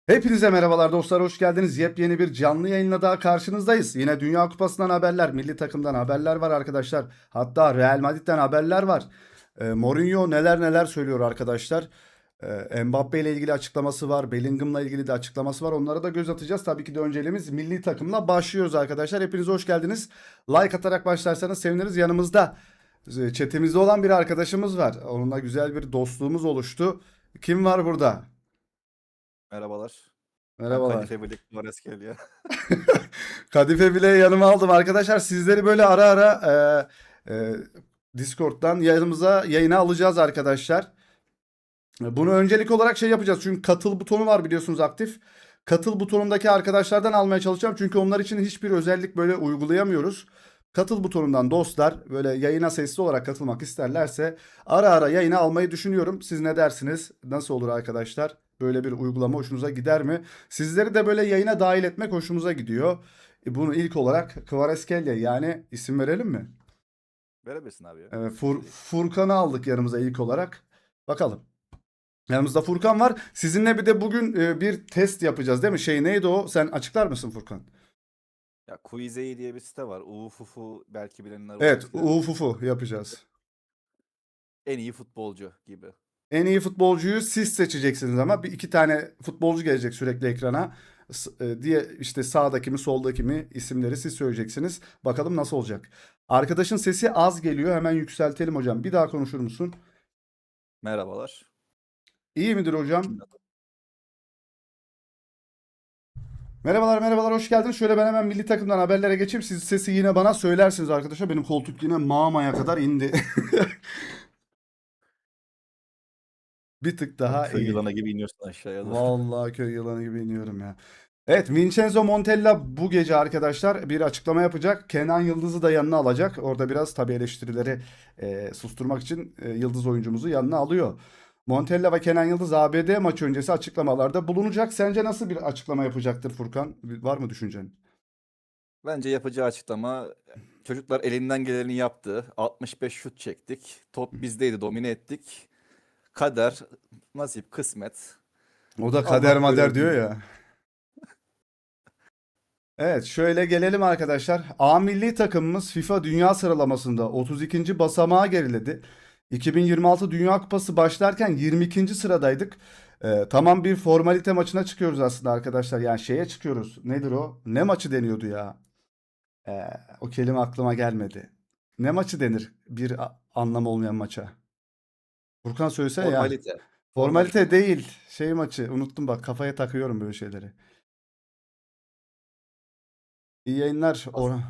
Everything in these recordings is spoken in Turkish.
Hepinize merhabalar dostlar, hoş geldiniz. Yepyeni bir canlı yayınla daha karşınızdayız. Yine Dünya Kupası'ndan haberler, milli takımdan haberler var arkadaşlar. Hatta Real Madrid'den haberler var. Mourinho neler neler söylüyor arkadaşlar. Mbappe ile ilgili açıklaması var. Bellingham'la ilgili de açıklaması var. Onlara da göz atacağız. Tabii ki de önceliğimiz milli takımla başlıyoruz arkadaşlar. Hepiniz hoş geldiniz. Like atarak başlarsanız seviniriz. Yanımızda chatimizde olan bir arkadaşımız var. Onunla güzel bir dostluğumuz oluştu. Kim var burada? Merhabalar. Ben Merhabalar. Kadife Bilek Numares geliyor. Kadife bile yanıma aldım arkadaşlar. Sizleri böyle ara ara Discord'dan yanımıza yayına alacağız arkadaşlar. Bunu öncelik olarak şey yapacağız. Çünkü katıl butonu var biliyorsunuz aktif. Katıl butonundaki arkadaşlardan almaya çalışacağım. Çünkü onlar için hiçbir özellik böyle uygulayamıyoruz. Katıl butonundan dostlar böyle yayına sesli olarak katılmak isterlerse ara ara yayına almayı düşünüyorum. Siz ne dersiniz? Nasıl olur arkadaşlar? Böyle bir uygulama hoşunuza gider mi? Sizleri de böyle yayına dahil etmek hoşumuza gidiyor. Bunu ilk olarak Kvaratskhelia yani isim verelim mi? Verebilirsin abi ya. Furkan'ı aldık yanımıza ilk olarak. Bakalım. Yanımızda Furkan var. Sizinle bir de bugün bir test yapacağız değil mi? Şey neydi o? Sen açıklar mısın Furkan? Ya Quizey diye bir site var. Ufufu belki bilenler Evet, olabilir. ufufu yapacağız. En iyi futbolcu gibi. En iyi futbolcuyu siz seçeceksiniz ama bir iki tane futbolcu gelecek sürekli ekrana. Diye işte sağdaki mi soldaki mi isimleri siz söyleyeceksiniz. Bakalım nasıl olacak. Arkadaşın sesi az geliyor. Hemen yükseltelim hocam. Bir daha konuşur musun? Merhabalar. İyi midir hocam? Şimdi Merhabalar merhabalar hoş geldiniz. Şöyle ben hemen milli takımdan haberlere geçeyim. Siz sesi yine bana söylersiniz arkadaşlar. Benim koltuk yine mağmaya kadar indi. Bir tık daha köy iyi. yılanı gibi iniyorsun aşağıya doğru. Vallahi köy yılanı gibi iniyorum ya. Evet, Vincenzo Montella bu gece arkadaşlar bir açıklama yapacak. Kenan Yıldız'ı da yanına alacak. Orada biraz tabii eleştirileri susturmak için Yıldız oyuncumuzu yanına alıyor. Montella ve Kenan Yıldız ABD maçı öncesi açıklamalarda bulunacak. Sence nasıl bir açıklama yapacaktır Furkan? Var mı düşüncen? Bence yapacağı açıklama çocuklar elinden geleni yaptı. 65 şut çektik. Top bizdeydi, domine ettik. Kader, nasip, kısmet. O da kader Allah böyle mader diyor ödülüyor. ya. Evet, şöyle gelelim arkadaşlar. A milli takımımız FIFA Dünya Sıralaması'nda 32. basamağa geriledi. 2026 Dünya Kupası başlarken 22. sıradaydık. Tamam bir formalite maçına çıkıyoruz aslında arkadaşlar. Yani şeye çıkıyoruz. Nedir o? Ne maçı deniyordu ya? O kelime aklıma gelmedi. Ne maçı denir bir anlamı olmayan maça? Furkan söylesene ya. Formalite. Formalite Formalite maçı. değil. Şey maçı. Unuttum bak kafaya takıyorum böyle şeyleri. İyi yayınlar. Bas-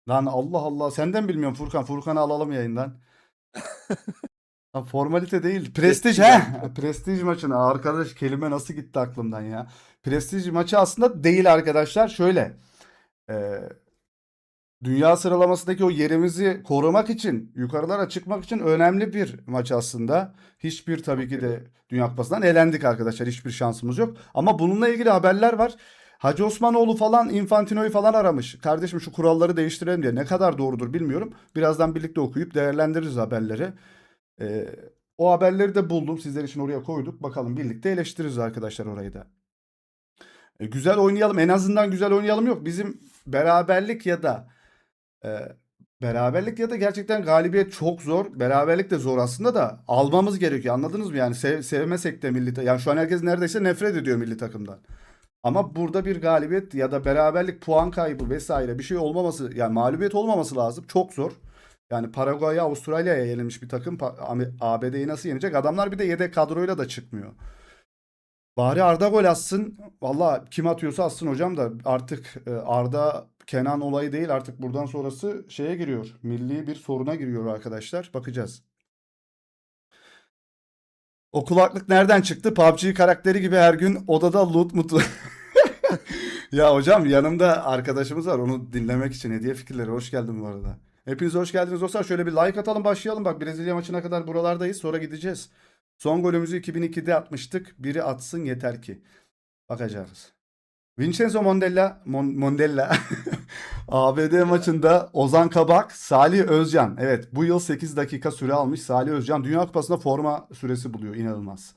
Lan Allah Allah senden bilmiyorum Furkan. Furkan'ı alalım yayından. Ha, formalite değil. Prestij Prestij he. abi. Prestij maçına. Arkadaş kelime nasıl gitti aklımdan ya. Prestij maçı aslında değil arkadaşlar. Şöyle. e, Dünya sıralamasındaki o yerimizi korumak için, yukarılara çıkmak için önemli bir maç aslında. Hiçbir tabii Çok ki iyi. de Dünya Kupası'ndan elendik arkadaşlar. Hiçbir şansımız yok. Ama bununla ilgili haberler var. Hacı Osmanoğlu falan Infantino'yu falan aramış. Kardeşim şu kuralları değiştirelim diye. Ne kadar doğrudur bilmiyorum. Birazdan birlikte okuyup değerlendiririz haberleri. Ee, O haberleri de buldum. Sizler için oraya koyduk. Bakalım birlikte eleştiririz arkadaşlar orayı da. Güzel oynayalım. En azından güzel oynayalım yok. Bizim beraberlik ya da ee, beraberlik ya da gerçekten galibiyet çok zor. Beraberlik de zor aslında da almamız gerekiyor. Anladınız mı? Yani sevmesek de yani şu an herkes neredeyse nefret ediyor milli takımdan. Ama burada bir galibiyet ya da beraberlik, puan kaybı vesaire bir şey olmaması yani mağlubiyet olmaması lazım. Çok zor. Yani Paraguay'a, Avustralya'ya yenilmiş bir takım ABD'yi nasıl yenecek? Adamlar bir de yedek kadroyla da çıkmıyor. Bari Arda gol atsın. Valla kim atıyorsa atsın hocam da artık Arda Kenan olayı değil artık buradan sonrası şeye giriyor. Milli bir soruna giriyor arkadaşlar. Bakacağız. O kulaklık nereden çıktı? PUBG karakteri gibi her gün odada loot mutu. Ya hocam yanımda arkadaşımız var. Onu dinlemek için hediye fikirleri. Hoş geldin bu arada. Hepiniz hoş geldiniz dostlar. Şöyle bir like atalım başlayalım. Bak Brezilya maçına kadar buralardayız. Sonra gideceğiz. Son golümüzü 2002'de atmıştık. Biri atsın yeter ki. Bakacağız. Vincenzo Mondella ABD maçında Ozan Kabak, Salih Özcan. Evet bu yıl 8 dakika süre almış Salih Özcan. Dünya Kupası'nda forma süresi buluyor. İnanılmaz.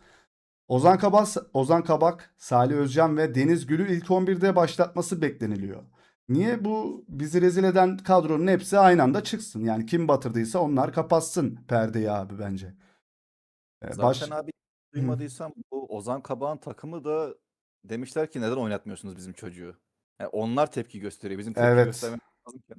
Ozan Kabak, Salih Özcan ve Deniz Gül'ü ilk 11'de başlatması bekleniliyor. Niye bu bizi rezil eden kadronun hepsi aynı anda çıksın? Yani kim batırdıysa onlar kapatsın perdeyi abi bence. Zaten Baş abi Hı. duymadıysam bu Ozan Kabak'ın takımı da demişler ki neden oynatmıyorsunuz bizim çocuğu? Yani onlar tepki gösteriyor. Bizim tepki Evet. göstermemiz lazım ki.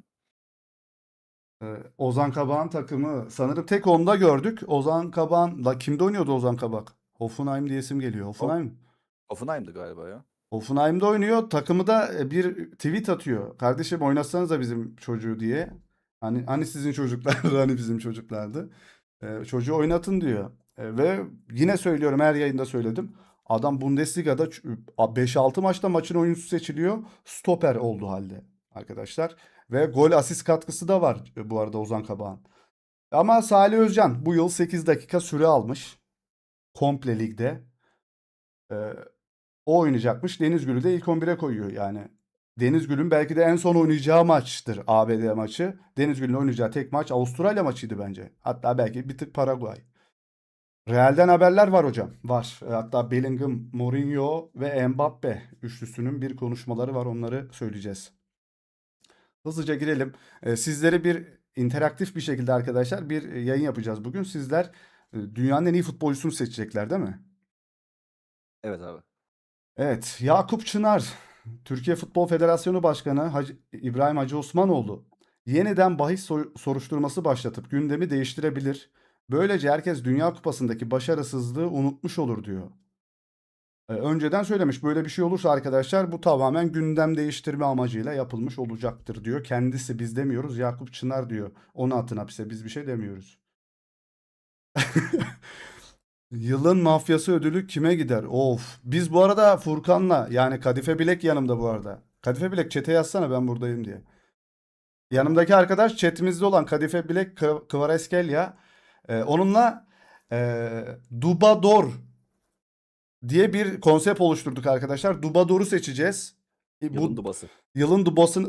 Ozan Kabak'ın takımı sanırım tek onda gördük. Ozan Kabak'ın kimde oynuyordu Ozan Kabak? Hoffenheim diye isim geliyor. O Hoffenheim. Hoffenheim'di galiba ya. Hoffenheim'de oynuyor. Takımı da bir tweet atıyor. Kardeşim oynatsanız da bizim çocuğu diye. Hani sizin çocuklar, hani bizim çocuklardı. Çocuğu oynatın diyor. Ve yine söylüyorum, her yayında söyledim. Adam Bundesliga'da 5-6 maçta maçın oyuncusu seçiliyor. Stoper olduğu halde arkadaşlar. Ve gol asist katkısı da var bu arada Ozan Kabak'ın. Ama Salih Özcan bu yıl 8 dakika süre almış. Komple ligde. Ee, O oynayacakmış. Denizgül'ü de ilk 11'e koyuyor yani. Denizgül'ün belki de en son oynayacağı maçtır ABD maçı. Denizgül'ün oynayacağı tek maç Avustralya maçıydı bence. Hatta belki bir tık Paraguay. Real'den haberler var hocam. Var. Hatta Bellingham, Mourinho ve Mbappe üçlüsünün bir konuşmaları var. Onları söyleyeceğiz. Hızlıca girelim. Sizlere bir interaktif bir şekilde arkadaşlar bir yayın yapacağız bugün. Sizler dünyanın en iyi futbolcusunu seçecekler değil mi? Evet abi. Evet, Yakup Çınar, Türkiye Futbol Federasyonu Başkanı İbrahim Hacı Osmanoğlu yeniden bahis soruşturması başlatıp gündemi değiştirebilir. Böylece herkes Dünya Kupası'ndaki başarısızlığı unutmuş olur diyor. Önceden söylemiş, böyle bir şey olursa arkadaşlar bu tamamen gündem değiştirme amacıyla yapılmış olacaktır diyor. Kendisi, biz demiyoruz, Yakup Çınar diyor. Onu atın hapise, biz bir şey demiyoruz. Yılın mafyası ödülü kime gider? Of. Biz bu arada Furkan'la, yani Kadife Bilek yanımda bu arada. Kadife Bilek chat'e yazsana ben buradayım diye. Yanımdaki arkadaş chat'imizde olan Kadife Bilek Kvareskelya. Onunla Dubador diye bir konsept oluşturduk arkadaşlar. Dubador'u seçeceğiz. Yılın Bu dubası. yılın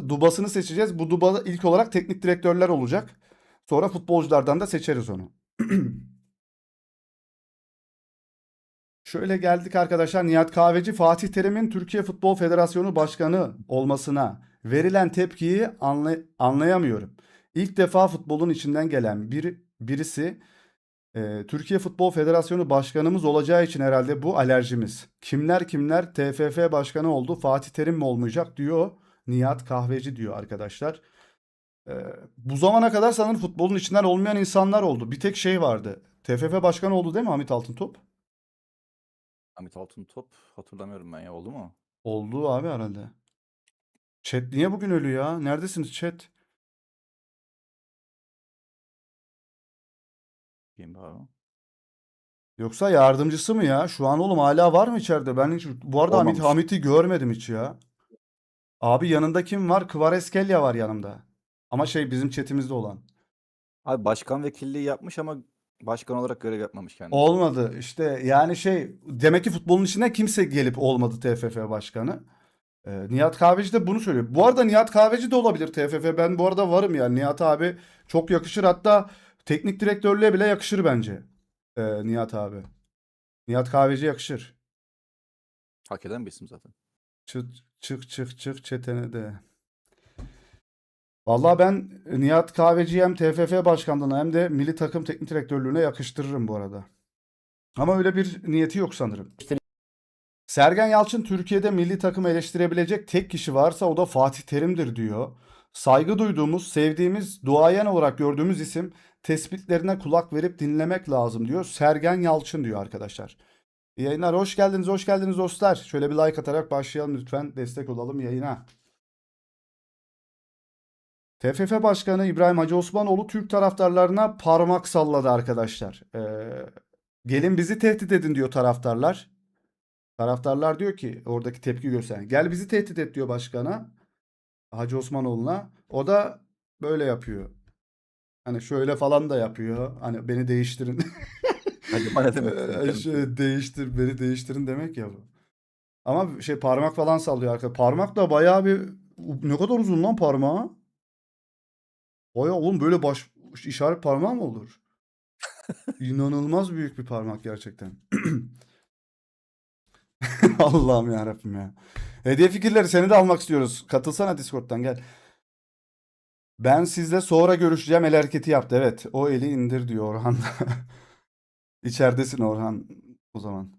dubasını seçeceğiz. Bu duba ilk olarak teknik direktörler olacak. Sonra futbolculardan da seçeriz onu. Şöyle geldik arkadaşlar. Nihat Kahveci, Fatih Terim'in Türkiye Futbol Federasyonu Başkanı olmasına verilen tepkiyi anlayamıyorum. İlk defa futbolun içinden gelen birisi Türkiye Futbol Federasyonu Başkanımız olacağı için herhalde bu alerjimiz. Kimler kimler TFF Başkanı oldu, Fatih Terim mi olmayacak diyor. Nihat Kahveci diyor arkadaşlar. E, Bu zamana kadar sanırım futbolun içinden olmayan insanlar oldu. Bir tek şey vardı. TFF Başkanı oldu değil mi Hamit Altıntop? Hamit Altıntop hatırlamıyorum ben ya, oldu mu? Oldu abi herhalde. Chat niye bugün ölü ya? Neredesiniz chat? Kim abi? Yoksa yardımcısı mı ya? Şu an oğlum hala var mı içeride? Ben hiç bu arada Olmamış. Hamit'i görmedim hiç ya. Abi yanında kim var? Kvareskelya var yanımda. Ama şey bizim chatimizde olan. Abi başkan vekilliği yapmış ama başkan olarak görev yapmamış kendisi. Olmadı. İşte yani şey demek ki futbolun içine kimse gelip olmadı TFF başkanı. Nihat Kahveci de bunu söylüyor. Bu arada Nihat Kahveci de olabilir TFF. Ben bu arada varım yani. Nihat abi çok yakışır. Hatta teknik direktörlüğe bile yakışır bence. Nihat abi. Nihat Kahveci yakışır. Hak eden bir isim zaten. Çık çetene de. Vallahi ben Nihat Kahveci'yi hem TFF başkanlığına hem de milli takım teknik direktörlüğüne yakıştırırım bu arada. Ama öyle bir niyeti yok sanırım. Sergen Yalçın, Türkiye'de milli takımı eleştirebilecek tek kişi varsa o da Fatih Terim'dir diyor. Saygı duyduğumuz, sevdiğimiz, duayen olarak gördüğümüz isim, tespitlerine kulak verip dinlemek lazım diyor. Sergen Yalçın diyor arkadaşlar. İyi yayınlar, hoş geldiniz dostlar. Şöyle bir like atarak başlayalım lütfen, destek olalım yayına. TFF Başkanı İbrahim Hacı Osmanoğlu Türk taraftarlarına parmak salladı arkadaşlar. Gelin bizi tehdit edin diyor taraftarlar. Taraftarlar diyor ki oradaki tepki gösteren. Gel bizi tehdit et diyor başkana. Hacı Osmanoğlu'na. O da böyle yapıyor. Hani şöyle falan da yapıyor. Hani beni değiştirin. Acaba ne demek istiyor kendisi? Beni değiştirin demek ya bu. Ama şey parmak falan sallıyor arkadaşlar. Parmak da bayağı bir ne kadar uzun lan parmağı? Bayağı oğlum böyle işaret parmağı mı olur? İnanılmaz büyük bir parmak gerçekten. Allah'ım ya Rabbim ya. Hediye fikirleri seni de almak istiyoruz. Katılsana Discord'dan gel. Ben sizle sonra görüşeceğim el hareketi yaptı. Evet, o eli indir diyor Orhan. İçeridesin Orhan o zaman.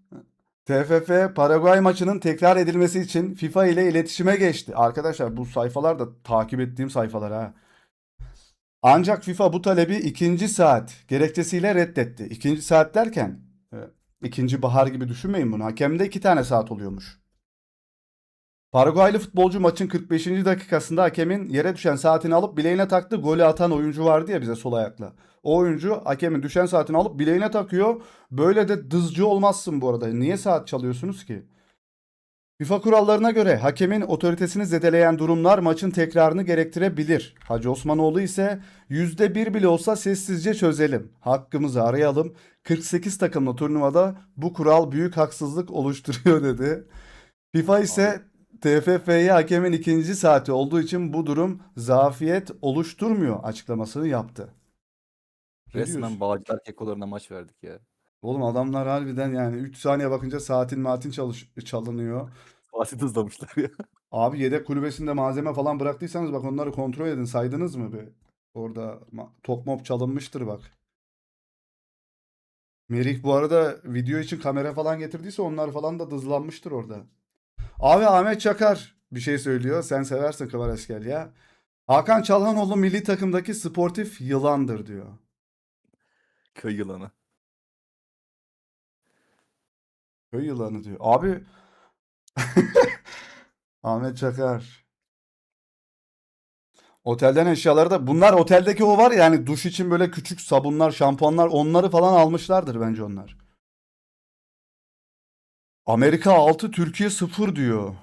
TFF Paraguay maçının tekrar edilmesi için FIFA ile iletişime geçti. Arkadaşlar bu sayfalar da takip ettiğim sayfalar ha. Ancak FIFA bu talebi ikinci saat gerekçesiyle reddetti. İkinci saat derken e, ikinci bahar gibi düşünmeyin bunu. Hakemde 2 tane saat oluyormuş. Paraguaylı futbolcu maçın 45. dakikasında hakemin yere düşen saatini alıp bileğine taktı. Golü atan oyuncu vardı ya bize sol ayakla. O oyuncu hakemin düşen saatini alıp bileğine takıyor. Böyle de dızcı olmazsın bu arada. Niye saat çalıyorsunuz ki? FIFA kurallarına göre hakemin otoritesini zedeleyen durumlar maçın tekrarını gerektirebilir. Hacı Osmanoğlu ise %1 bile olsa sessizce çözelim. Hakkımızı arayalım. 48 takımlı turnuvada bu kural büyük haksızlık oluşturuyor dedi. FIFA Abi ise TFF'ye hakemin ikinci saati olduğu için bu durum zafiyet oluşturmuyor açıklamasını yaptı. Ne resmen diyorsun? Bağcılar Kekolarına maç verdik ya. Oğlum adamlar harbiden yani 3 saniye bakınca saatin çalınıyor. Basit hızlamışlar ya. Abi yedek kulübesinde malzeme falan bıraktıysanız bak onları kontrol edin. Saydınız mı bir? Orada top mop çalınmıştır bak. Merih bu arada video için kamera falan getirdiyse onlar falan da dızlanmıştır orada. Abi Ahmet Çakar bir şey söylüyor. Sen seversin Kıvaraşkel ya. Hakan Çalhanoğlu milli takımdaki sportif yılandır diyor. Köy yılanı. Köy yılanı diyor. Abi Ahmet Çakar. Otelden eşyaları da bunlar oteldeki o var ya yani duş için böyle küçük sabunlar, şampuanlar onları falan almışlardır bence onlar. Amerika 6 Türkiye 0 diyor.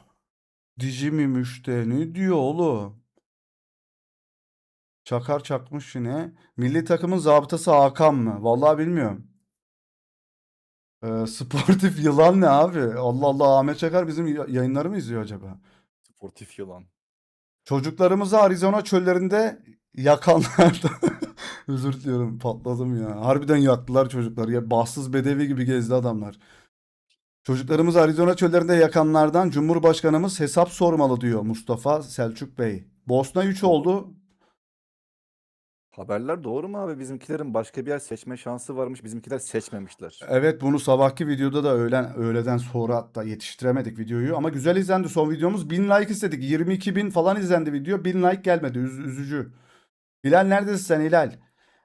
Dici mi müşte ne diyor oğlum? Çakar çakmış yine. Milli takımın zabıtası Hakan mı? Vallahi bilmiyorum. Sportif yılan ne abi? Allah Allah Ahmet Çakar bizim yayınları mı izliyor acaba? Sportif yılan. Çocuklarımızı Arizona çöllerinde yakanlar. Özür diliyorum patladım ya. Harbiden yaktılar çocukları. Ya bahtsız bedevi gibi gezdi adamlar. Çocuklarımızı Arizona çöllerinde yakanlardan Cumhurbaşkanımız hesap sormalı diyor Mustafa Selçuk Bey. Bosna 3 Bu oldu. haberler doğru mu abi? Bizimkilerin başka bir yer seçme şansı varmış. Bizimkiler seçmemişler. Evet bunu sabahki videoda da öğleden sonra hatta yetiştiremedik videoyu ama güzel izlendi son videomuz. 1000 like istedik. 22 bin falan izlendi video. 1000 like gelmedi. Üzücü. Hilal neredesin sen Hilal?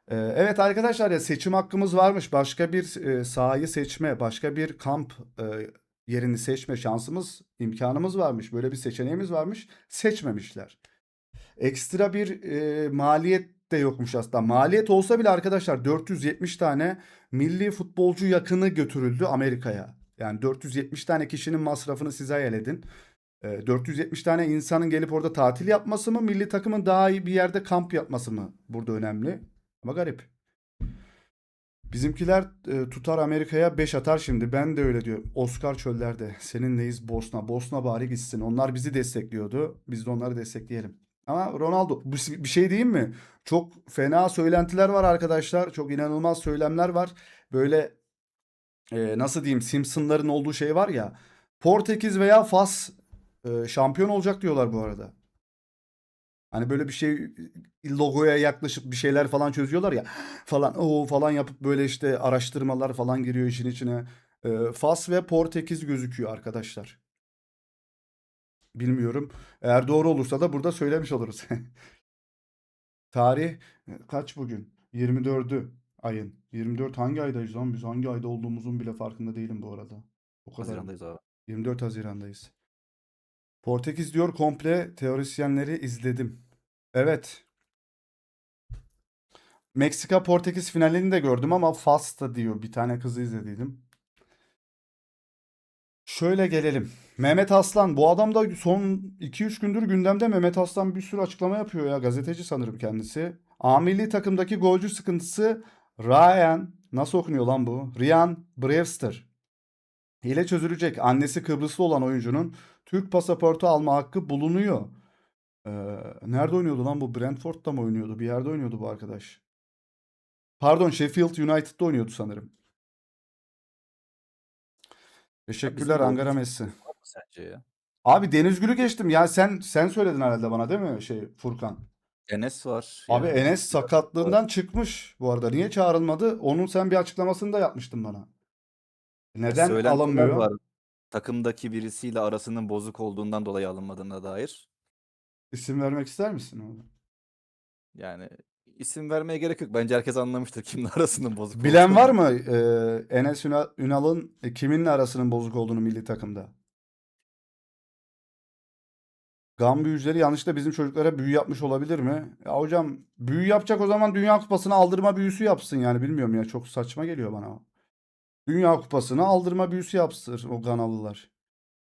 Evet arkadaşlar ya seçim hakkımız varmış. Başka bir sahayı seçme, başka bir kamp yerini seçme şansımız, imkanımız varmış. Böyle bir seçeneğimiz varmış. Seçmemişler. Ekstra bir maliyet de yokmuş aslında. Maliyet olsa bile arkadaşlar 470 tane milli futbolcu yakını götürüldü Amerika'ya. Yani 470 tane kişinin masrafını size hayal edin. 470 tane insanın gelip orada tatil yapması mı, milli takımın daha iyi bir yerde kamp yapması mı burada önemli. Ama garip. Bizimkiler tutar Amerika'ya 5 atar şimdi. Ben de öyle diyor. Oscar çöllerde. Seninleyiz Bosna. Bosna bari gitsin. Onlar bizi destekliyordu. Biz de onları destekleyelim. Ama Ronaldo bir şey diyeyim mi? Çok fena söylentiler var arkadaşlar. Çok inanılmaz söylemler var. Böyle nasıl diyeyim Simpsonların olduğu şey var ya. Portekiz veya Fas şampiyon olacak diyorlar bu arada. Hani böyle bir şey logoya yaklaşıp bir şeyler falan çözüyorlar ya falan o falan yapıp böyle işte araştırmalar falan giriyor işin içine. Fas ve Portekiz gözüküyor arkadaşlar. Bilmiyorum. Eğer doğru olursa da burada söylemiş oluruz. Tarih kaç bugün? 24'ü ayın. 24 hangi aydayız lan? Biz hangi ayda olduğumuzun bile farkında değilim bu arada. O kadar. Haziran'dayız abi. 24 Haziran'dayız. Portekiz diyor komple teorisyenleri izledim. Evet. Meksika Portekiz finalini de gördüm ama Fas'ta diyor. Bir tane kızı izlediydim. Şöyle gelelim. Mehmet Aslan. Bu adam da son 2-3 gündür gündemde. Mehmet Aslan bir sürü açıklama yapıyor ya. Gazeteci sanırım kendisi. A milli takımdaki golcü sıkıntısı Ryan. Nasıl okunuyor lan bu? Ryan Brewster. Hile çözülecek. Annesi Kıbrıslı olan oyuncunun Türk pasaportu alma hakkı bulunuyor. Nerede oynuyordu lan bu? Brentford'da mı oynuyordu? Bir yerde oynuyordu bu arkadaş. Pardon Sheffield United'da oynuyordu sanırım. Abi Teşekkürler bizim doğru Ankara düzgün Messi. var mı sence ya? Abi Deniz Gül'ü geçtim. Ya sen söyledin herhalde bana değil mi Furkan? Enes var Abi yani. Enes Yakup var. sakatlığından çıkmış bu arada. Niye çağrılmadı? Onun sen bir açıklamasını da yapmıştın bana. Ya Neden söylentiler alınmıyor? var. Takımdaki birisiyle arasının bozuk olduğundan dolayı alınmadığına dair. İsim vermek ister misin oğlum? Yani isim vermeye gerek yok. Bence herkes anlamıştır kimin arasının bozuk Bilen var olduğunu. mı Enes Ünal'ın kiminle arasının bozuk olduğunu milli takımda? Gam büyücüleri yanlışlıkla bizim çocuklara büyü yapmış olabilir mi? Ya hocam büyü yapacak o zaman Dünya Kupası'na aldırma büyüsü yapsın yani bilmiyorum ya çok saçma geliyor bana o. Dünya Kupası'na aldırma büyüsü yapsın o Ganalılar.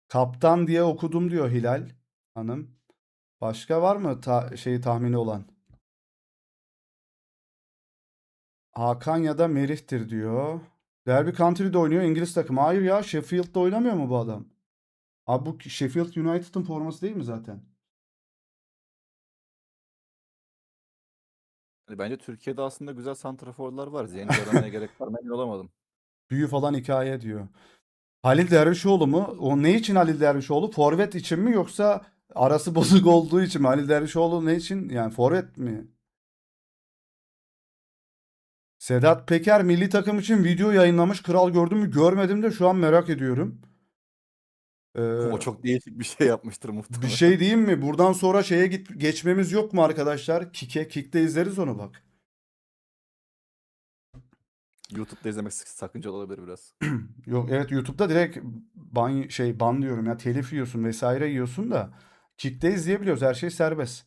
Kaptan diye okudum diyor Hilal Hanım. Başka var mı şeyi tahmini olan? Hakan ya da Merih'tir diyor. Derby County'de oynuyor İngiliz takımı. Hayır ya Sheffield'da oynamıyor mu bu adam? Abi bu Sheffield United'ın forması değil mi zaten? Yani bence Türkiye'de aslında güzel santraforlar var. Zenci aramaya gerek var mı emin olamadım. Büyü falan hikaye diyor. Halil Dervişoğlu mu? O ne için Halil Dervişoğlu? Forvet için mi yoksa arası bozuk olduğu için mi? Halil Dervişoğlu ne için? Yani forvet mi? Sedat Peker milli takım için video yayınlamış. Kral gördün mü? Görmedim de şu an merak ediyorum. O Ee, çok değişik bir şey yapmıştır bir muhtemelen. şey diyeyim mi? Buradan sonra şeye geçmemiz yok mu arkadaşlar? Kick'te izleriz onu bak. YouTube'da izlemek sakıncalı olabilir biraz. Yok evet YouTube'da direkt ban diyorum ya telif yiyorsun vesaire yiyorsun da Kick'te izleyebiliyoruz. Her şey serbest.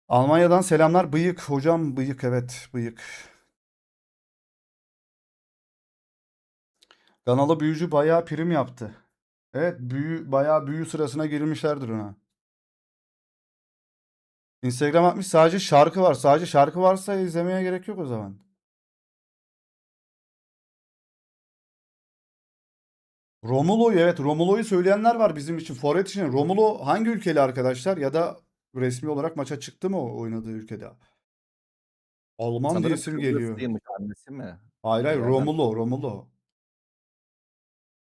Almanya'dan selamlar. Bıyık hocam bıyık evet bıyık. Kanalı büyücü bayağı prim yaptı. Evet bayağı büyü sırasına girmişlerdir ona. Instagram atmış sadece şarkı var. Sadece şarkı varsa izlemeye gerek yok o zaman. Romulo'yu evet Romulo'yu söyleyenler var bizim için. Forvet için. Romulo hangi ülkeli arkadaşlar? Ya da resmi olarak maça çıktı mı o oynadığı ülkede? Alman diye Sanırım isim geliyor. Kıbrıslıymış annesi mi? Hayır Bir hayır yerden. Romulo.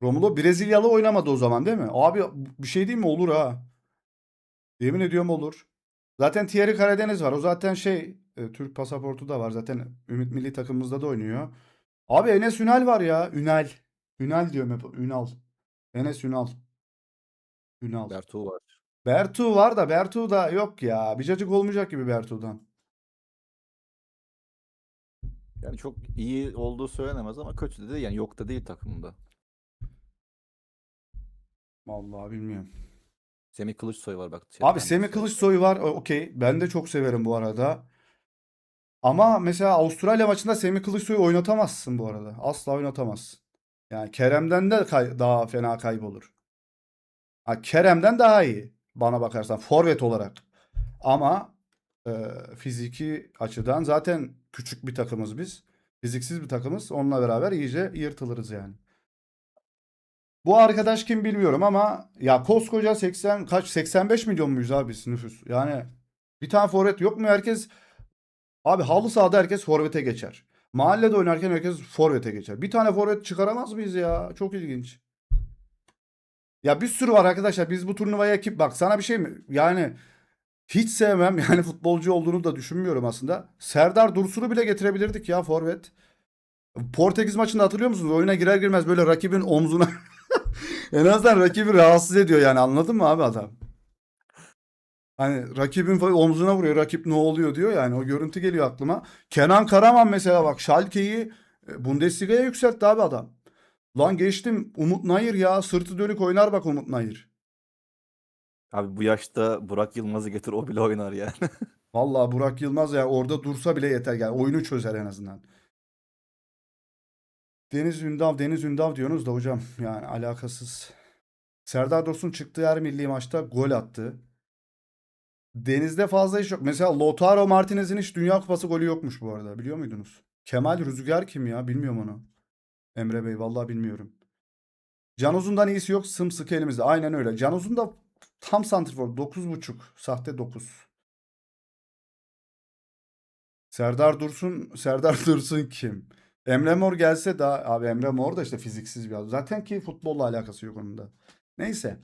Romulo Brezilyalı oynamadı o zaman değil mi? Abi bir şey değil mi? Olur ha. Yemin ediyorum olur. Zaten Thierry Karadeniz var. O zaten Türk pasaportu da var. Zaten Ümit milli takımımızda da oynuyor. Abi Enes Ünal var ya. Ünal. Ünal diyorum hep. Ünal. Enes Ünal. Ünal. Bertu var. Bertu var da Bertu da yok ya. Bir cacık olmayacak gibi Bertu'dan. Yani çok iyi olduğu söylenemez ama kötü de değil. Yani yok da değil takımında. Vallahi bilmiyorum. Semih Kılıçsoy var bak Abi chatten Semih mesaj. Kılıçsoy var. Okey. Ben de çok severim bu arada. Ama mesela Avustralya maçında Semih Kılıçsoy'u oynatamazsın bu arada. Asla oynatamazsın. Yani Kerem'den de daha fena kaybolur. Ha, Kerem'den daha iyi bana bakarsan forvet olarak. Ama fiziki açıdan zaten küçük bir takımız biz. Fiziksiz bir takımız. Onunla beraber iyice yırtılırız yani. Bu arkadaş kim bilmiyorum ama ya koskoca 85 milyon muyuz abi biz nüfus? Yani bir tane forvet yok mu? Abi halı sahada herkes forvete geçer. Mahallede oynarken herkes forvete geçer. Bir tane forvet çıkaramaz mıyız ya? Çok ilginç. Ya bir sürü var arkadaşlar. Biz bu turnuvaya bak sana bir şey mi? Yani hiç sevmem. Yani futbolcu olduğunu da düşünmüyorum aslında. Serdar Dursun'u bile getirebilirdik ya forvet. Portekiz maçında hatırlıyor musunuz? Oyuna girer girmez böyle rakibin omzuna en azından rakibi rahatsız ediyor yani anladın mı abi adam? Hani rakibin omzuna vuruyor. Rakip ne oluyor diyor yani. O görüntü geliyor aklıma. Kenan Karaman mesela bak Schalke'yi Bundesliga'ya yükseltti abi adam. Lan geçtim Umut Nayır ya. Sırtı dönük oynar bak Umut Nayır. Abi bu yaşta Burak Yılmaz'ı getir o bile oynar yani. Vallahi Burak Yılmaz ya orada dursa bile yeter. Yani oyunu çözer en azından. Deniz Ündav diyorsunuz da hocam. Yani alakasız. Serdar Dursun çıktığı her milli maçta gol attı. Deniz'de fazla iş yok. Mesela Lautaro Martinez'in hiç Dünya Kupası golü yokmuş bu arada. Biliyor muydunuz? Kemal Rüzgar kim ya? Bilmiyorum onu. Emre Bey vallahi bilmiyorum. Can Uzun'dan iyisi yok. Sımsıkı elimizde. Aynen öyle. Can Uzun da tam santrfor. 9,5. Sahte 9. Serdar Dursun kim? Emre Mor gelse daha abi Emre Mor da işte fiziksiz bir adam. Zaten ki futbolla alakası yok onun da. Neyse.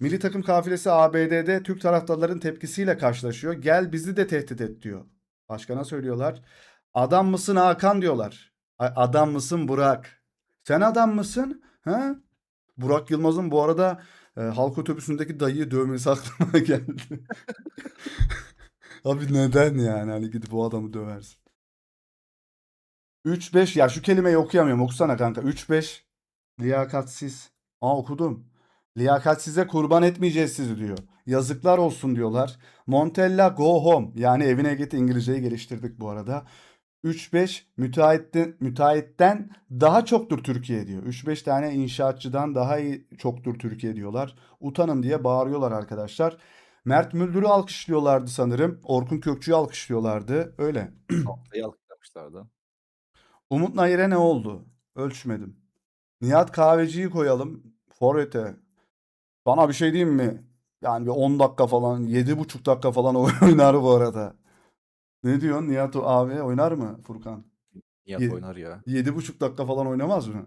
Milli takım kafilesi ABD'de Türk taraftarların tepkisiyle karşılaşıyor. Gel bizi de tehdit et diyor. Başkana söylüyorlar. Adam mısın Hakan diyorlar. Adam mısın Burak? Sen adam mısın? Ha? Burak Yılmaz'ın bu arada halk otobüsündeki dayıyı dövmesi aklıma geldi. Abi neden yani? Hani gidip o adamı döversin. 3-5 ya şu kelimeyi okuyamıyorum. Okusana kanka. 3-5 liyakatsiz. Aa okudum. Liyakatsize kurban etmeyeceğiz sizi diyor. Yazıklar olsun diyorlar. Montella go home. Yani evine git İngilizceyi geliştirdik bu arada. 3-5 müteahhitten daha çoktur Türkiye diyor. 3-5 tane inşaatçıdan daha iyi çoktur Türkiye diyorlar. Utanın diye bağırıyorlar arkadaşlar. Mert Müldür'ü alkışlıyorlardı sanırım. Orkun Kökçü'yü alkışlıyorlardı. Öyle. Altay'ı alkışlamışlardı. Umut Nayir'e ne oldu? Ölçmedim. Nihat Kahveci'yi koyalım. Forvet'e. Bana bir şey diyeyim mi? Yani bir 10 dakika falan, 7,5 dakika falan oynar bu arada. Ne diyorsun? Nihat abi oynar mı Furkan? Nihat oynar ya. 7,5 dakika falan oynamaz mı?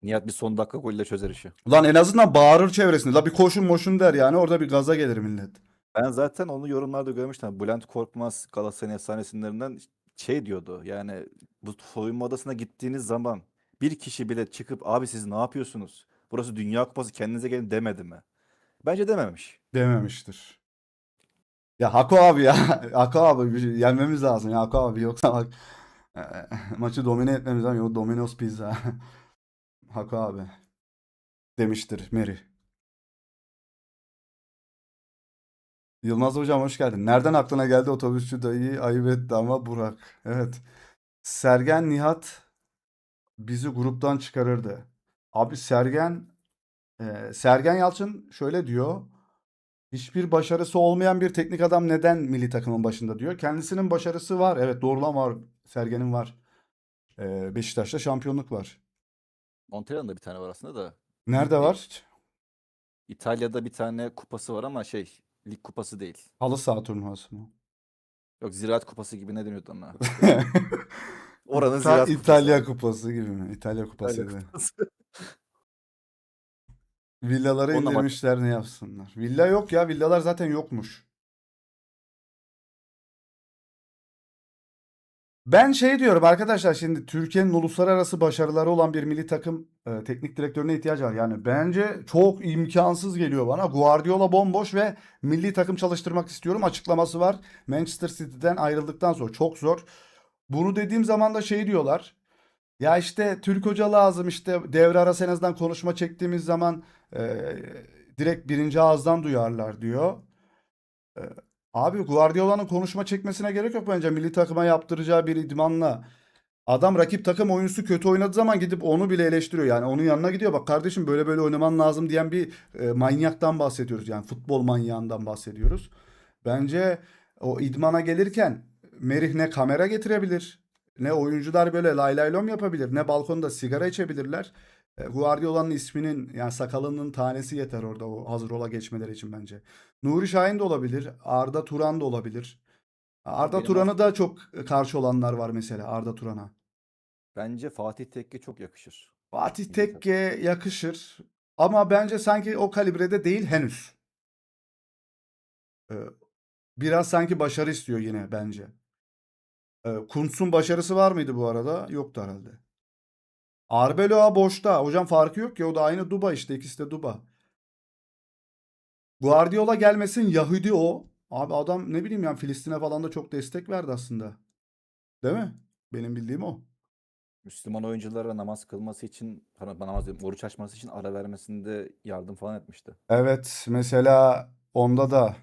Nihat bir son dakika golle çözer işi. Ulan en azından bağırır çevresinde. La bir koşun moşun der yani. Orada bir gaza gelir millet. Ben zaten onu yorumlarda görmüştüm. Bülent Korkmaz Galatasaray'ın efsane isimlerinden şey diyordu. Yani bu soyunma odasına gittiğiniz zaman bir kişi bile çıkıp abi siz ne yapıyorsunuz? Burası Dünya Kupası kendinize gelin demedi mi? Bence dememiş. Dememiştir. Ya Hako abi ya. Hako abi bir şey yenmemiz lazım ya Hako abi. Yoksa bak maçı domine etmemiz lazım. Yok Domino's Pizza. Hako abi demiştir Mary. Yılmaz hocam hoş geldin. Nereden aklına geldi otobüsçü dayıyı ayıp etti ama Burak. Evet. Sergen Nihat bizi gruptan çıkarırdı. Abi Sergen Yalçın şöyle diyor. Hiçbir başarısı olmayan bir teknik adam neden milli takımın başında diyor. Kendisinin başarısı var. Evet doğrulan var. Sergen'in var. Beşiktaş'ta şampiyonluk var. Montella'nın da bir tane var aslında da Nerede lig değil. var? İtalya'da bir tane kupası var ama şey lig kupası değil. Halı saha turnuvası mı? Yok Ziraat Kupası gibi ne deniyordu ona? İşte oranın Ziraat Kupası İtalya abi. kupası gibi mi? İtalya İtalya kupasıydı. Kupası. Villaları Onunla maç. indirmişler ne yapsınlar? Villa yok ya. Villalar zaten yokmuş. Ben şey diyorum arkadaşlar şimdi Türkiye'nin uluslararası başarıları olan bir milli takım teknik direktörüne ihtiyacı var. Yani bence çok imkansız geliyor bana. Guardiola bomboş ve milli takım çalıştırmak istiyorum açıklaması var. Manchester City'den ayrıldıktan sonra çok zor. Bunu dediğim zaman da şey diyorlar. Ya işte Türk hoca lazım işte devre arası en azından konuşma çektiğimiz zaman e, direkt birinci ağızdan duyarlar diyor. Ee, Abi Guardiola'nın konuşma çekmesine gerek yok bence. Milli takıma yaptıracağı bir idmanla. Adam rakip takım oyuncusu kötü oynadığı zaman gidip onu bile eleştiriyor. Yani onun yanına gidiyor. Bak kardeşim böyle böyle oynaman lazım diyen bir manyaktan bahsediyoruz. Yani futbol manyağından bahsediyoruz. Bence o idmana gelirken Merih ne kamera getirebilir, ne oyuncular böyle lay lay lom yapabilir, ne balkonda sigara içebilirler. Guardiola'nın isminin yani sakalının tanesi yeter orada o hazır ola geçmeleri için bence. Nuri Şahin de olabilir, Arda Turan da olabilir. Ama Arda benim Turan'ı da çok karşı olanlar var mesela Arda Turan'a. bence Fatih Tekke çok yakışır. Fatih Milli takım. Tekke yakışır ama bence sanki o kalibrede değil henüz. Ee, Biraz sanki başarı istiyor yine bence. Kuntz'un başarısı var mıydı bu arada? Yoktu herhalde. Arbeloa boşta. Hocam farkı yok ki. O da aynı Duba işte. İkisi de Duba. Guardiola gelmesin Yahudi o. Abi adam ne bileyim yani Filistin'e falan da çok destek verdi aslında. Değil mi? Benim bildiğim o. Müslüman oyunculara namaz kılması için, namaz diyorum, oruç açması için ara vermesinde yardım falan etmişti. Evet mesela onda da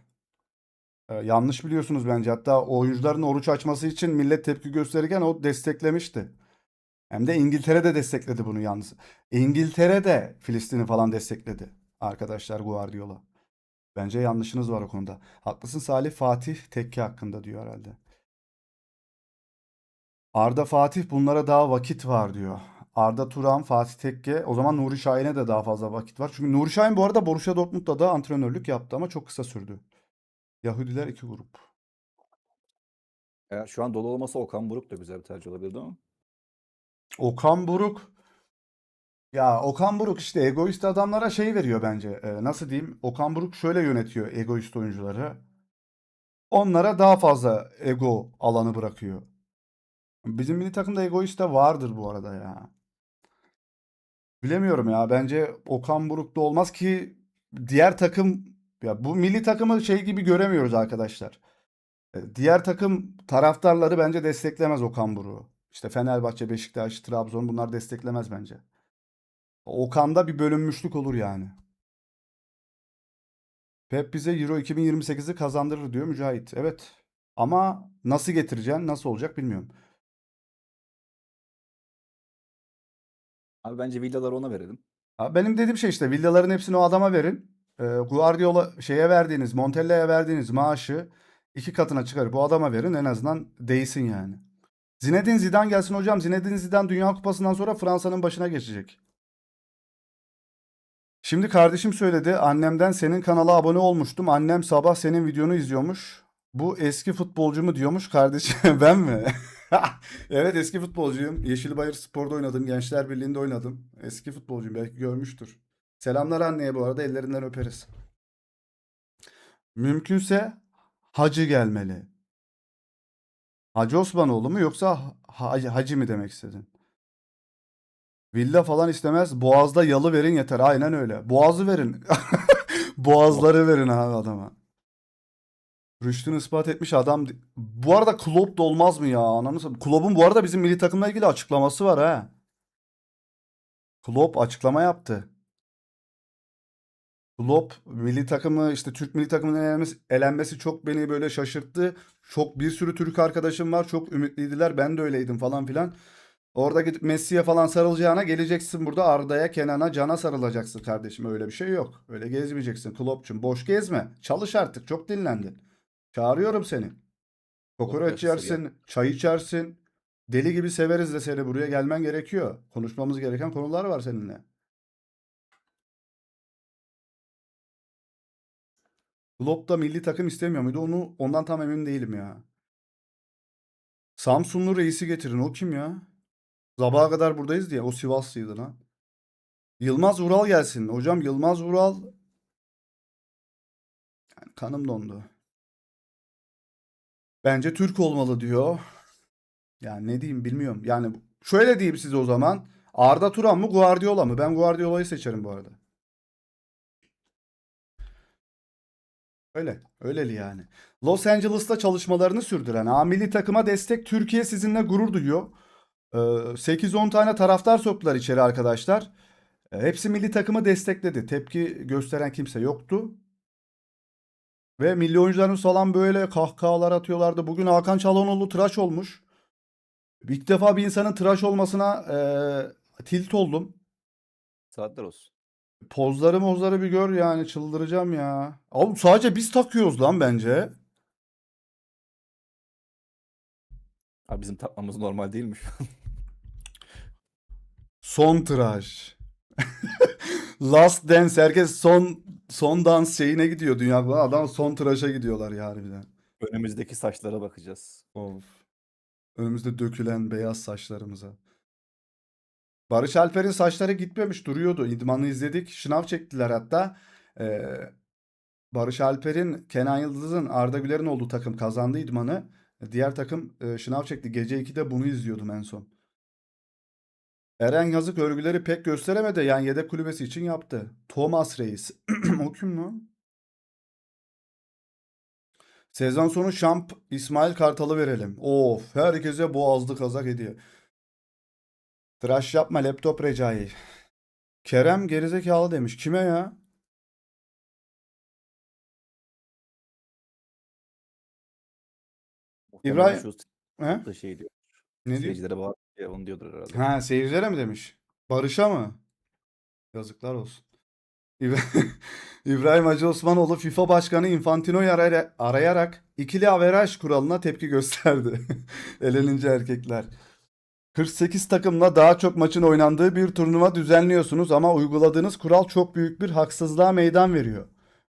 yanlış biliyorsunuz bence. Hatta oyuncuların oruç açması için millet tepki gösterirken o desteklemişti. Hem de İngiltere de destekledi bunu yalnız. İngiltere de Filistin'i falan destekledi. Arkadaşlar Guardiola. Bence yanlışınız var o konuda. Haklısın Salih Fatih Tekke hakkında diyor herhalde. Arda Fatih bunlara daha vakit var diyor. Arda Turan, Fatih Tekke. O zaman Nuri Şahin'e de daha fazla vakit var. Çünkü Nuri Şahin bu arada Borussia Dortmund'da da antrenörlük yaptı ama çok kısa sürdü. Yahudiler iki grup. Eğer şu an dolu olmasa Okan Buruk da güzel bir tercih olabilirdi ama. Okan Buruk. Ya Okan Buruk işte egoist adamlara şey veriyor bence. Nasıl diyeyim? Okan Buruk şöyle yönetiyor egoist oyuncuları. Onlara daha fazla ego alanı bırakıyor. Bizim milli takımda egoist de vardır bu arada ya. Bilemiyorum ya. Bence Okan Buruk'ta olmaz ki diğer takım ya bu milli takımı şey gibi göremiyoruz arkadaşlar. Diğer takım taraftarları bence desteklemez Okan Buruk'u. İşte Fenerbahçe, Beşiktaş, Trabzon bunlar desteklemez bence. Okan'da bir bölünmüşlük olur yani. Pep bize Euro 2028'i kazandırır diyor Mücahit. Evet. Ama nasıl getireceksin, nasıl olacak bilmiyorum. Abi bence villaları ona verelim. Ha, benim dediğim şey işte villaların hepsini o adama verin. Guardiola şeye verdiğiniz, Montella'ya verdiğiniz maaşı iki katına çıkarıp bu adama verin. En azından değsin yani. Zinedine Zidane gelsin hocam. Zinedine Zidane Dünya Kupası'ndan sonra Fransa'nın başına geçecek. Şimdi kardeşim söyledi. Annemden senin kanala abone olmuştum. Annem sabah senin videonu izliyormuş. Bu eski futbolcu mu diyormuş kardeşim. Ben mi? Evet eski futbolcuyum. Yeşilbayır Spor'da oynadım. Gençler Birliği'nde oynadım. Eski futbolcuyum. Belki görmüştür. Selamlar anneye bu arada. Ellerinden öperiz. Mümkünse Hacı gelmeli. Hacı Osmanoğlu mu yoksa Hacı mı demek istedin? Villa falan istemez. Boğaz'da yalı verin yeter. Aynen öyle. Boğaz'ı verin. Boğazları verin abi adama. Rüştünü ispat etmiş adam. Bu arada Klopp da olmaz mı ya? Ananı satayım. Klopp'un bu arada bizim milli takımla ilgili açıklaması var ha. Klopp açıklama yaptı. Klopp milli takımı işte Türk milli takımının elenmesi çok beni böyle şaşırttı. Çok bir sürü Türk arkadaşım var. Çok ümitliydiler. Ben de öyleydim falan filan. Orada gidip Messi'ye falan sarılacağına geleceksin burada Arda'ya, Kenan'a, Can'a sarılacaksın kardeşim. Öyle bir şey yok. Öyle gezmeyeceksin Klopp'cum. Boş gezme. Çalış artık. Çok dinlendin. Çağırıyorum seni. Klopp Kokoreç yaşasın ya. yersin, çay içersin. Deli gibi severiz de seni buraya gelmen gerekiyor. Konuşmamız gereken konular var seninle. Klopp da milli takım istemiyor muydu? Ondan tam emin değilim ya. Samsunlu reisi getirin. O kim ya? Sabaha kadar buradayız diye. O Sivaslıydı lan. Yılmaz Vural gelsin. Hocam Yılmaz Vural kanım dondu. Bence Türk olmalı diyor. Yani ne diyeyim bilmiyorum. Yani şöyle diyeyim size o zaman. Arda Turan mı Guardiola mı? Ben Guardiola'yı seçerim bu arada. Öyle. Öyleli yani. Los Angeles'ta çalışmalarını sürdüren A milli takıma destek Türkiye sizinle gurur duyuyor. 8-10 tane taraftar soktular içeri arkadaşlar. Hepsi milli takımı destekledi. Tepki gösteren kimse yoktu. Ve milli oyuncularımız falan böyle kahkahalar atıyorlardı. Bugün Hakan Çalhanoğlu tıraş olmuş. İlk defa bir insanın tıraş olmasına tilt oldum. Saatler olsun. Pozları bir gör yani çıldıracağım ya. Oğlum sadece biz takıyoruz lan bence. Abi bizim takmamız normal değilmiş. Son tıraş. Last Dance herkes son dans şeyine gidiyor dünya falan. Adam son tıraşa gidiyorlar ya harbiden. Önümüzdeki saçlara bakacağız. Of. Önümüzde dökülen beyaz saçlarımıza. Barış Alper'in saçları gitmemiş duruyordu. İdmanı izledik. Şınav çektiler hatta. Ee, Barış Alper'in, Kenan Yıldız'ın, Arda Güler'in olduğu takım kazandı idmanı. Diğer takım şınav çekti. Gece 2'de bunu izliyordum en son. Eren Yazık örgüleri pek gösteremedi. Yani yedek kulübesi için yaptı. Thomas Reis. O kim lan? Sezon sonu şamp İsmail Kartal'ı verelim. Of herkese boğazlı kazak hediye. Tıraş yapma laptop Recai. Kerem gerizekalı demiş. Kime ya? Muhtemelen İbrahim. şu He? da şey diyor. Ne diyor? Seyircilere bağlı diye onu diyordur herhalde. Ha seyircilere mi demiş? Barış'a mı? Yazıklar olsun. İbra- İbrahim Hacı Osmanoğlu FIFA Başkanı Infantino'yu arayarak ikili averaj kuralına tepki gösterdi. Elenince erkekler. 48 takımla daha çok maçın oynandığı bir turnuva düzenliyorsunuz ama uyguladığınız kural çok büyük bir haksızlığa meydan veriyor.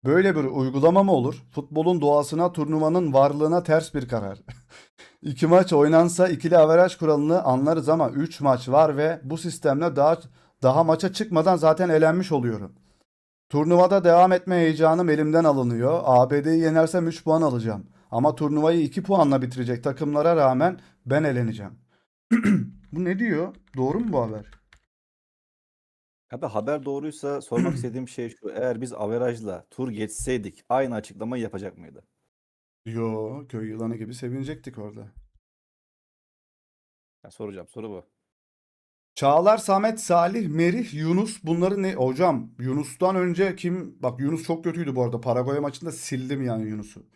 Böyle bir uygulama mı olur? Futbolun doğasına, turnuvanın varlığına ters bir karar. İki maç oynansa ikili averaj kuralını anlarız ama 3 maç var ve bu sistemle daha maça çıkmadan zaten elenmiş oluyorum. Turnuvada devam etme heyecanım elimden alınıyor. ABD'yi yenersem 3 puan alacağım. Ama turnuvayı 2 puanla bitirecek takımlara rağmen ben eleneceğim. Bu ne diyor? Doğru mu bu haber? Abi haber doğruysa sormak istediğim şey şu. Eğer biz averajla tur geçseydik aynı açıklamayı yapacak mıydı? Yo, köy yılanı gibi sevinecektik orada. Ya soracağım soru bu. Çağlar, Samet, Salih, Merih, Yunus bunları ne? Hocam Yunus'tan önce kim? Bak Yunus çok kötüydü bu arada. Paraguay maçında sildim yani Yunus'u.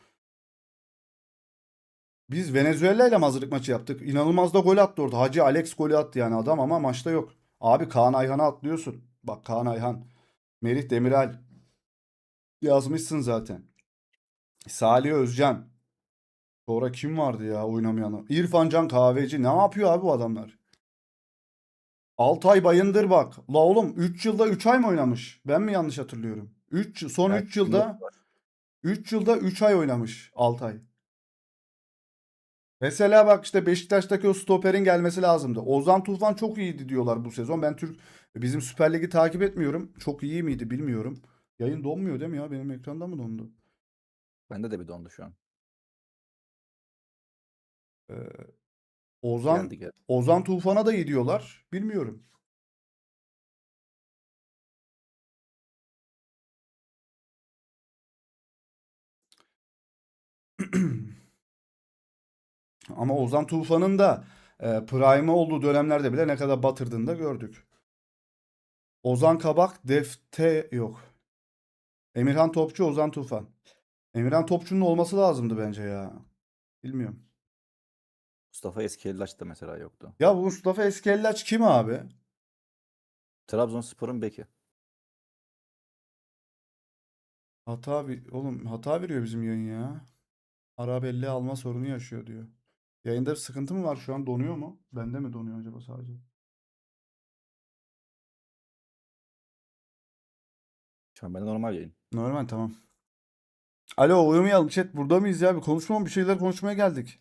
Biz Venezuela ile mi hazırlık maçı yaptık? İnanılmaz da gol attı orada. Hacı Alex golü attı yani adam ama maçta yok. Abi Kaan Ayhan'a atlıyorsun. Bak Kaan Ayhan. Merih Demiral. Yazmışsın zaten. Salih Özcan. Sonra kim vardı ya oynamayan? İrfan Can Kahveci. Ne yapıyor abi bu adamlar? Altay Bayındır bak. La oğlum 3 yılda 3 ay mı oynamış? Ben mi yanlış hatırlıyorum? Son Belki 3 Yunus yılda var. 3 yılda 3 ay oynamış Altay. Mesela bak işte Beşiktaş'taki o stoperin gelmesi lazımdı. Ozan Tufan çok iyiydi diyorlar bu sezon. Bizim Süper Lig'i takip etmiyorum. Çok iyi miydi bilmiyorum. Yayın donmuyor değil mi ya? Benim ekranda mı dondu? Bende de bir dondu şu an. Ee, Ozan Geldi. Ozan Tufan'a da iyi diyorlar. Bilmiyorum. Ama Ozan Tufan'ın da prime olduğu dönemlerde bile ne kadar batırdığını da gördük. Ozan Kabak, Defte yok. Emirhan Topçu, Ozan Tufan. Emirhan Topçu'nun olması lazımdı bence ya. Bilmiyorum. Mustafa Eskiellaç da mesela yoktu. Ya bu Mustafa Eskellaç kim abi? Trabzonspor'un beki. Oğlum hata veriyor bizim yayın ya. Arabelle alma sorunu yaşıyor diyor. Yayında bir sıkıntı mı var şu an? Donuyor mu? Bende mi donuyor acaba sadece? Şu an bende normal yayın. Normal tamam. Alo uyumayalım chat burada mıyız ya? Bir şeyler konuşmaya geldik.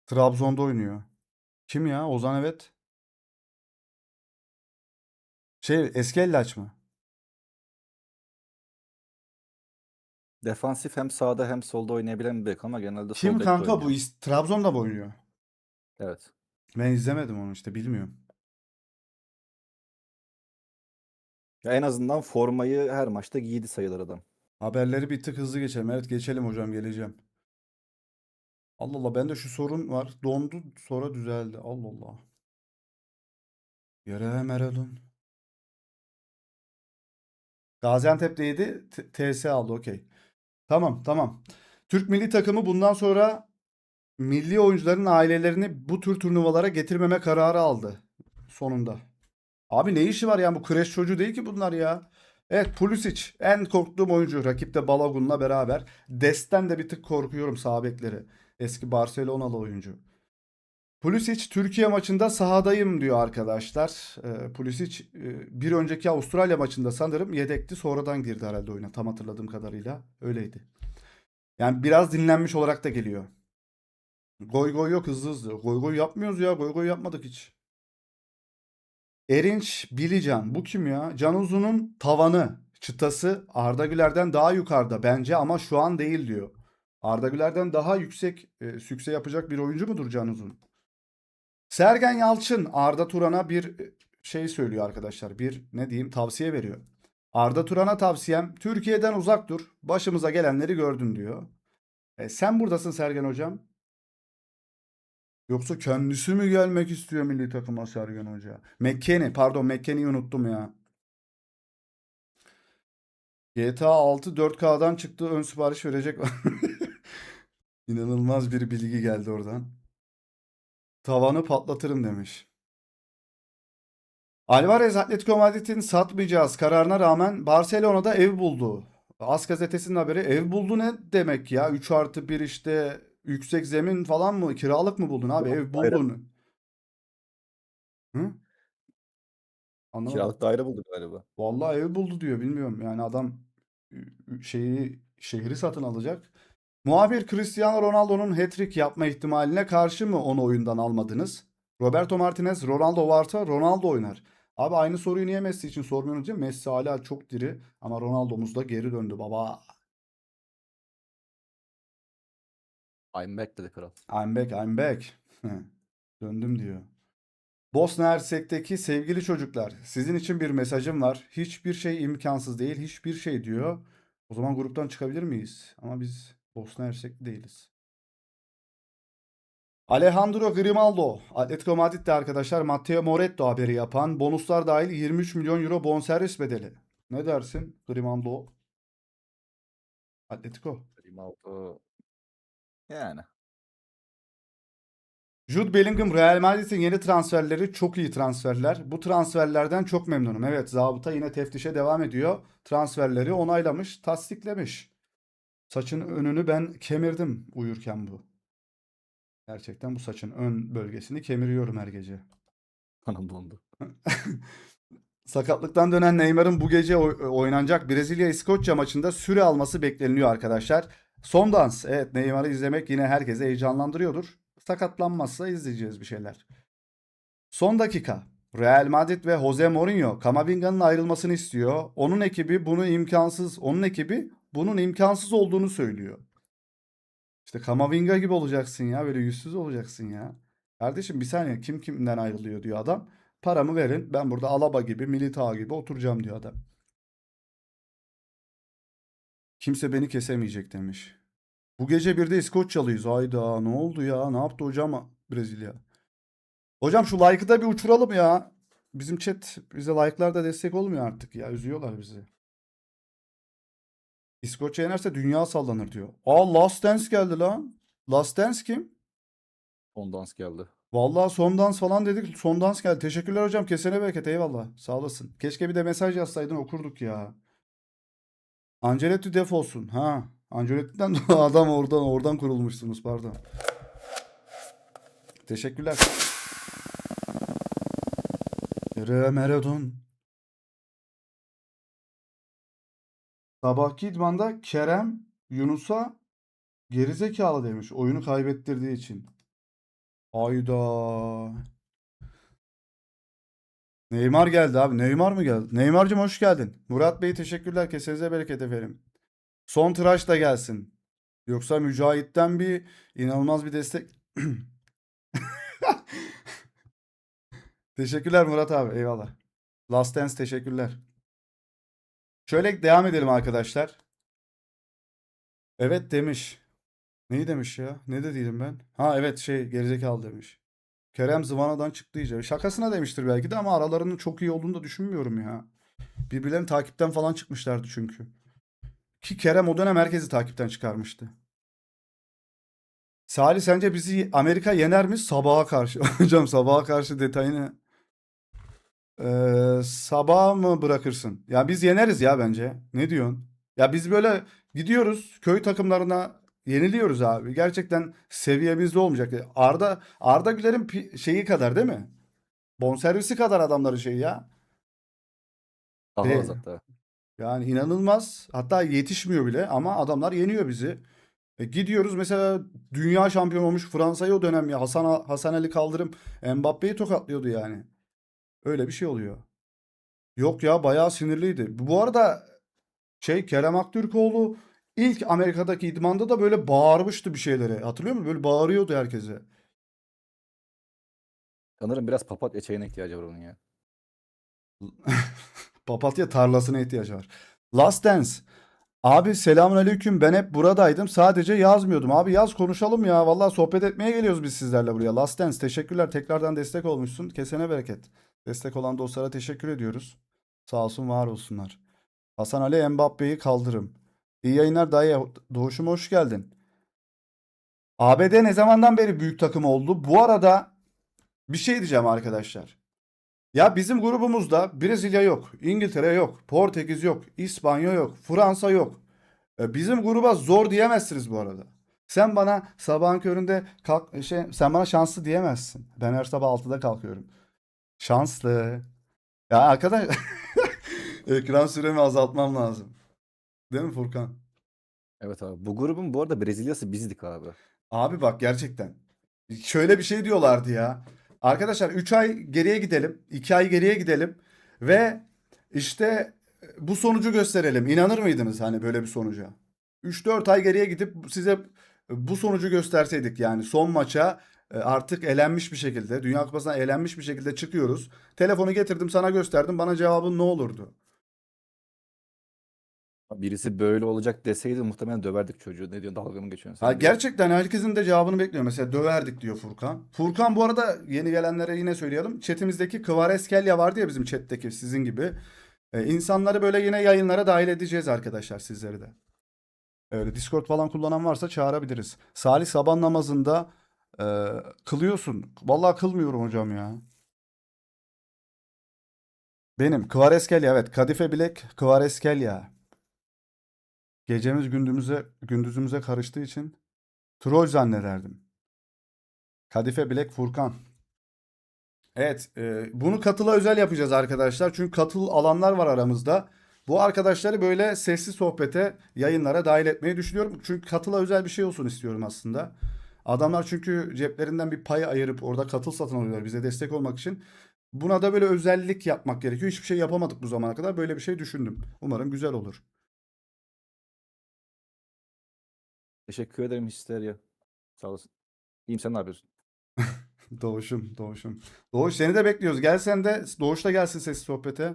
Trabzon'da oynuyor. Kim ya? Ozan evet. Eski Ellaç mı? Defansif hem sağda hem solda oynayabilen bir bek ama genelde Kim sol bekte kanka bu? oynuyor. Trabzon'da mı oynuyor? Evet. Ben izlemedim onu işte bilmiyorum. Ya en azından formayı her maçta giydi sayılır adam. Haberleri bir tık hızlı geçelim. Evet geçelim hocam geleceğim. Allah Allah bende şu sorun var. Dondu sonra düzeldi. Allah Allah. Yere Meradun. Gaziantep'teydi. TS aldı okey. Tamam tamam. Türk milli takımı bundan sonra milli oyuncuların ailelerini bu tür turnuvalara getirmeme kararı aldı. Sonunda. Abi ne işi var ya bu kreş çocuğu değil ki bunlar ya. Evet Pulisic en korktuğum oyuncu. Rakipte Balogun'la beraber. Dest'ten de bir tık korkuyorum sağ bekleri. Eski Barcelonalı oyuncu. Pulisic Türkiye maçında sahadayım diyor arkadaşlar. Pulisic bir önceki Avustralya maçında sanırım yedekti. Sonradan girdi herhalde oyuna. Tam hatırladığım kadarıyla öyleydi. Yani biraz dinlenmiş olarak da geliyor. Goy goy yok hızlı hızlı. Goy goy yapmıyoruz ya. Goy goy yapmadık hiç. Erinç Bilican. Bu kim ya? Can Uzun'un tavanı, çıtası Arda Güler'den daha yukarıda bence ama şu an değil diyor. Arda Güler'den daha yüksek sükse yapacak bir oyuncu mudur Can Uzun? Sergen Yalçın Arda Turan'a bir şey söylüyor arkadaşlar. Bir ne diyeyim tavsiye veriyor. Arda Turan'a tavsiyem Türkiye'den uzak dur. Başımıza gelenleri gördün diyor. Sen buradasın Sergen hocam. Yoksa kendisi mi gelmek istiyor milli takıma Sergen Hoca? McKennie'yi unuttum ya. GTA 6 4K'dan çıktı ön sipariş verecek. İnanılmaz bir bilgi geldi oradan. Tavanı patlatırım demiş. Alvarez Atletico Madrid'in satmayacağız kararına rağmen Barcelona'da ev buldu. As gazetesinin haberi ev buldu ne demek ya? 3+1 işte yüksek zemin falan mı? Kiralık mı buldun abi? Kiralık Ev daire, buldun. Hı? Anlamadım. kiralık daire bulduk galiba. Vallahi ev buldu diyor bilmiyorum. Yani adam şehri satın alacak. Muhabir Cristiano Ronaldo'nun hat-trick yapma ihtimaline karşı mı onu oyundan almadınız? Roberto Martinez, Ronaldo varsa Ronaldo oynar. Abi aynı soruyu niye Messi için sormuyorsunuz değil mi? Messi hala çok diri ama Ronaldo'muz da geri döndü baba. I'm back dedi kral. I'm back, I'm back. Döndüm diyor. Bosna Hersek'teki sevgili çocuklar, sizin için bir mesajım var. Hiçbir şey imkansız değil, hiçbir şey diyor. O zaman gruptan çıkabilir miyiz? Ama biz Bosna Hersek değiliz. Alejandro Grimaldo, Atletico Madrid'de arkadaşlar Matteo Moretto haberi yapan, bonuslar dahil 23 milyon euro bonservis bedeli. Ne dersin Grimaldo? Atletico. Grimaldo yani. Jude Bellingham, Real Madrid'in yeni transferleri çok iyi transferler. Bu transferlerden çok memnunum. Evet, zabıta yine teftişe devam ediyor. Transferleri onaylamış, tasdiklemiş. Saçın önünü ben kemirdim uyurken bu. Gerçekten bu saçın ön bölgesini kemiriyorum her gece. Hanım dondu. Sakatlıktan dönen Neymar'ın bu gece oynanacak Brezilya-İskoçya maçında süre alması bekleniyor arkadaşlar. Son dans. Evet, Neymar'ı izlemek yine herkese heyecanlandırıyordur. Sakatlanmazsa izleyeceğiz bir şeyler. Son dakika. Real Madrid ve Jose Mourinho Kamavinga'nın ayrılmasını istiyor. Onun ekibi bunun imkansız olduğunu söylüyor. İşte Kamavinga gibi olacaksın ya, böyle yüzsüz olacaksın ya. Kardeşim bir saniye, kim kimden ayrılıyor diyor adam. Paramı verin, ben burada Alaba gibi, Militao gibi oturacağım diyor adam. Kimse beni kesemeyecek demiş. Bu gece bir de İskoçyalıyız. Hayda, ne oldu ya? Ne yaptı hocam Brezilya? Hocam şu like'ı da bir uçuralım ya. Bizim chat bize like'lar destek olmuyor artık ya. Üzüyorlar bizi. İskoçya yenerse dünya sallanır diyor. Aa, Last Dance geldi lan. Last Dance kim? On dans geldi. Vallahi son dans falan dedik. Son dans geldi. Teşekkürler hocam. Kesene bereket. Eyvallah. Sağ olasın. Keşke bir de mesaj yazsaydın, okurduk ya. Ancelotti def olsun. Ha. Ancelotti'den de adam oradan kurulmuşsunuz. Pardon. Teşekkürler. Meredon. Sabahki idmanda Kerem Yunus'a gerizekalı demiş. Oyunu kaybettirdiği için. Ayda. Neymar geldi abi. Neymar mı geldi? Neymar'cığım hoş geldin. Murat Bey teşekkürler. Kesenize bereket efendim. Son tıraş da gelsin. Yoksa Mücahit'ten bir inanılmaz bir destek. Teşekkürler Murat abi. Eyvallah. Last Dance teşekkürler. Şöyle devam edelim arkadaşlar. Evet demiş. Neyi demiş ya? Ne dediydim ben? Ha evet, gerizekalı demiş. Kerem zıvanadan çıktı iyice. Şakasına demiştir belki de ama aralarının çok iyi olduğunu da düşünmüyorum ya. Birbirlerini takipten falan çıkmışlardı çünkü. Ki Kerem o dönem herkesi takipten çıkarmıştı. Salih sence bizi Amerika yener mi sabaha karşı? Hocam sabaha karşı detayını sabaha mı bırakırsın? Ya biz yeneriz ya bence. Ne diyorsun? Ya biz böyle gidiyoruz köy takımlarına, yeniliyoruz abi. Gerçekten seviyemizde olmayacak. Arda Güler'in şeyi kadar değil mi? Bonservisi kadar adamların şeyi ya. Daha De, az hatta. yani inanılmaz. Hatta yetişmiyor bile ama adamlar yeniyor bizi. Gidiyoruz mesela, dünya şampiyonu olmuş Fransa'yı o dönem ya. Hasan Ali Kaldırım Mbappé'yi tokatlıyordu yani. Öyle bir şey oluyor. Yok ya, bayağı sinirliydi. Bu arada Kerem Aktürkoğlu ilk Amerika'daki idmanda da böyle bağırmıştı bir şeylere. Hatırlıyor musun? Böyle bağırıyordu herkese. Sanırım biraz papatya çayına ihtiyacı var onun ya. Papatya tarlasına ihtiyacı var. Last Dance. Abi selamünaleyküm. Ben hep buradaydım. Sadece yazmıyordum. Abi yaz, konuşalım ya. Vallahi sohbet etmeye geliyoruz biz sizlerle buraya. Last Dance teşekkürler. Tekrardan destek olmuşsun. Kesene bereket. Destek olan dostlara teşekkür ediyoruz. Sağ olsun, var olsunlar. Hasan Ali Mbappe'yi kaldırım. İyi yayınlar dayı. Doğuşum hoş geldin. ABD ne zamandan beri büyük takım oldu? Bu arada bir şey diyeceğim arkadaşlar. Ya bizim grubumuzda Brezilya yok, İngiltere yok, Portekiz yok, İspanya yok, Fransa yok. Bizim gruba zor diyemezsiniz bu arada. Sen bana sabahın köründe kalk, sen bana şanslı diyemezsin. Ben her sabah 6'da kalkıyorum. Şanslı. Ya arkadaş ekran süremi azaltmam lazım. Değil mi Furkan? Evet abi. Bu grubun bu arada Brezilya'sı bizdik abi. Abi bak gerçekten. Şöyle bir şey diyorlardı ya. Arkadaşlar 3 ay geriye gidelim. 2 ay geriye gidelim. Ve işte bu sonucu gösterelim. İnanır mıydınız hani böyle bir sonuca? 3-4 ay geriye gidip size bu sonucu gösterseydik yani son maça artık elenmiş bir şekilde, Dünya Kupası'na elenmiş bir şekilde çıkıyoruz. Telefonu getirdim sana gösterdim. Bana cevabın ne olurdu? Birisi böyle olacak deseydi muhtemelen döverdik çocuğu. Ne diyorsun, dalga mı geçiyorsun Ha sen diye. gerçekten herkesin de cevabını bekliyor. Mesela döverdik diyor Furkan. Furkan bu arada yeni gelenlere yine söyleyelim. Chatimizdeki Kvareskelya vardı ya bizim chatteki sizin gibi. İnsanları böyle yine yayınlara dahil edeceğiz arkadaşlar sizleri de. Öyle Discord falan kullanan varsa çağırabiliriz. Salih sabah namazında e, kılıyorsun. Vallahi kılmıyorum hocam ya. Benim Kvareskelya evet. Kadife Bilek Kvareskelya. Gecemiz gündüzümüze karıştığı için troll zannederdim. Kadife Bilek Furkan. Evet, bunu katıla özel yapacağız arkadaşlar. Çünkü katıl alanlar var aramızda. Bu arkadaşları böyle sesli sohbete, yayınlara dahil etmeyi düşünüyorum. Çünkü katıla özel bir şey olsun istiyorum aslında. Adamlar çünkü ceplerinden bir pay ayırıp orada katıl satın alıyorlar bize destek olmak için. Buna da böyle özellik yapmak gerekiyor. Hiçbir şey yapamadık bu zamana kadar. Böyle bir şey düşündüm. Umarım güzel olur. Teşekkür ederim Histeria. Sağ olasın. İyiyim, sen ne yapıyorsun? Doğuşum, Doğuşum. Doğuş seni de bekliyoruz. Gel sen de Doğuş da gelsin sesli sohbete.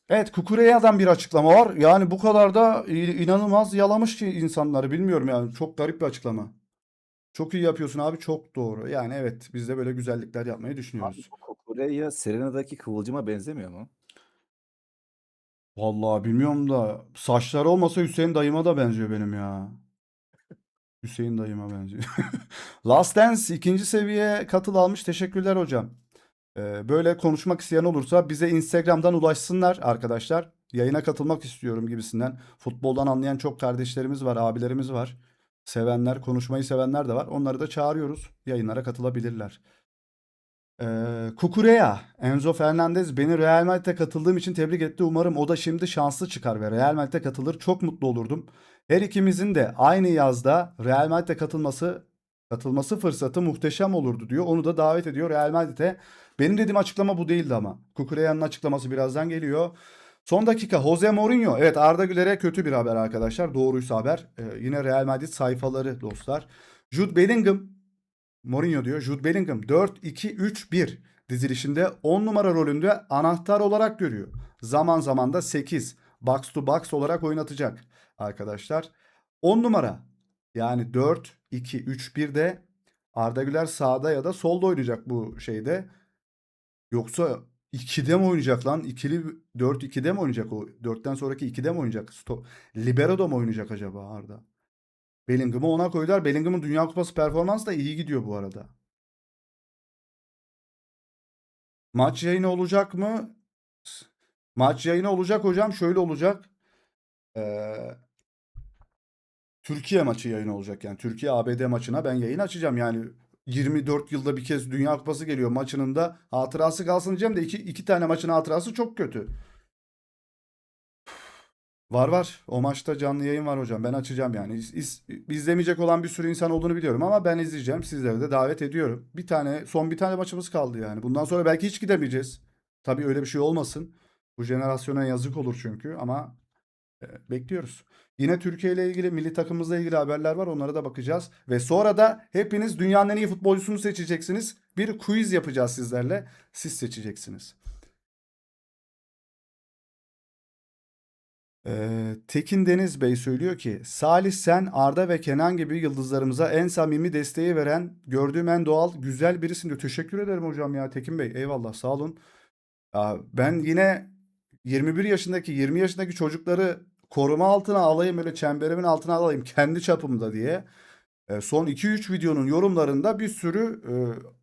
Evet, Kukureya'dan bir açıklama var. Yani bu kadar da inanılmaz yalamış ki insanları bilmiyorum yani. Çok garip bir açıklama. Çok iyi yapıyorsun abi, çok doğru. Yani evet, biz de böyle güzellikler yapmayı Abi düşünüyoruz. bu Kukureya Serena'daki Kıvılcım'a benzemiyor mu? Vallahi bilmiyorum da saçları olmasa Hüseyin dayıma da benziyor benim ya. Hüseyin dayıma benziyor. Last Dance ikinci seviye katıl almış. Teşekkürler hocam. Böyle konuşmak isteyen olursa bize Instagram'dan ulaşsınlar arkadaşlar. Yayına katılmak istiyorum gibisinden. Futboldan anlayan çok kardeşlerimiz var, abilerimiz var. Sevenler, konuşmayı sevenler de var. Onları da çağırıyoruz. Yayınlara katılabilirler. Kukureya, Enzo Fernandez beni Real Madrid'e katıldığım için tebrik etti. Umarım o da şimdi şanslı çıkar ve Real Madrid'e katılır. Çok mutlu olurdum. Her ikimizin de aynı yazda Real Madrid'e katılması fırsatı muhteşem olurdu diyor. Onu da davet ediyor Real Madrid'e. Benim dediğim açıklama bu değildi ama. Kukureya'nın açıklaması birazdan geliyor. Son dakika Jose Mourinho. Evet, Arda Güler'e kötü bir haber arkadaşlar. Doğruysa haber. Yine Real Madrid sayfaları dostlar. Jude Bellingham Mourinho diyor. Jude Bellingham 4-2-3-1 dizilişinde 10 numara rolünde anahtar olarak görüyor. Zaman zaman da 8 box to box olarak oynatacak arkadaşlar. 10 numara yani 4-2-3-1'de Arda Güler sağda ya da solda oynayacak bu şeyde. Yoksa 2'de mi oynayacak lan? İkili 4-2'de mi oynayacak o? 4'ten sonraki 2'de mi oynayacak? Libero'da mı oynayacak acaba Arda? Bellingham'ı ona koydular. Bellingham'ın Dünya Kupası performansı da iyi gidiyor bu arada. Maç yayını olacak mı? Maç yayını olacak hocam. Şöyle olacak. Ee, Türkiye maçı yayını olacak yani. Türkiye ABD maçına ben yayın açacağım. Yani 24 yılda bir kez Dünya Kupası geliyor. Maçının da hatırası kalsın diyeceğim de iki tane maçın hatırası çok kötü. Var var. O maçta canlı yayın var hocam. Ben açacağım yani. İzlemeyecek olan bir sürü insan olduğunu biliyorum ama ben izleyeceğim. Sizleri de davet ediyorum. Son bir tane maçımız kaldı yani. Bundan sonra belki hiç gidemeyeceğiz. Tabii öyle bir şey olmasın. Bu jenerasyona yazık olur çünkü ama bekliyoruz. Yine Türkiye ile ilgili, milli takımımızla ilgili haberler var. Onlara da bakacağız. Ve sonra da hepiniz dünyanın en iyi futbolcusunu seçeceksiniz. Bir quiz yapacağız sizlerle. Siz seçeceksiniz. Tekin Deniz Bey söylüyor ki Salih sen Arda ve Kenan gibi yıldızlarımıza en samimi desteği veren gördüğüm en doğal güzel birisin diyor. Teşekkür ederim hocam ya Tekin Bey. Eyvallah sağ olun. Ya ben yine 21 yaşındaki 20 yaşındaki çocukları koruma altına alayım böyle çemberimin altına alayım kendi çapımda diye. Son 2-3 videonun yorumlarında bir sürü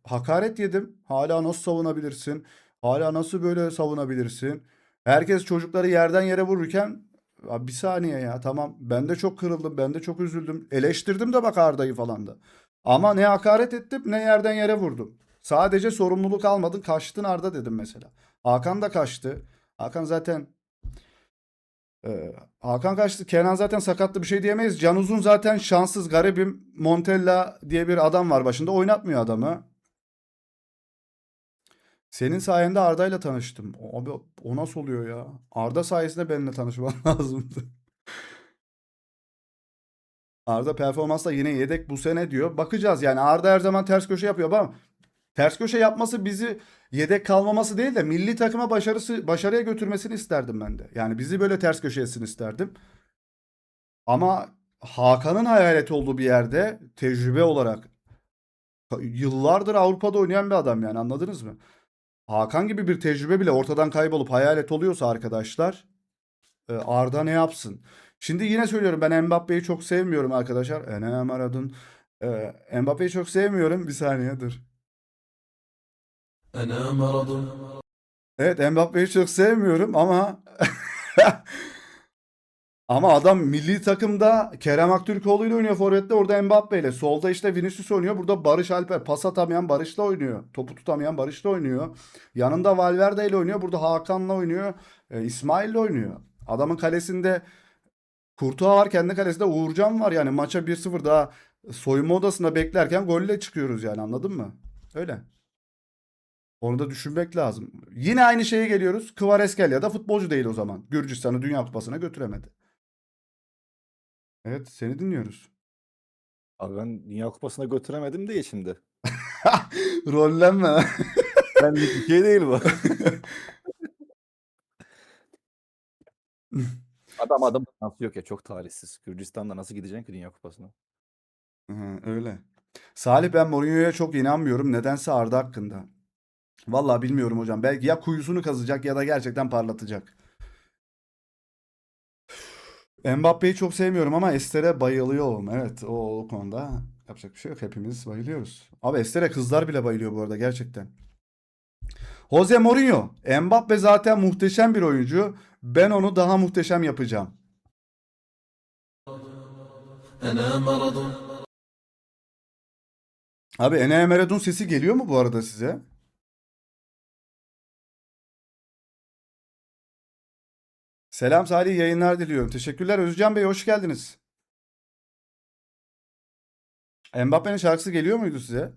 hakaret yedim. Hala nasıl savunabilirsin? Hala nasıl böyle savunabilirsin? Herkes çocukları yerden yere vururken "Abi bir saniye ya tamam ben de çok kırıldım ben de çok üzüldüm. Eleştirdim de bak Arda'yı falan da. Ama ne hakaret ettim ne yerden yere vurdum. Sadece sorumluluk almadın kaçtın Arda dedim mesela. Hakan da kaçtı. Hakan zaten Hakan kaçtı. Kenan zaten sakatlı, bir şey diyemeyiz. Can Uzun zaten şanssız, garibim. Montella diye bir adam var başında. Oynatmıyor adamı. Senin sayende Arda'yla tanıştım. Abi o nasıl oluyor ya? Arda sayesinde benimle tanışman lazımdı. Arda performansla yine yedek bu sene diyor. Bakacağız yani, Arda her zaman ters köşe yapıyor ama ters köşe yapması bizi yedek kalmaması değil de milli takıma başarıya götürmesini isterdim ben de. Yani bizi böyle ters köşe etsin isterdim. Ama Hakan'ın hayaleti olduğu bir yerde tecrübe olarak yıllardır Avrupa'da oynayan bir adam, yani anladınız mı? Hakan gibi bir tecrübe bile ortadan kaybolup hayalet oluyorsa arkadaşlar, Arda ne yapsın? Şimdi yine söylüyorum, ben Mbappe'yi çok sevmiyorum arkadaşlar. Enem aradın. Mbappe'yi çok sevmiyorum. Bir saniye dur. أنا مرض. Evet, Mbappe'yi çok sevmiyorum ama ama adam milli takımda Kerem Aktürkoğlu ile oynuyor forvette, orada Mbappe ile. Solda işte Vinicius oynuyor. Burada Barış Alper, pas atamayan Barış'la oynuyor. Topu tutamayan Barış'la oynuyor. Yanında Valverde ile oynuyor. Burada Hakan'la oynuyor. İsmail'le oynuyor. Adamın kalesinde Courtois var, kendi kalesinde Uğurcan var. Yani maça 1-0 daha soyunma odasında beklerken golle çıkıyoruz, yani anladın mı? Öyle. Onu da düşünmek lazım. Yine aynı şeye geliyoruz. Kvaratskhelia da futbolcu değil o zaman. Gürcistan'ı Dünya Kupası'na götüremedi. Evet, seni dinliyoruz. Abi ben Dünya Kupası'na götüremedim diye şimdi. Rollenme. Benlik bir şey değil bu. Adam şansı yok ya, çok talihsiz. Gürcistan'da nasıl gideceksin ki Dünya Kupası'na? Hı, öyle. Salih, ben Mourinho'ya çok inanmıyorum. Nedense Arda hakkında. Vallahi bilmiyorum hocam. Belki ya kuyusunu kazacak ya da gerçekten parlatacak. Mbappe'yi çok sevmiyorum ama Ester'e bayılıyorum. Evet, o konuda yapacak bir şey yok. Hepimiz bayılıyoruz. Abi Ester'e kızlar bile bayılıyor bu arada, gerçekten. Jose Mourinho. Mbappe zaten muhteşem bir oyuncu. Ben onu daha muhteşem yapacağım. أنا مرض. Abi Enes Meredun sesi geliyor mu bu arada size? Selam Salih, yayınlar diliyorum. Teşekkürler Özcan Bey, hoş geldiniz. Mbappe'nin şarkısı geliyor muydu size?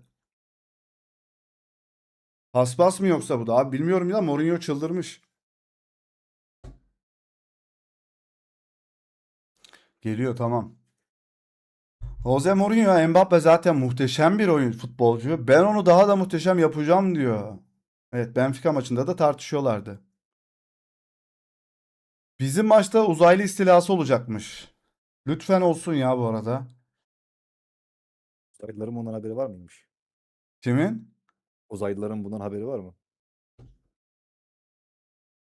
Paspas mı yoksa bu da? Abi bilmiyorum ya, Mourinho çıldırmış. Geliyor, tamam. Jose Mourinho, Mbappe zaten muhteşem bir oyun futbolcu. Ben onu daha da muhteşem yapacağım diyor. Evet, Benfica maçında da tartışıyorlardı. Bizim maçta uzaylı istilası olacakmış. Lütfen olsun ya bu arada. Uzaylıların bundan haberi var mıymış? Kimin? Uzaylıların bundan haberi var mı?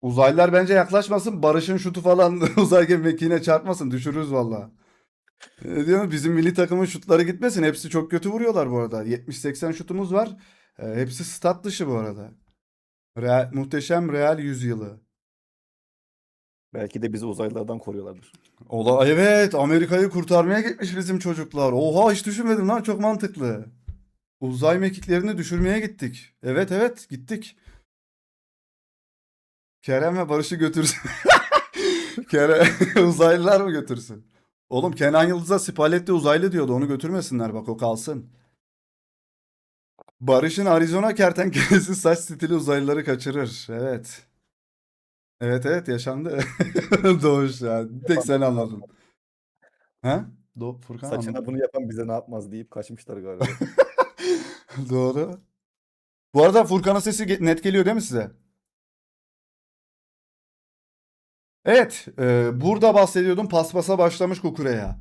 Uzaylılar bence yaklaşmasın. Barış'ın şutu falan uzay mekiğine çarpmasın. Düşürürüz valla. Ne diyorsun? Bizim milli takımın şutları gitmesin. Hepsi çok kötü vuruyorlar bu arada. 70-80 şutumuz var. Hepsi stat dışı bu arada. Muhteşem Real yüzyılı. Belki de bizi uzaylılardan koruyorlardır. Evet, Amerika'yı kurtarmaya gitmiş bizim çocuklar. Oha, hiç düşünmedim lan, çok mantıklı. Uzay mekiklerini düşürmeye gittik. Evet evet, gittik. Kerem ve Barış'ı götürsün. Kerem uzaylılar mı götürsün? Oğlum Kenan Yıldız'a Spalletti uzaylı diyordu. Onu götürmesinler, bak o kalsın. Barış'ın Arizona kertenkelesi saç stili uzaylıları kaçırır. Evet. Evet evet, yaşandı. Doğuş ya. Tek sen anladın. Ha? Furkan anladı. Saçına bunu yapan bize ne yapmaz deyip kaçmışlar galiba. Doğru. Bu arada Furkan'ın sesi net geliyor değil mi size? Evet, burada bahsediyordum, paspasa başlamış Kukureya.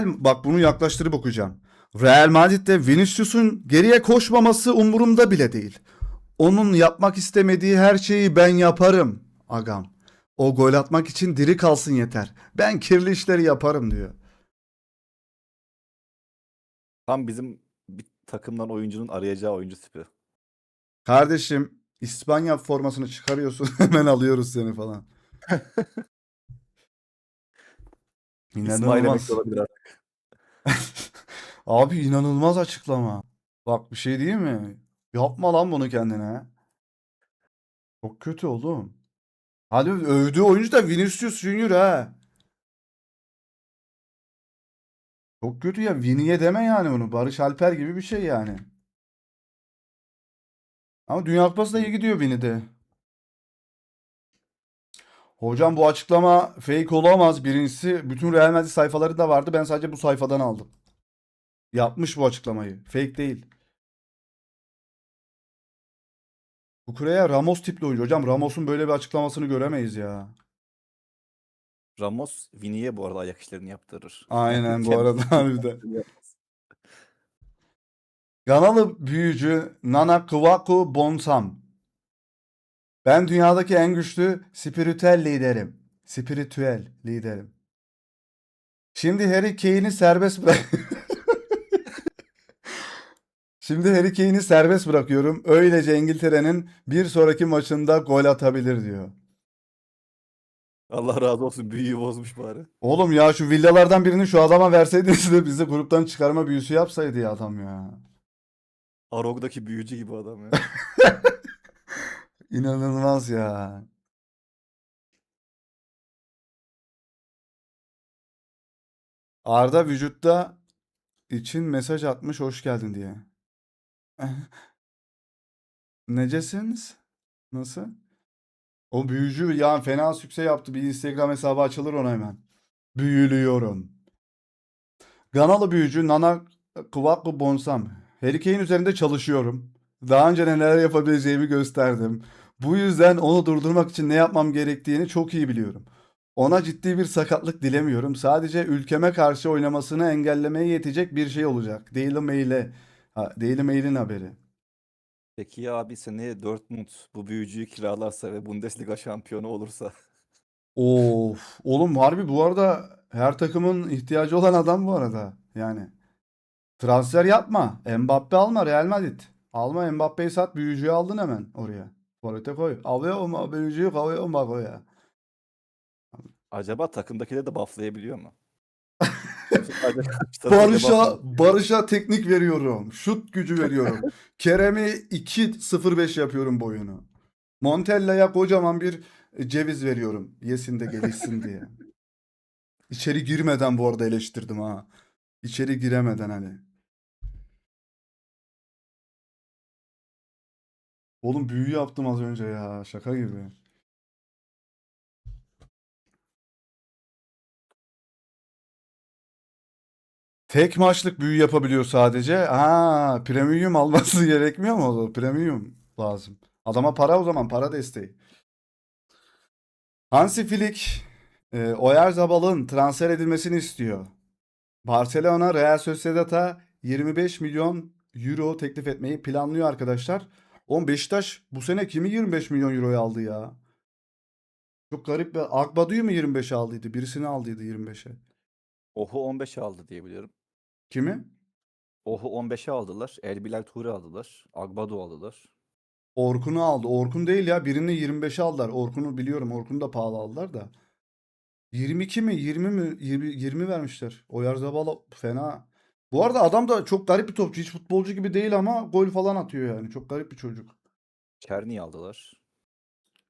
Bak bunu yaklaştırıp okuyacağım. Real Madrid'de Vinicius'un geriye koşmaması umurumda bile değil. Onun yapmak istemediği her şeyi ben yaparım agam. O gol atmak için diri kalsın yeter. Ben kirli işleri yaparım diyor. Tam bizim bir takımdan oyuncunun arayacağı oyuncu tipi. Kardeşim, İspanya formasını çıkarıyorsun hemen alıyoruz seni falan. İsmail emekli İnanılmaz. olabilir artık. Abi inanılmaz açıklama. Bak bir şey diyeyim mi? Yapma lan bunu kendine. Çok kötü oğlum. Hadi övdüğü oyuncu da Vinicius Junior ha. Çok kötü ya. Vini'ye deme yani bunu. Barış Alper gibi bir şey yani. Ama Dünya Kupası da iyi gidiyor Vini'de. Hocam bu açıklama fake olamaz. Birincisi bütün Real Madrid sayfaları da vardı. Ben sadece bu sayfadan aldım. Yapmış bu açıklamayı. Fake değil. Kukureya Ramos tipli oyuncu. Hocam Ramos'un böyle bir açıklamasını göremeyiz ya. Ramos Vini'ye bu arada ayak işlerini yaptırır. Aynen bu Kendisi arada harbiden. Ganalı büyücü Nana Kvaku Bonsam. Ben dünyadaki en güçlü spiritüel liderim. Spiritüel liderim. Şimdi Harry Kane'i serbest bırak. Şimdi Harry Kane'i serbest bırakıyorum. Öylece İngiltere'nin bir sonraki maçında gol atabilir diyor. Allah razı olsun, büyüyü bozmuş bari. Oğlum ya şu villalardan birini şu adama verseydiniz de bizi gruptan çıkarma büyüsü yapsaydı ya adam ya. Arog'daki büyücü gibi adam ya. İnanılmaz ya. Arda vücutta için mesaj atmış hoş geldin diye. Necesiniz? Nasıl? O büyücü ya fena sükse yaptı. Bir Instagram hesabı açılır ona hemen. Büyülüyorum. Ganalı büyücü Nana Kvaku Bonsam. Harry Kane üzerinde çalışıyorum. Daha önce neler yapabileceğimi gösterdim. Bu yüzden onu durdurmak için ne yapmam gerektiğini çok iyi biliyorum. Ona ciddi bir sakatlık dilemiyorum. Sadece ülkeme karşı oynamasını engellemeye yetecek bir şey olacak. Daily Mail'in haberi. Peki ya abi, seneye Dortmund bu büyücüyü kiralarsa ve Bundesliga şampiyonu olursa? Of. Oğlum harbi bu arada her takımın ihtiyacı olan adam bu arada. Yani transfer yapma. Mbappe alma Real Madrid. Alma Mbappe'yi sat. Büyücüyü aldın hemen oraya. Forvet'e koy. Alıyor mu büyücüyü koyuyor mu bak o ya. Acaba takımdakileri de bufflayabiliyor mu? Yoksa sadece karşı tarafı debuff mı yapıyor? Barış'a teknik veriyorum. Şut gücü veriyorum. Kerem'i 2.05 yapıyorum boyunu. Montella'ya kocaman bir ceviz veriyorum. Yesin de gelişsin diye. İçeri girmeden bu arada eleştirdim ha. İçeri giremeden hani. Oğlum büyü yaptım az önce ya. Şaka gibi. Tek maçlık büyü yapabiliyor sadece. Ha, premium alması gerekmiyor mu o? Premium lazım. Adama para o zaman. Para desteği. Hansi Flick Oyarzabal'ın transfer edilmesini istiyor. Barcelona Real Sociedad'a 25 milyon euro teklif etmeyi planlıyor arkadaşlar. Oğlum Beşiktaş bu sene kimi 25 milyon euroya aldı ya? Çok garip bir Agbadu'yu mu 25'e aldıydı? Birisini aldıydı 25'e. Ohu 15'e aldı diye biliyorum. Kimi? Ohu 15'e aldılar. El Bilal Touré aldılar. Agbadu aldılar. Orkun'u aldı. Orkun değil ya. Birini 25'e aldılar. Orkun'u biliyorum. Orkun'u da pahalı aldılar da. 22 mi? 20 mi? 20 vermişler. Oyarzabal fena. Bu arada adam da çok garip bir topçu. Hiç futbolcu gibi değil ama gol falan atıyor yani. Çok garip bir çocuk. Çerni'yi aldılar.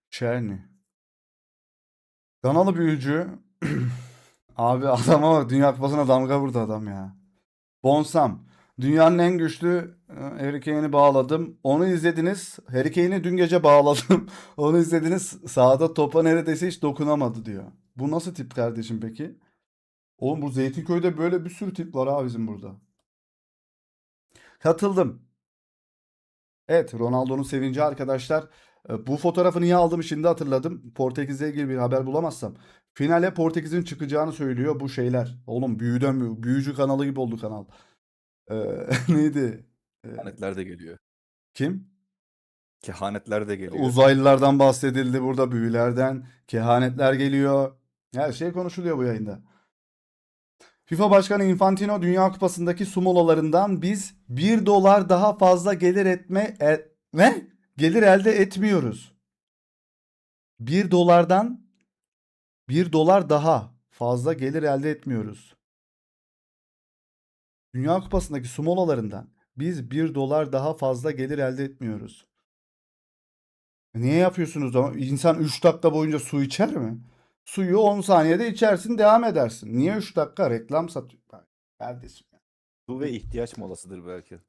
Çerni. Kanalı büyücü. Abi adama bak. Dünya Kupası'na damga vurdu adam ya. Bonsam. Dünyanın en güçlü Harry Kane'i bağladım. Onu izlediniz. Harry Kane'i dün gece bağladım. Onu izlediniz. Sahada topa neredeyse hiç dokunamadı diyor. Bu nasıl tip kardeşim peki? Oğlum bu Zeytinköy'de böyle bir sürü tip var ha bizim burada. Katıldım. Evet, Ronaldo'nun sevinci arkadaşlar. Bu fotoğrafı niye aldım şimdi hatırladım. Portekiz'le ilgili bir haber bulamazsam. Finale Portekiz'in çıkacağını söylüyor bu şeyler. Oğlum büyüden mi? Büyücü kanalı gibi oldu kanal. Neydi? Kehanetler de geliyor. Kim? Kehanetler de geliyor. Uzaylılardan bahsedildi burada, büyülerden. Kehanetler geliyor. Her şey konuşuluyor bu yayında. FIFA Başkanı Infantino Dünya Kupası'ndaki su molalarından biz 1 dolar daha fazla ne? Gelir elde etmiyoruz. 1 dolardan 1 dolar daha fazla gelir elde etmiyoruz. Dünya Kupası'ndaki su molalarından biz 1 dolar daha fazla gelir elde etmiyoruz. Niye yapıyorsunuz o? İnsan 3 dakika boyunca su içer mi? Suyu 10 saniyede içersin, devam edersin. Niye 3 dakika reklam satıyor? Kardeşim. Bu ve ihtiyaç molasıdır belki.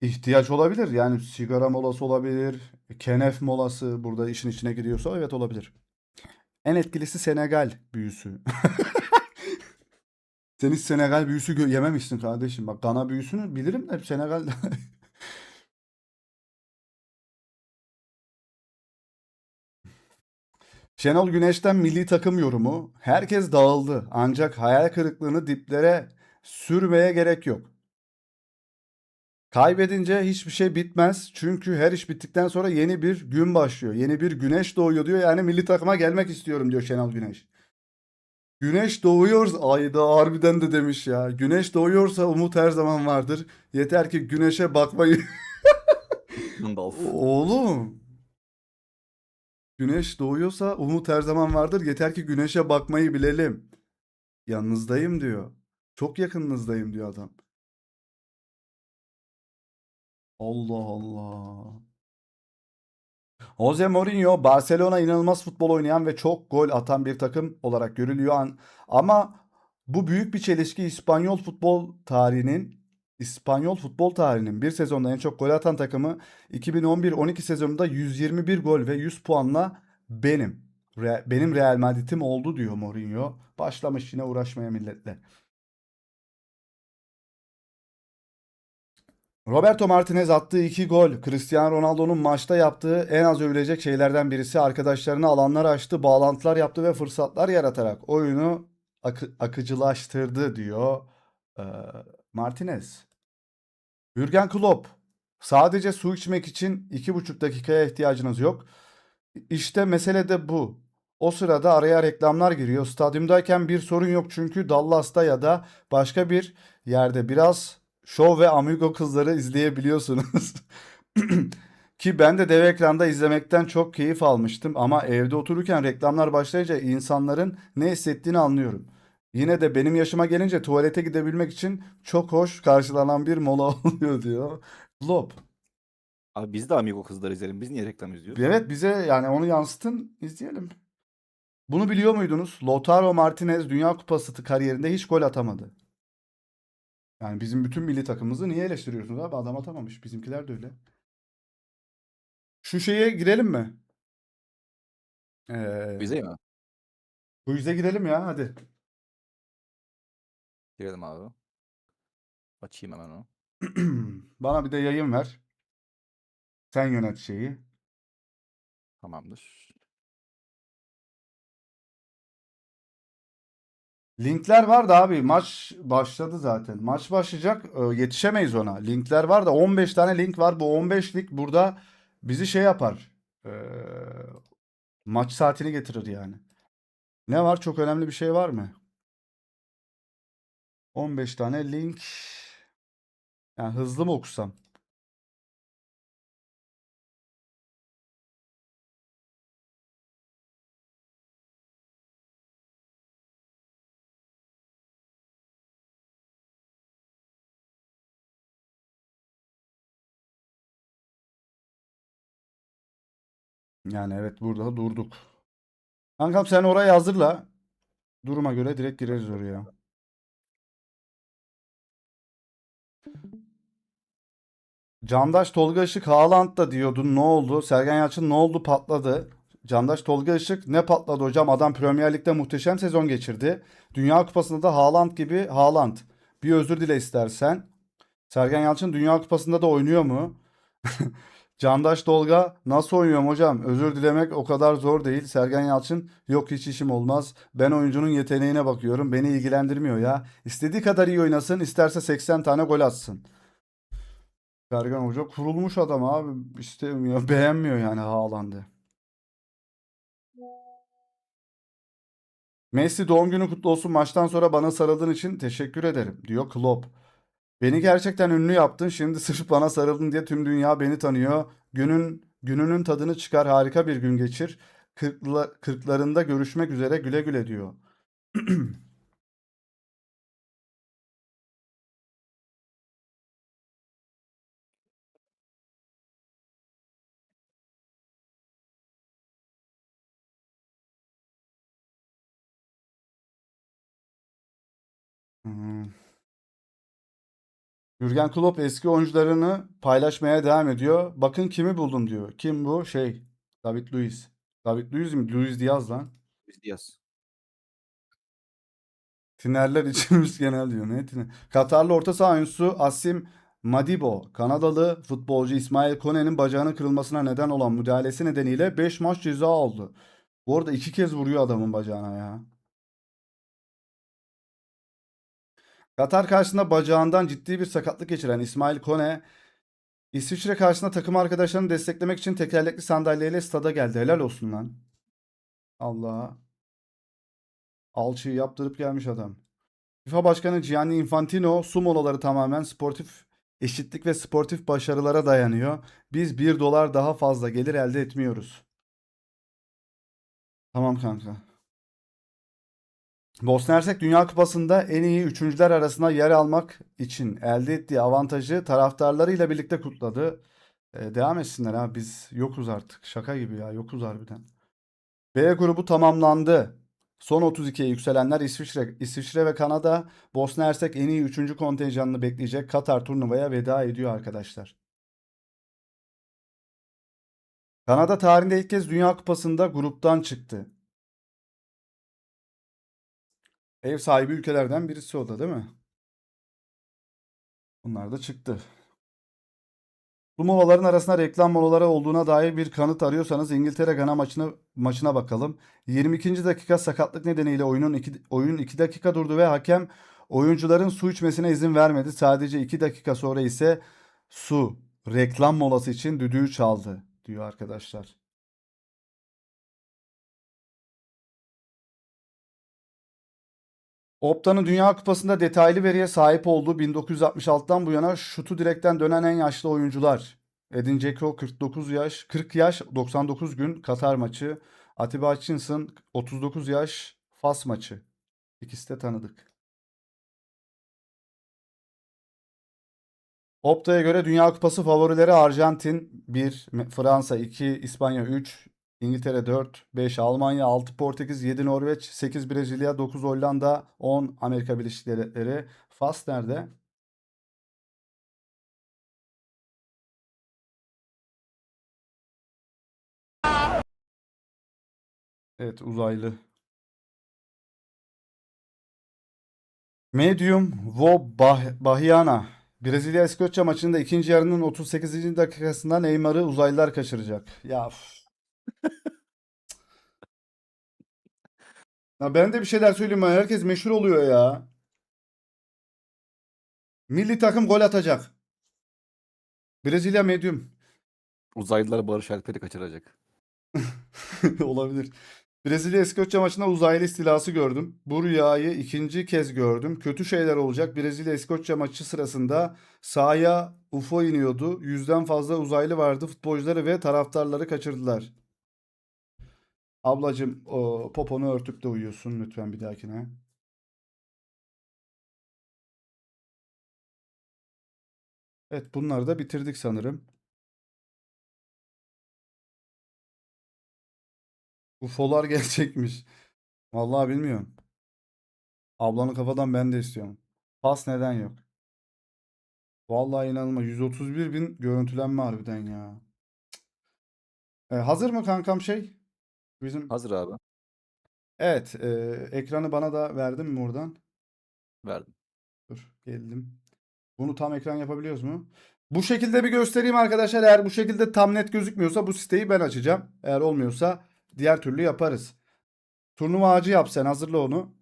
İhtiyaç olabilir. Yani sigara molası olabilir. Kenef molası burada işin içine giriyorsa evet olabilir. En etkilisi Senegal büyüsü. Sen hiç Senegal büyüsü yememişsin kardeşim. Bak Gana büyüsünü bilirim de hep Senegal. Şenol Güneş'ten milli takım yorumu. Herkes dağıldı. Ancak hayal kırıklığını diplere sürmeye gerek yok. Kaybedince hiçbir şey bitmez. Çünkü her iş bittikten sonra yeni bir gün başlıyor. Yeni bir güneş doğuyor diyor. Yani milli takıma gelmek istiyorum diyor Şenol Güneş. Güneş doğuyor. Ayda harbiden de demiş ya. Güneş doğuyorsa umut her zaman vardır. Yeter ki güneşe bakmayı. Gandalf. Oğlum. Güneş doğuyorsa umut her zaman vardır. Yeter ki güneşe bakmayı bilelim. Yanınızdayım diyor. Çok yakınınızdayım diyor adam. Allah Allah. Jose Mourinho, Barcelona inanılmaz futbol oynayan ve çok gol atan bir takım olarak görülüyor. Ama bu büyük bir çelişki İspanyol futbol tarihinin bir sezonda en çok gol atan takımı 2011-12 sezonunda 121 gol ve 100 puanla benim Real Madrid'im oldu diyor Mourinho. Başlamış yine uğraşmaya milletle. Roberto Martinez attığı 2 gol, Cristiano Ronaldo'nun maçta yaptığı en az övülecek şeylerden birisi. Arkadaşlarına alanlar açtı, bağlantılar yaptı ve fırsatlar yaratarak oyunu akıcılaştırdı diyor eee, Martinez. Jürgen Klopp, sadece su içmek için 2,5 dakikaya ihtiyacınız yok. İşte mesele de bu. O sırada araya reklamlar giriyor. Stadyumdayken bir sorun yok çünkü Dallas'ta ya da başka bir yerde biraz Show ve Amigo kızları izleyebiliyorsunuz. Ki ben de dev ekranda izlemekten çok keyif almıştım ama evde otururken reklamlar başlayınca insanların ne hissettiğini anlıyorum. Yine de benim yaşıma gelince tuvalete gidebilmek için çok hoş karşılanan bir mola oluyor diyor. Lob. Abi biz de Amigo kızlar izleyelim. Biz niye reklam izliyoruz? Evet bize yani onu yansıtın izleyelim. Bunu biliyor muydunuz? Lautaro Martinez Dünya Kupası kariyerinde hiç gol atamadı. Yani bizim bütün milli takımımızı niye eleştiriyorsunuz abi? Adam atamamış. Bizimkiler de öyle. Şu şeye girelim mi? Ee, Bize mi? quiz'e girelim ya hadi. Girelim abi. Açayım hemen onu. Bana bir de yayın ver. Sen yönet şeyi. Tamamdır. Linkler var da abi maç başladı zaten. Maç başlayacak. Yetişemeyiz ona. Linkler var da 15 tane link var. Bu 15 link burada bizi şey yapar. Ee, maç saatini getirir yani. Ne var? Çok önemli bir şey var mı? 15 tane link. Yani hızlı mı okusam? Yani evet burada durduk. Kankam sen orayı hazırla. Duruma göre direkt gireriz oraya. Candaş Tolga Işık Haaland da diyordun. Ne oldu? Sergen Yalçın ne oldu patladı. Candaş Tolga Işık ne patladı hocam? Adam Premier Lig'de muhteşem sezon geçirdi. Dünya Kupası'nda da Haaland gibi Haaland. Bir özür dile istersen. Sergen Yalçın Dünya Kupası'nda da oynuyor mu? Candaş Tolga nasıl oynuyorum hocam? Özür dilemek o kadar zor değil. Sergen Yalçın yok hiç işim olmaz. Ben oyuncunun yeteneğine bakıyorum. Beni ilgilendirmiyor ya. İstediği kadar iyi oynasın, isterse 80 tane gol atsın. Sergen Hoca kurulmuş adam abi. İstemiyor, beğenmiyor yani Haaland'ı. Messi doğum günü kutlu olsun. Maçtan sonra bana sarıldığın için teşekkür ederim diyor Klopp. Beni gerçekten ünlü yaptın. Şimdi sırf bana sarıldın diye tüm dünya beni tanıyor. Gününün tadını çıkar. Harika bir gün geçir. Kırklarında görüşmek üzere güle güle diyor. Jürgen Klopp eski oyuncularını paylaşmaya devam ediyor. Bakın kimi buldum diyor. Kim bu? David Luiz. David Luiz mi? Luiz Diaz lan. Biz Diaz. Tinerler içilmiş genel diyor. Ne tiner? Katarlı orta saha oyuncusu Asim Madibo, Kanadalı futbolcu İsmail Kone'nin bacağının kırılmasına neden olan müdahalesi nedeniyle 5 maç ceza aldı. Bu arada 2 kez vuruyor adamın bacağına ya. Katar karşısında bacağından ciddi bir sakatlık geçiren İsmail Kone, İsviçre karşısında takım arkadaşlarını desteklemek için tekerlekli sandalyeyle stada geldi. Helal olsun lan. Allah. Alçıyı yaptırıp gelmiş adam. FIFA Başkanı Gianni Infantino, su molaları tamamen sportif eşitlik ve sportif başarılara dayanıyor. Biz 1 dolar daha fazla gelir elde etmiyoruz. Tamam kanka. Bosna Hersek Dünya Kupası'nda en iyi üçüncüler arasında yer almak için elde ettiği avantajı taraftarlarıyla birlikte kutladı. Devam etsinler ha. Biz yokuz artık. Şaka gibi ya. Yokuz harbiden. B grubu tamamlandı. Son 32'ye yükselenler İsviçre ve Kanada, Bosna Hersek en iyi 3. kontenjanını bekleyecek Katar turnuvaya veda ediyor arkadaşlar. Kanada tarihinde ilk kez Dünya Kupası'nda gruptan çıktı. Ev sahibi ülkelerden birisi o da değil mi? Bunlar da çıktı. Bu molaların arasında reklam molaları olduğuna dair bir kanıt arıyorsanız İngiltere Gana maçına bakalım. 22. dakika sakatlık nedeniyle oyun 2 dakika durdu ve hakem oyuncuların su içmesine izin vermedi. Sadece 2 dakika sonra ise reklam molası için düdüğü çaldı diyor arkadaşlar. Opta'nın Dünya Kupası'nda detaylı veriye sahip olduğu 1966'dan bu yana şutu direkten dönen en yaşlı oyuncular. Edin Dzeko 40 yaş 99 gün Katar maçı. Atiba Hutchinson 39 yaş Fas maçı. İkisi de tanıdık. Opta'ya göre Dünya Kupası favorileri Arjantin 1, Fransa 2, İspanya 3, İngiltere 4, 5 Almanya, 6 Portekiz, 7 Norveç, 8 Brezilya, 9 Hollanda, 10 Amerika Birleşik Devletleri. Fas nerede? Evet, uzaylı. Medium Bahiana. Brezilya İskoçya maçında ikinci yarının 38. dakikasında Neymar'ı uzaylılar kaçıracak. Ya ben de bir şeyler söyleyeyim ama herkes meşhur oluyor ya. Milli takım gol atacak. Brezilya medium. Uzaylılar Barış Alper'i kaçıracak. Olabilir. Brezilya İskoçya maçında uzaylı istilası gördüm. Bu rüyayı ikinci kez gördüm. Kötü şeyler olacak. Brezilya İskoçya maçı sırasında sahaya UFO iniyordu. 100'den fazla uzaylı vardı. Futbolcuları ve taraftarları kaçırdılar. Ablacım o poponu örtüp de uyuyorsun lütfen bir dahakine. Evet, bunları da bitirdik sanırım. UFO'lar gelecekmiş. Vallahi bilmiyorum. Ablanın kafadan ben de istiyorum. Pas neden yok? Vallahi inanılmaz. 131 bin görüntülenme harbiden ya. Hazır mı kankam Bizim Hazır abi. evet, ekranı bana da verdin mi oradan? Verdim. Dur, geldim. Bunu tam ekran yapabiliyoruz mu? Bu şekilde bir göstereyim arkadaşlar. Eğer bu şekilde tam net gözükmüyorsa bu siteyi ben açacağım. Eğer olmuyorsa diğer türlü yaparız. Turnuva ağacı yap, sen hazırla onu.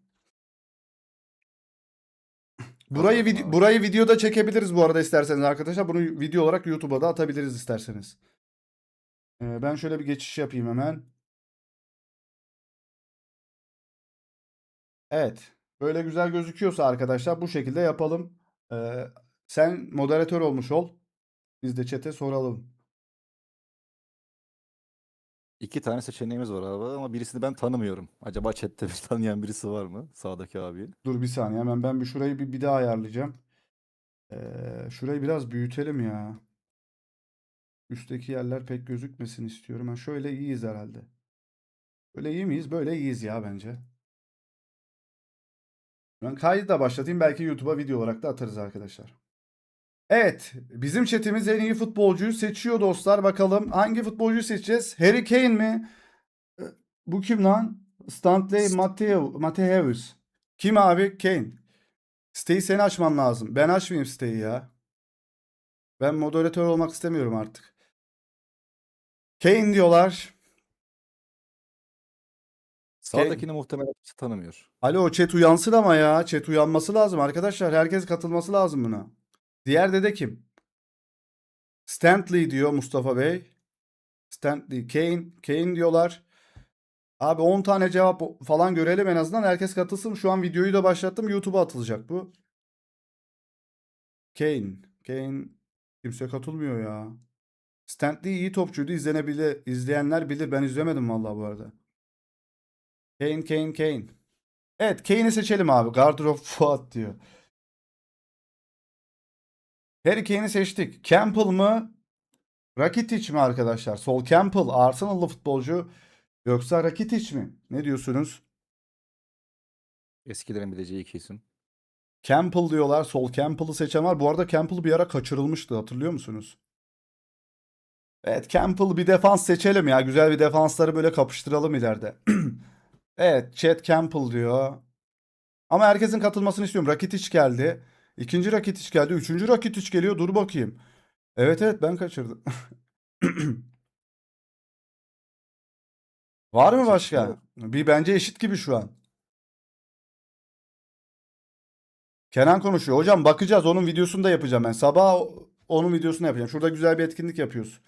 Hazırladım abi. Burayı videoda çekebiliriz bu arada isterseniz arkadaşlar. Bunu video olarak YouTube'a da atabiliriz isterseniz. Ben şöyle bir geçiş yapayım hemen. Evet. Böyle güzel gözüküyorsa arkadaşlar bu şekilde yapalım. Ee, Sen moderatör olmuş ol. Biz de chat'e soralım. İki tane seçeneğimiz var abi ama birisini ben tanımıyorum. Acaba chatte bir tanıyan birisi var mı? Sağdaki abi. Dur bir saniye, hemen ben şurayı bir daha ayarlayacağım. Şurayı biraz büyütelim ya. Üstteki yerler pek gözükmesin istiyorum. Şöyle iyiyiz herhalde. Böyle iyi miyiz? Böyle iyiyiz ya bence. Ben kaydı da başlatayım. Belki YouTube'a video olarak da atarız arkadaşlar. Evet, bizim chatimiz en iyi futbolcuyu seçiyor dostlar. Bakalım hangi futbolcuyu seçeceğiz? Harry Kane mi? E, Bu kim lan? Stanley Matthews. Kim abi? Kane. Siteyi sen açman lazım. Ben açmayayım siteyi ya. Ben moderatör olmak istemiyorum artık. Kane diyorlar. Kane. Sağdakini muhtemelen kimse tanımıyor. Alo chat uyansın ama ya. Chat uyanması lazım arkadaşlar. Herkes katılması lazım buna. Diğer dede kim? Stanley diyor Mustafa Bey. Stanley, Kane, Kane diyorlar. Abi 10 tane cevap falan görelim en azından. Herkes katılsın. Şu an videoyu da başlattım. YouTube'a atılacak bu. Kane. Kane. Kimse katılmıyor ya. Stanley iyi topçuydu. İzleyenler bilir. Ben izlemedim vallahi bu arada. Kane, Kane, Kane. Evet, Kane'i seçelim abi. Gardırop Fuat diyor. Harry Kane'i seçtik. Campbell mı? Rakitic mi arkadaşlar? Sol Campbell, Arsenal'lı futbolcu. Yoksa Rakitic mi? Ne diyorsunuz? Eskilerin bileceği iki isim. Campbell diyorlar. Sol Campbell'ı seçen var. Bu arada Campbell bir ara kaçırılmıştı. Hatırlıyor musunuz? Evet, Campbell bir defans seçelim ya. Güzel bir defansları böyle kapıştıralım ileride. Evet, Chet Campbell diyor. Ama herkesin katılmasını istiyorum. Rakitic geldi. İkinci Rakitic geldi. Üçüncü Rakitic geliyor. Dur bakayım. Evet evet ben kaçırdım. Var mı Çekişme var. başka? Bir bence eşit gibi şu an. Kenan konuşuyor. Hocam bakacağız. Onun videosunu da yapacağım ben. Sabah onun videosunu yapacağım. Şurada güzel bir etkinlik yapıyoruz.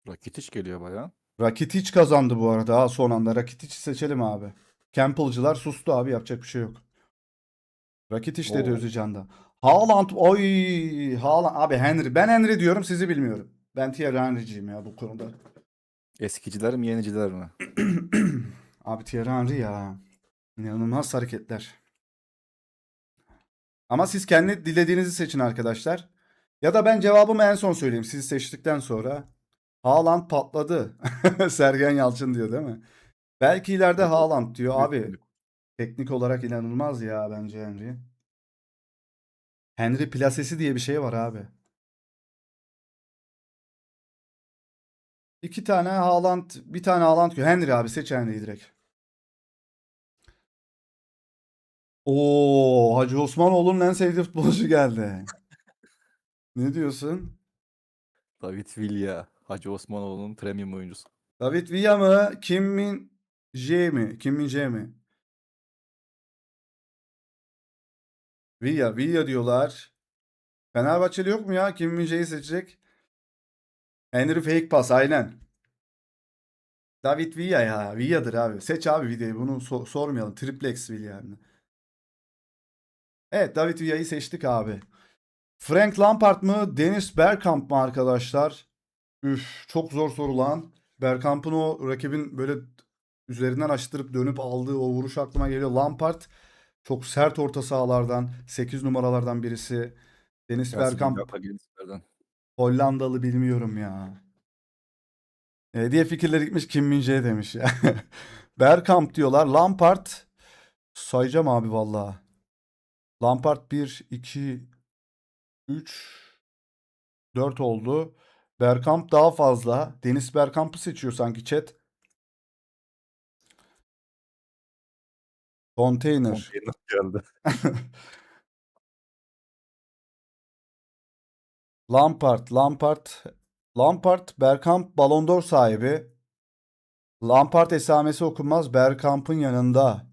Rakitic geliyor bayağı. Rakitic kazandı bu arada. Ha, son anda. Rakitici seçelim abi. Campbell'cılar sustu abi. Yapacak bir şey yok. Rakitic dedi Oo. Özcan da. Haaland. Oy. Haaland. Abi Henry. Ben Henry diyorum. Sizi bilmiyorum. Ben Thierry Henry'ciyim ya bu konuda. Eskiciler mi yeniciler mi? Abi Thierry Henry ya. İnanılmaz hareketler. Ama siz kendi dilediğinizi seçin arkadaşlar. Ya da ben cevabımı en son söyleyeyim. Sizi seçtikten sonra. Haaland patladı. Sergen Yalçın diyor değil mi? Belki ileride Evet. Haaland diyor. Büyük Abi kulüp. teknik olarak inanılmaz ya bence Henry. Henry plasesi diye bir şey var abi. İki tane Haaland, bir tane Haaland diyor. Henry abi seç Henry'yi direkt. Oo, Hacı Osmanoğlu'nun en sevdiği futbolcu geldi. Ne diyorsun? David Villa. Hacı Osmanoğlu'nun premium oyuncusu. David Villa mı? Kim Min Jae mi? Kim Min Jae mi? Villa diyorlar. Fenerbahçeli yok mu ya? Kim Min Jae'yi seçecek? Henry fake pass aynen. David Villa ya. Villa'dır abi. Seç abi Villa'yı. Bunu sormayalım. Triplex Villa yani. Evet David Villa'yı seçtik abi. Frank Lampard mı? Dennis Bergkamp mı arkadaşlar? Üf, çok zor soru lan. Bergkamp'ın o rakibin böyle üzerinden açtırıp dönüp aldığı o vuruş aklıma geliyor. Lampard çok sert orta sahalardan 8 numaralardan birisi. Dennis Chelsea Dünya Bergkamp Kupası isimlerden. Hollandalı bilmiyorum ya. Diye fikirleri gitmiş Kim Min-jae demiş ya. Bergkamp diyorlar. Lampard sayacağım abi vallahi. Lampard 1, 2, 3, 4 oldu. Bergkamp daha fazla. Deniz Bergkamp'ı seçiyor sanki chat. Container. Konteyner geldi. Lampard, Bergkamp Ballon d'Or sahibi. Lampard esamesi okunmaz. Bergkamp'ın yanında.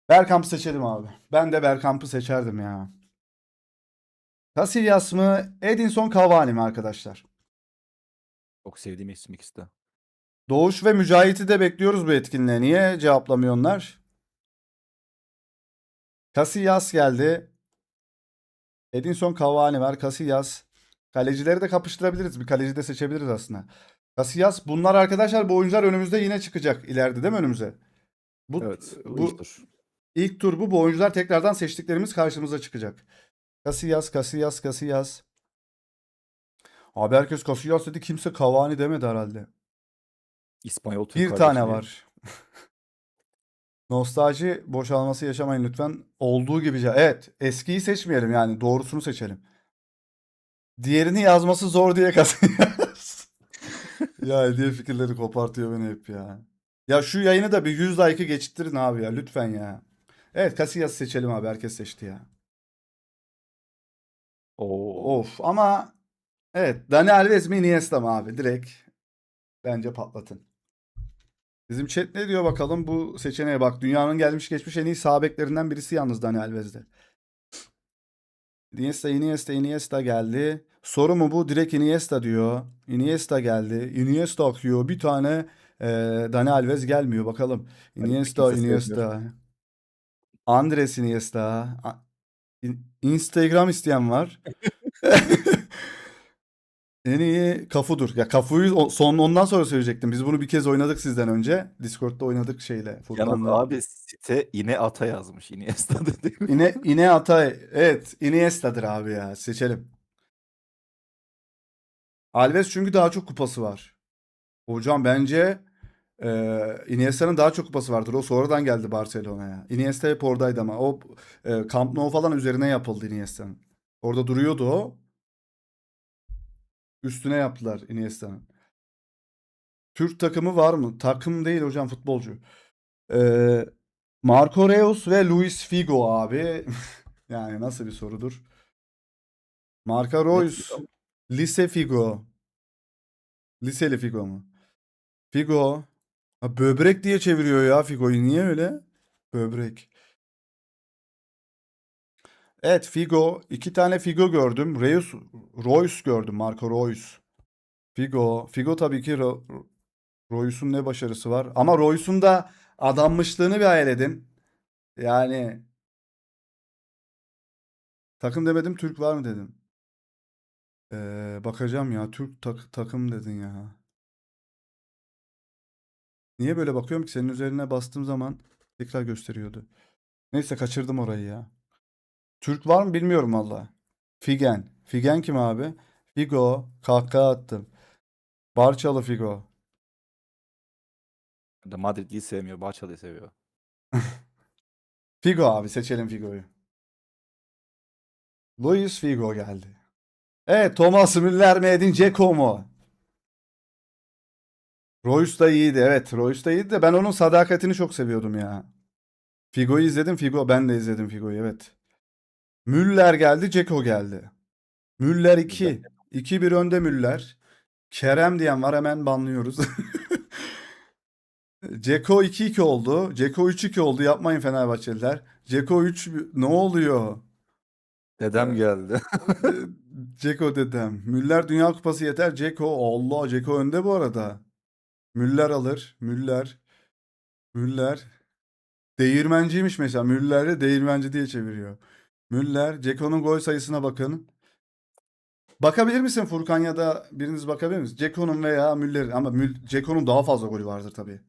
Bergkamp'ı seçelim abi. Ben de Bergkamp'ı seçerdim ya. Casillas mı? Edinson Cavani mi arkadaşlar? Çok sevdiğim isim ikisi de. Doğuş ve Mücahit'i de bekliyoruz bu etkinliğe. Niye cevaplamıyorlar? Casillas geldi. Edinson Cavani var. Casillas. Kalecileri de kapıştırabiliriz. Bir kaleci de seçebiliriz aslında. Casillas bunlar arkadaşlar bu oyuncular önümüzde yine çıkacak ileride değil mi önümüze? Bu Evet. Bu ilk bu tur. ilk tur bu. Bu oyuncular tekrardan seçtiklerimiz karşımıza çıkacak. Casillas. Abi herkes Casillas dedi. Kimse Cavani demedi herhalde. İspanyol Türk Bir tane kardeşliği. var. Nostalji boşalması yaşamayın lütfen. Olduğu gibi. Evet. Eskiyi seçmeyelim yani. Doğrusunu seçelim. Diğerini yazması zor diye kazanıyoruz. Ya hediye fikirleri kopartıyor beni hep ya. Ya şu yayını da bir 100 like'ı geçittirin abi ya. Lütfen ya. Evet, Casillas seçelim abi. Herkes seçti ya. Oo. Of ama evet. Dani Alves mi Iniesta mı abi? Direkt bence patlatın. Bizim chat ne diyor bakalım bu seçeneğe bak. Dünyanın gelmiş geçmiş en iyi sağ beklerinden birisi yalnız Dani Alves'de. Iniesta geldi. Soru mu bu? Direkt Iniesta diyor. Iniesta geldi. Iniesta akıyor. Bir tane Dani Alves gelmiyor. Bakalım. Halbuki kimse sevmiyor. Iniesta. Andres Iniesta. Instagram isteyen var. En iyi Cafu'dur. Ya Cafu'yu son ondan sonra söyleyecektim. Biz bunu bir kez oynadık sizden önce. Discord'da oynadık şeyle. Yalnız Furkan'la. abi site yine ata yazmış. Iniesta dedi. Yine Atay. Evet. Iniesta'dır abi ya. Seçelim. Alves çünkü daha çok kupası var. Hocam bence Iniesta'nın daha çok kupası vardır. O sonradan geldi Barcelona'ya. Iniesta hep oradaydı ama. O Camp Nou falan üzerine yapıldı Iniesta'nın. Orada duruyordu o. Üstüne yaptılar Iniesta'nın. Türk takımı var mı? Takım değil hocam, futbolcu. E, Marco Reus ve Luis Figo abi. Yani nasıl bir sorudur? Marco Ne Reus. diyor? Lise Figo. Liseli Figo mu? Figo. Ha, böbrek diye çeviriyor ya Figo'yu. Niye öyle? Böbrek. Evet, Figo. İki tane Figo gördüm. Reus gördüm. Marco Reus. Figo. Figo tabii ki Reus'un ne başarısı var. Ama Reus'un da adanmışlığını bir hayal edin. Yani takım demedim, Türk var mı dedim. Bakacağım ya. Türk takım dedin ya. Niye böyle bakıyorum ki? Senin üzerine bastığım zaman tekrar gösteriyordu. Neyse, kaçırdım orayı ya. Türk var mı bilmiyorum valla. Figen. Figen kim abi? Figo. Kahkaha attım. Barçalı Figo. Da Madrid'i sevmiyor. Barça'yı seviyor. Figo abi, seçelim Figo'yu. Luis Figo geldi. Evet, Thomas Müller mi Edin Dzeko mu? Reus da iyiydi. Evet, Reus da iyiydi de ben onun sadakatini çok seviyordum ya. Figo'yu izledim. Ben de izledim Figo'yu, evet. Müller geldi. Dzeko geldi. Müller Müller. 2. 2-1 önde Müller. Kerem diyen var, hemen banlıyoruz. Ceko 2-2 oldu. Ceko 3-2 oldu. Yapmayın Fenerbahçeliler. Ceko 3 ne oluyor? Dedem geldi. Ceko dedem. Müller Dünya Kupası yeter. Ceko. Allah, Ceko önde bu arada. Müller alır. Müller. Değirmenciymiş mesela. Müller'i değirmenci diye çeviriyor. Müller. Ceko'nun gol sayısına bakın. Bakabilir misin Furkan, ya da biriniz bakabilir misiniz? Ceko'nun veya Müller'in. Ama Ceko'nun daha fazla golü vardır tabii.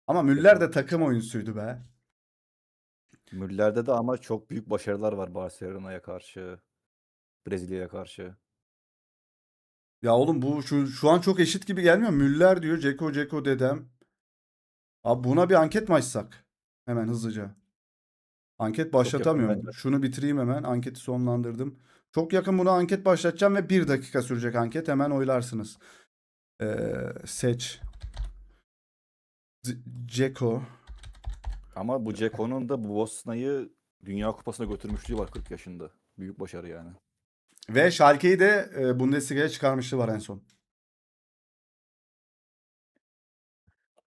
Ama Müller de takım oyuncusuydu be. Müller'de de ama çok büyük başarılar var Barcelona'ya karşı, Brezilya'ya karşı. Ya oğlum, bu şu an çok eşit gibi gelmiyor. Müller diyor. Ceko dedem. Abi buna bir anket mi açsak? Hemen hızlıca. Anket Çok yakın bence. başlatamıyorum. Şunu bitireyim hemen. Anketi sonlandırdım. Çok yakın buna anket başlatacağım ve 1 dakika sürecek anket. Hemen oylarsınız. Seç. Ceko. Ama bu Ceko'nun da bu Bosna'yı Dünya Kupası'na götürmüşlüğü var 40 yaşında. Büyük başarı yani. Ve Schalke'yi de Bundesliga'ya çıkarmışlığı var en son.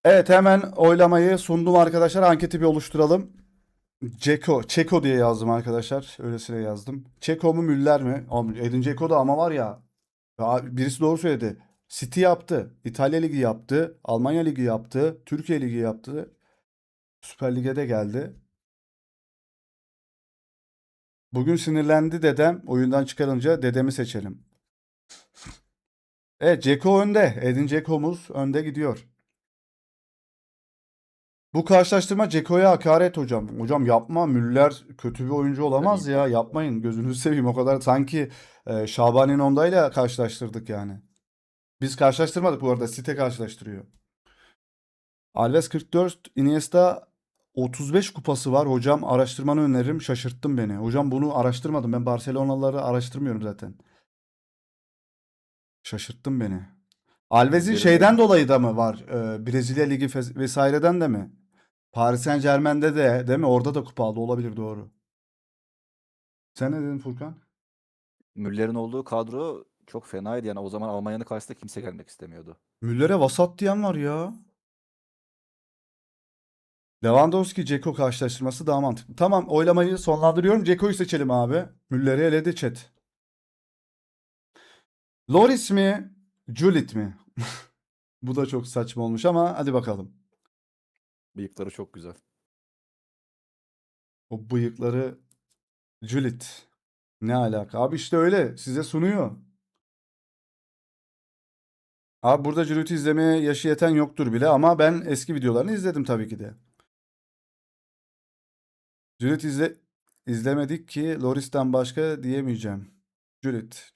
Evet, hemen oylamayı sundum arkadaşlar. Anketi bir oluşturalım. Çeko diye yazdım arkadaşlar. Öylesine yazdım. Çeko mu Müller mi? Edin Dzeko da ama var ya. Birisi doğru söyledi. City yaptı. İtalya Ligi yaptı. Almanya Ligi yaptı. Türkiye Ligi yaptı. Süper Lig'e de geldi. Bugün sinirlendi dedem. Oyundan çıkarınca dedemi seçelim. Evet, Dzeko önde. Edin Dzeko'muz önde gidiyor. Bu karşılaştırma Dzeko'ya hakaret hocam. Hocam yapma. Müller kötü bir oyuncu olamaz ya. Yapmayın. Gözünüzü seveyim. O kadar sanki Şabani Onda'yla karşılaştırdık yani. Biz karşılaştırmadık bu arada. Site karşılaştırıyor. Alves 44, Iniesta 35 kupası var hocam. Araştırmanı öneririm. Şaşırttın beni. Hocam bunu araştırmadım. Ben Barcelonalıları araştırmıyorum zaten. Şaşırttın beni. Alves'in Üzerinde şeyden dolayı da mı var? Brezilya Ligi vesaireden de mi? Paris Saint-Germain'de de değil mi? Orada da kupa aldı. Olabilir, doğru. Sen ne dedin Furkan? Müller'in olduğu kadro çok fenaydı. Yani o zaman Almanya'nın karşısında kimse gelmek istemiyordu. Müller'e vasat diyen var ya. Lewandowski Dzeko karşılaştırması daha mantıklı. Tamam, oylamayı sonlandırıyorum. Dzeko'yu seçelim abi. Müller'i eledi chat. Loris mi? Gullit mi? Bu da çok saçma olmuş ama hadi bakalım. Bıyıkları çok güzel. O bıyıkları Gullit. Ne alaka? Abi işte öyle. Size sunuyor. Abi burada Juliet'i izlemeye yaşı yeten yoktur bile ama ben eski videolarını izledim tabii ki de. Juliet izlemedik ki Loris'ten başka diyemeyeceğim. Juliet.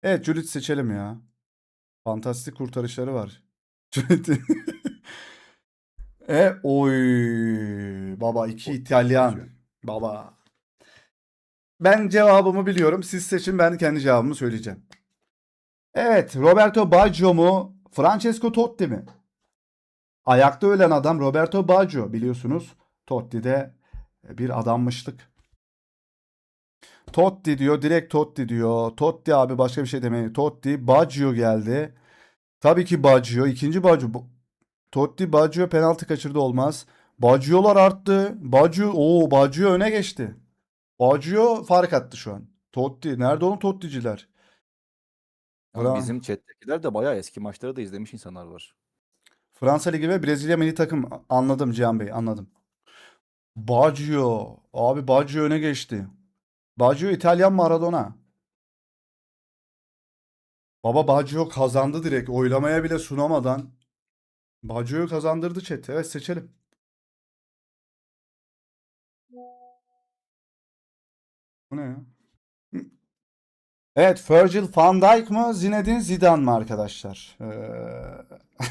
Evet, Juliet seçelim ya. Fantastik kurtarışları var. Juliet'i. Oy. Baba, iki O İtalyan. yazıyor. Baba. Ben cevabımı biliyorum. Siz seçin, ben kendi cevabımı söyleyeceğim. Evet, Roberto Baggio mu? Francesco Totti mi? Ayakta ölen adam Roberto Baggio, biliyorsunuz. Totti de bir adammışlık. Totti diyor, direkt Totti diyor. Totti abi, başka bir şey demeyin. Totti, Baggio geldi. Tabii ki Baggio. İkinci Baggio. Totti, Baggio penaltı kaçırdı, olmaz. Baggio'lar arttı. Baggio öne geçti. Baggio fark attı şu an. Totti. Nerede onun Totticiler? Ama Fra- bizim chat'tekiler de bayağı eski maçları da izlemiş insanlar var. Fransa Ligi ve Brezilya milli takım. Anladım Cihan Bey, anladım. Baggio. Abi Baggio öne geçti. Baggio İtalyan Maradona. Baba Baggio kazandı direkt. Oylamaya bile sunamadan. Baggio'yu kazandırdı chat. Evet, seçelim. Bu ne ya? Evet, Virgil van Dijk mı Zinedine Zidane mı arkadaşlar?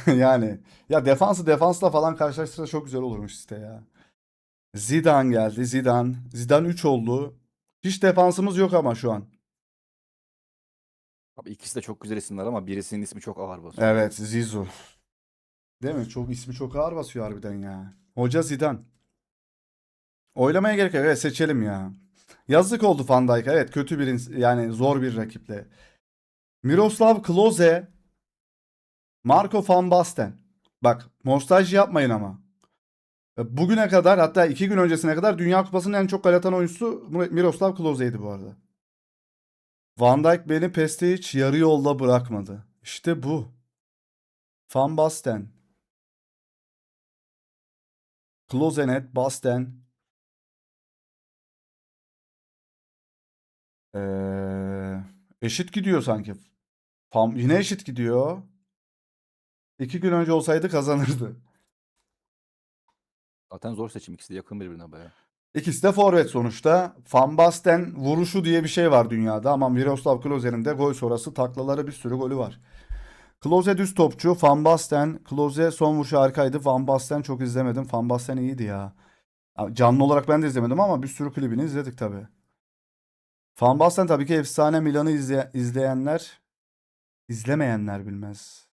Yani ya defansla falan karşılaştırsa çok güzel olurmuş işte ya. Zidane geldi, Zidane. Zidane 3 oldu. Hiç defansımız yok ama şu an. Abi ikisi de çok güzel isimler ama birisinin ismi çok ağır basıyor. Evet, Zizou. Değil mi? Çok ismi çok ağır basıyor harbiden ya. Hoca Zidane. Oylamaya gerek yok. Evet, seçelim ya. Yazık oldu Van Dijk'a. Evet, kötü bir yani zor bir rakiple. Miroslav Klose, Marco van Basten. Bak, nostalji yapmayın ama. Bugüne kadar, hatta 2 gün öncesine kadar Dünya Kupası'nın en çok gol atan oyuncusu Miroslav Klose'ydi bu arada. Van Dijk beni PES'te hiç yarı yolda bırakmadı. İşte bu. Van Basten. Klose net, Basten. Eşit gidiyor sanki. Yine eşit gidiyor. 2 gün önce olsaydı kazanırdı. Zaten zor seçim, ikisi de yakın birbirine bayağı. İkisi de forvet sonuçta. Van Basten vuruşu diye bir şey var dünyada ama Miroslav Klose'nin de gol sonrası taklaları, bir sürü golü var. Klose düz topçu, Van Basten. Klose son vuruşu harikaydı. Van Basten çok izlemedim. Van Basten iyiydi ya. Canlı olarak ben de izlemedim ama bir sürü klibini izledik tabii. Van Basten tabii ki efsane. Milan'ı izleyenler, izlemeyenler bilmez.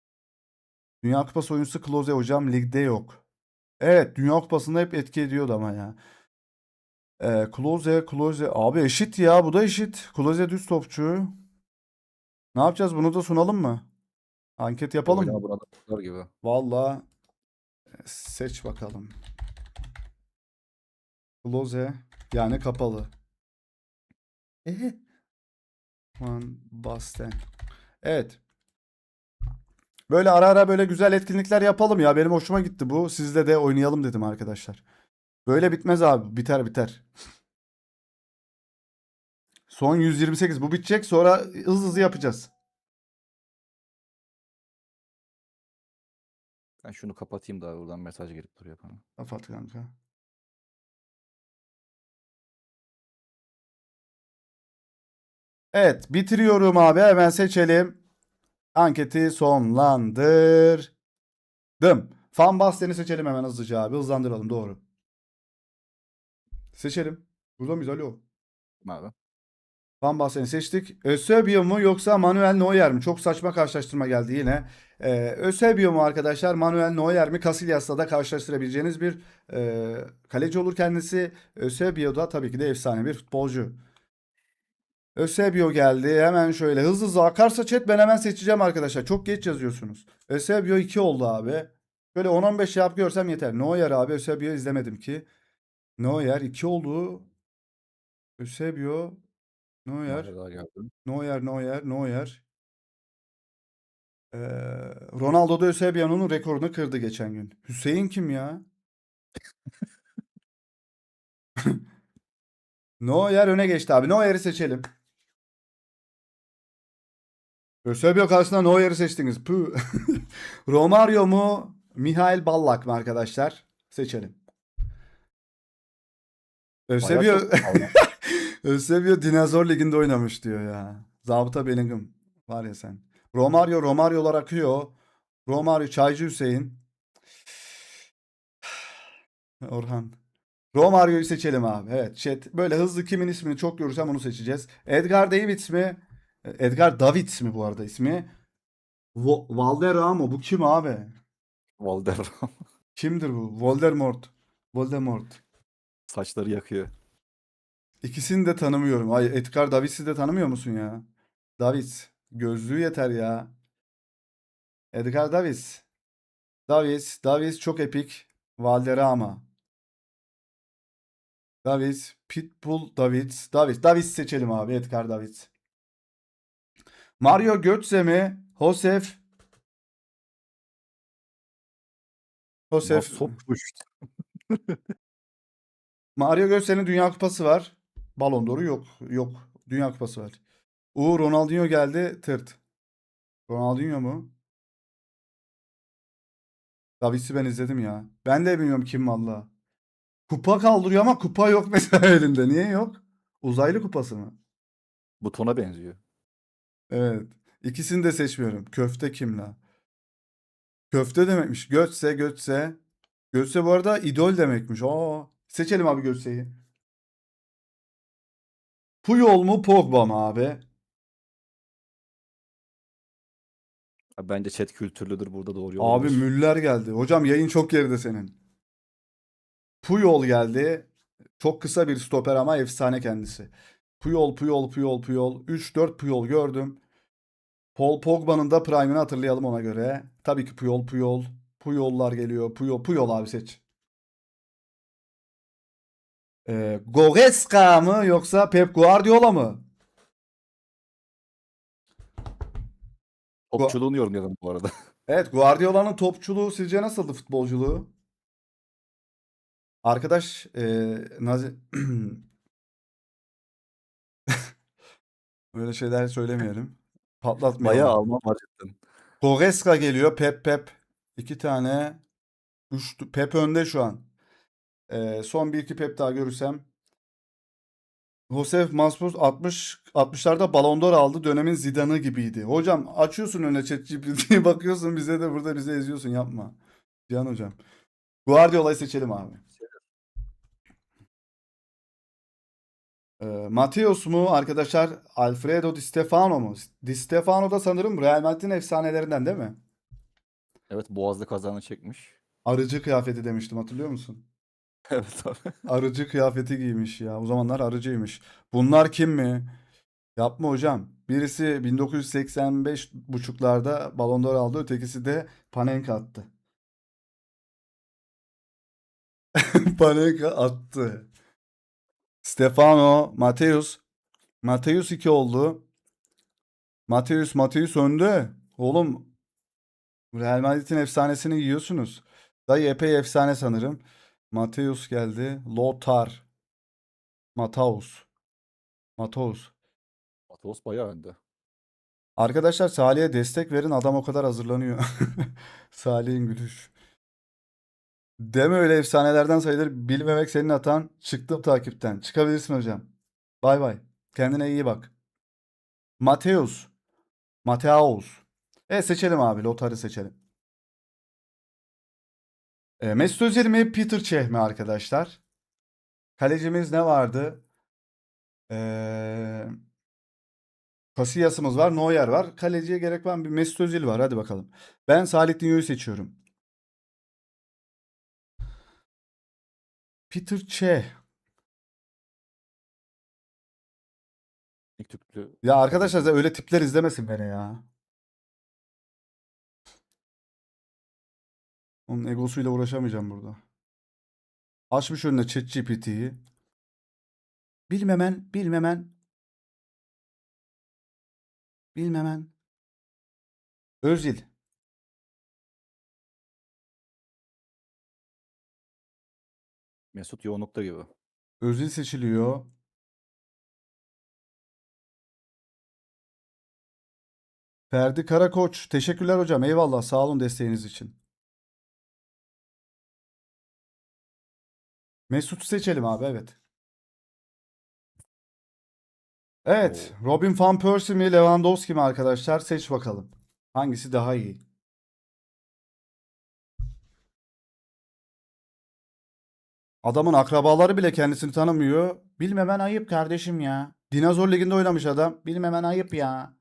Dünya Kupası oyuncusu Klose hocam ligde yok. Evet, Dünya Kupası'nda hep etki ediyordu ama ya. Klose. Abi eşit ya, bu da eşit. Klose düz topçu. Ne yapacağız, bunu da sunalım mı? Anket yapalım Oynama mı? buna da zor gibi. Vallahi seç bakalım. Klose yani kapalı. Van Basten. Evet. Böyle ara ara böyle güzel etkinlikler yapalım ya. Benim hoşuma gitti bu. Sizle de oynayalım dedim arkadaşlar. Böyle bitmez abi. Biter biter. Son 128. Bu bitecek. Sonra hızlı yapacağız. Ben şunu kapatayım da buradan mesaj gelip duruyor bana. Kapat kanka. Evet. Bitiriyorum abi. Hemen seçelim. Anketi sonlandırdım. Van Basten'i seçelim hemen hızlıca abi. Hızlandıralım, doğru. Seçelim. Burada mıyız? Alo. Abi. Van Basten'i seçtik. Eusebio mu yoksa Manuel Neuer mi? Çok saçma karşılaştırma geldi yine. Eusebio mu arkadaşlar? Manuel Neuer mi? Casillas'la da karşılaştırabileceğiniz bir kaleci olur kendisi. Eusebio da tabii ki de efsane bir futbolcu. Eusebio geldi. Hemen şöyle hızlı hızlı akarsa chat ben hemen seçeceğim arkadaşlar. Çok geç yazıyorsunuz. Eusebio 2 oldu abi. Böyle 10-15 yap görsem yeter. Neuer abi. Eusebio izlemedim ki. Neuer 2 oldu. Eusebio. Neuer. Nerede daha geldi? Neuer. Ee, Ronaldo da Eusebio'nun rekorunu kırdı geçen gün. Hüseyin kim ya? Neuer öne geçti abi. Neuer'i seçelim. Eusebio karşısında Neuer'i seçtiniz. Püh. Romario mu? Mihail Ballack mı arkadaşlar? Seçelim. Bayağı Eusebio çok Alman. Eusebio Dinozor Ligi'nde oynamış diyor ya. Zabıta Bellingham. Var ya sen. Romario'lar akıyor. Romario Çaycı Hüseyin. Orhan. Romario'yu seçelim abi. Evet, chat. Böyle hızlı kimin ismini çok görürsem onu seçeceğiz. Edgar Davids mi? Edgar Davids mi bu arada ismi? Valderrama bu kim abi? Valderrama. Kimdir bu? Voldemort. Saçları yakıyor. İkisini de tanımıyorum. Ay, Edgar Davids'i de tanımıyor musun ya? Davids. Gözlüğü yeter ya. Edgar Davids. Davids çok epik. Valderrama. Pitbull Davids seçelim abi. Edgar Davids. Mario Götze mi? Josef. Nasıl sokmuş? Mario Götze'nin Dünya Kupası var. Ballon d'Or'u yok. Yok. Dünya Kupası var. Ronaldinho geldi. Tırt. Ronaldinho mu? Davids'i ben izledim ya. Ben de bilmiyorum kim valla. Kupa kaldırıyor ama kupa yok mesela elinde. Niye yok? Uzaylı kupası mı? Butona benziyor. Evet. İkisini de seçmiyorum. Köfte kim la? Köfte demekmiş. Götze. Götze bu arada idol demekmiş. Seçelim abi Götze'yi. Puyol mu Pogba mı abi? Bence chat kültürlüdür, burada doğru Abi olabilir. Müller geldi. Hocam yayın çok geride senin. Puyol geldi. Çok kısa bir stoper ama efsane kendisi. Puyol. 3-4 Puyol gördüm. Paul Pogba'nın da prime'ını hatırlayalım ona göre. Tabii ki Puyol. Puyollar geliyor. Puyol abi seç. Goretzka mı yoksa Pep Guardiola mı? Gu- Topçuluğunu yorumlayalım bu arada. evet, Guardiola'nın topçuluğu sizce nasıldı, futbolculuğu? Arkadaş öyle şeyler söylemeyelim. Bayağı Patlatmayalım. Alman var cidden. Goretzka geliyor. Pep. İki tane. Pep önde şu an. Son bir iki Pep daha görürsem. Josef Masmus 60'larda Ballon d'Or aldı. Dönemin Zidane'ı gibiydi. Hocam açıyorsun önüne ChatGPT'ye bakıyorsun, bize de burada bize eziyorsun, yapma. Cihan hocam. Guardiola'yı seçelim abi. Mateus mu arkadaşlar? Alfredo Di Stefano mu? Di Stefano da sanırım Real Madrid'in efsanelerinden değil mi? Evet, boğazlı kazağını çekmiş. Arıcı kıyafeti demiştim, hatırlıyor musun? Evet abi. Arıcı kıyafeti giymiş ya. O zamanlar arıcıymış. Bunlar kim mi? Yapma hocam. Birisi 1985 buçuklarda Ballon d'Or aldı. Ötekisi de Panenka attı. Panenka attı. Stefano, Mateus 2 oldu. Mateus önde. Oğlum, Real Madrid'in efsanesini yiyorsunuz. Dayı epey efsane sanırım. Mateus geldi. Mataus. Mataus. Atos bayağı önde. Arkadaşlar Salih'e destek verin. Adam o kadar hazırlanıyor. Salih'in gülüş. Deme öyle, efsanelerden sayılır. Bilmemek senin hatan. Çıktım takipten. Çıkabilirsin hocam. Bay bay. Kendine iyi bak. Mateus. Mateus. Seçelim abi. Lotar'ı seçelim. Mesut Özil mi Peter Cech mi arkadaşlar? Kalecimiz ne vardı? Ee, Casillas'ımız var. Neuer var. Kaleciye gerek var mı? Bir Mesut Özil var. Hadi bakalım. Ben Salih Dinyo'yu seçiyorum. Peter Cech. İlk Türklü Ya arkadaşlar kaleci. öyle tipler izlemesin beni ya. Onun egosuyla uğraşamayacağım burada. Açmış önüne ChatGPT'yi. Bilmemen, bilmemen, bilmemen. Özil. Mesut yoğunlukta gibi. Özil seçiliyor. Ferdi Karakoç. Teşekkürler hocam. Eyvallah. Sağ olun desteğiniz için. Mesut'u seçelim abi. Evet. Evet. Oo. Robin van Persie mi Lewandowski mi arkadaşlar? Seç bakalım. Hangisi daha iyi? Adamın akrabaları bile kendisini tanımıyor. Bilmemen ayıp kardeşim ya. Dinozor Ligi'nde oynamış adam. Bilmemen ayıp ya.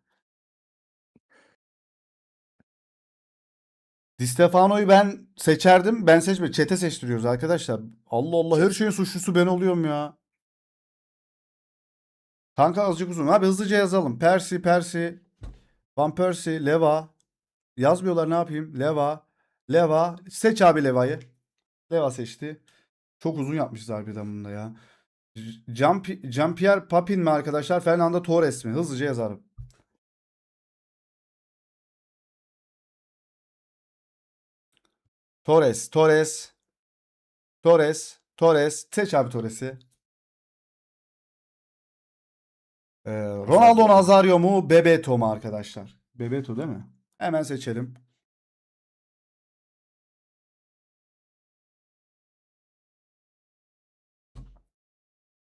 Di Stefano'yu ben seçerdim. Ben seçme. Çete seçtiriyoruz arkadaşlar. Allah Allah her Chat. şeyin suçlusu ben oluyorum ya. Kanka azıcık uzun. Abi hızlıca yazalım. Percy, Van Persie, Leva. Yazmıyorlar ne yapayım? Leva. Seç abi Leva'yı. Leva seçti. Çok uzun yapmışız harbiden bunda ya. Jean-Pierre Papin mi arkadaşlar? Fernando Torres mi? Hızlıca yazarım. Torres. Seç abi Torres'i. Ronaldo Nazario. Nazario mu? Bebeto mu arkadaşlar? Bebeto değil mi? Hemen seçelim.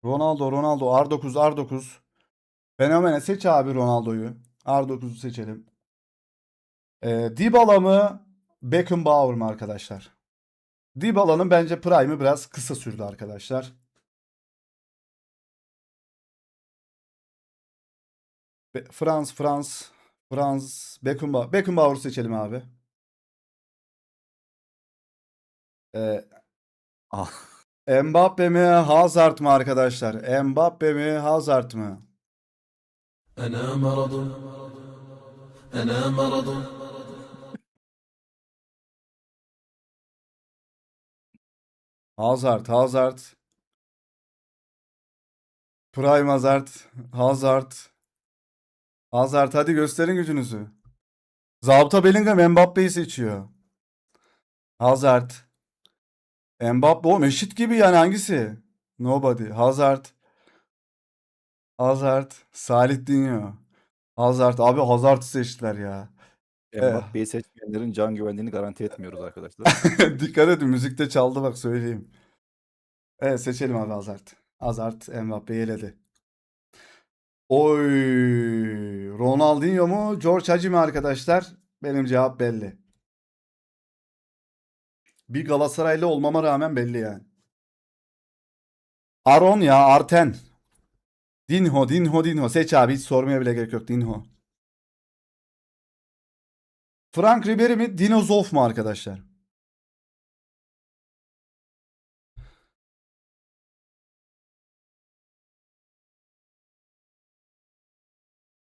Ronaldo R9. Fenomene seç abi Ronaldo'yu. R9'u seçelim. Dybala mı? Beckenbauer mı arkadaşlar? Dybala'nın bence prime'ı biraz kısa sürdü arkadaşlar. Frans. Beckenbauer seçelim abi. Ee, Ah. Mbappe mi Hazard mı arkadaşlar? Mbappe mi Hazard mı? أنا مرض أنا مرض Hazard. Prime Hazard. Hazard hadi gösterin gücünüzü. Zabıta Bellingham Mbappe'yi seçiyor. Hazard. Mbappe oğlum eşit gibi yani hangisi? Nobody. Hazard. Salih Dinho. Hazard. Abi Hazard'ı seçtiler ya. Mbappe'yi seçmeyenlerin can güvenliğini garanti etmiyoruz arkadaşlar. Dikkat edin müzikte çaldı bak söyleyeyim. Evet seçelim abi Hazard. Hazard Mbappe'yi eledi. Oy. Ronaldinho mu? George Hagi mi arkadaşlar? Benim cevap belli. Bir Galatasaraylı olmama rağmen belli yani. Aron ya Arten. Dinho. Seç abi hiç sormaya bile gerek yok. Dinho. Frank Ribery mi? Dino Zoff mu arkadaşlar?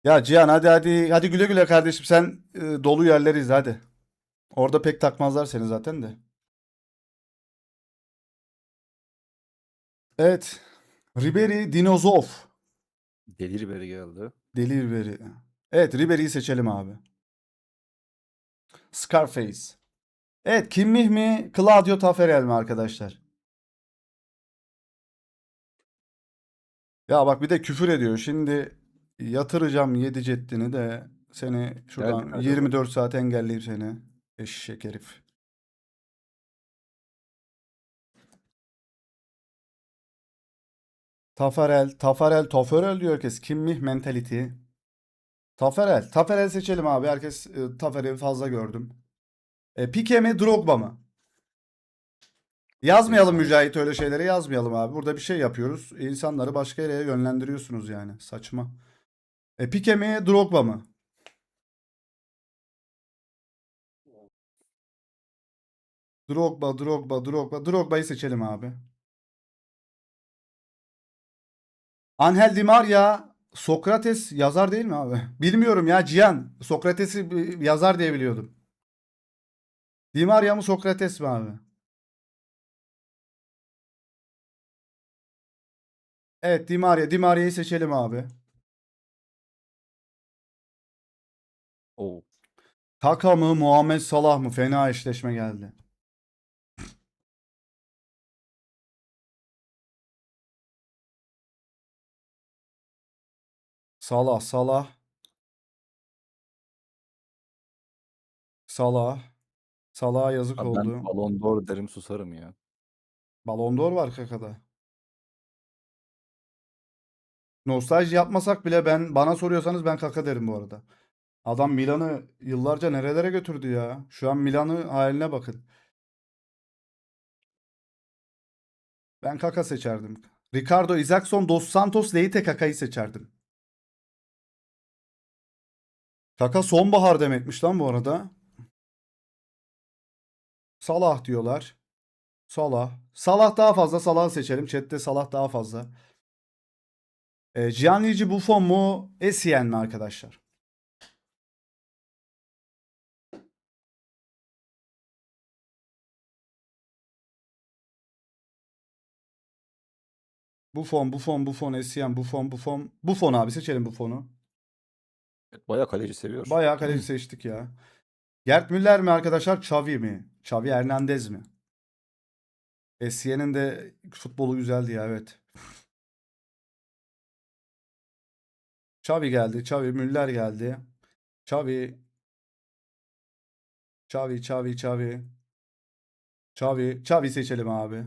Ya Cihan hadi güle güle kardeşim sen dolu yerleriz hadi. Orada pek takmazlar seni zaten de. Evet. Ribery, Dino Zoff. Deli beri geldi. Deli Ribery. Evet Ribery'yi seçelim abi. Scarface. Evet Kimmich mi? Claudio Taffarel mi arkadaşlar? Ya bak bir de küfür ediyor. Şimdi yatıracağım 7 ceddini de seni Nerede şuradan acaba? 24 saat engelleyip seni. Eşek herif. Taffarel diyor herkes. Kimmich mentality. Taffarel seçelim abi. Herkes Taffarel'i fazla gördüm. Pique mi Drogba mı? Yazmayalım Efsane. Mücahit, öyle şeyleri yazmayalım abi. Burada bir şey yapıyoruz. İnsanları başka yere yönlendiriyorsunuz yani. Saçma. Pique mi Drogba mı? Drogba'yı seçelim abi. Angel Di Maria, Sokrates yazar değil mi abi? Bilmiyorum ya Cihan. Sokrates'i yazar diye biliyordum. Di Maria mı Sokrates mi abi? Evet, Di Maria. Di Maria'yı seçelim abi. Oo. Kaka mı Muhammed Salah mı? Fena eşleşme geldi. Salah, Salah, Salah. Salah'a yazık Abi ben oldu. Ballon d'Or derim susarım ya. Ballon d'Or var Kaka'da. Nostalji yapmasak bile bana soruyorsanız ben Kaka derim bu arada. Adam Milan'ı yıllarca nerelere götürdü ya. Şu an Milan'ı haline bakın. Ben Kaka seçerdim. Ricardo, Isaacson, Dos Santos, Leite Kaka'yı seçerdim. Kaka sonbahar demekmiş lan bu arada. Salah diyorlar. Salah. Salah daha fazla. Salah'ı seçelim. Chat'te Salah daha fazla. Gianluigi Buffon mu? Essien mi arkadaşlar? Buffon, Essien, Buffon abi seçelim Buffon'u. Evet, bayağı kaleci seviyor. Bayağı kaleci seçtik ya. Gerd Müller mi arkadaşlar? Xavi mi? Xavi Hernandez mi? Essien'in de futbolu güzeldi ya, evet. Xavi geldi. Xavi, Müller geldi. Xavi, Xavi seçelim abi.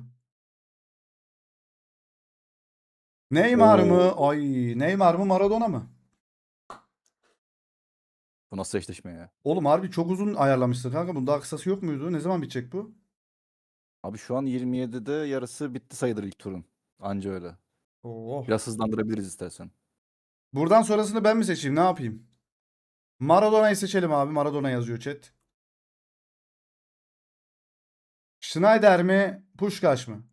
Neymar mı? Oo. Ay, Neymar mı Maradona mı? Bu nasıl eşleşme ya? Oğlum harbi çok uzun ayarlamışsın kanka. Bunda kısası yok muydu? Ne zaman bitecek bu? Abi şu an 27'de yarısı bitti sayılır ilk turun. Anca öyle. Oh. Biraz hızlandırabiliriz istersen. Buradan sonrasını ben mi seçeyim? Ne yapayım? Maradona'yı seçelim abi. Maradona yazıyor chat. Schneider mi? Puskás mı?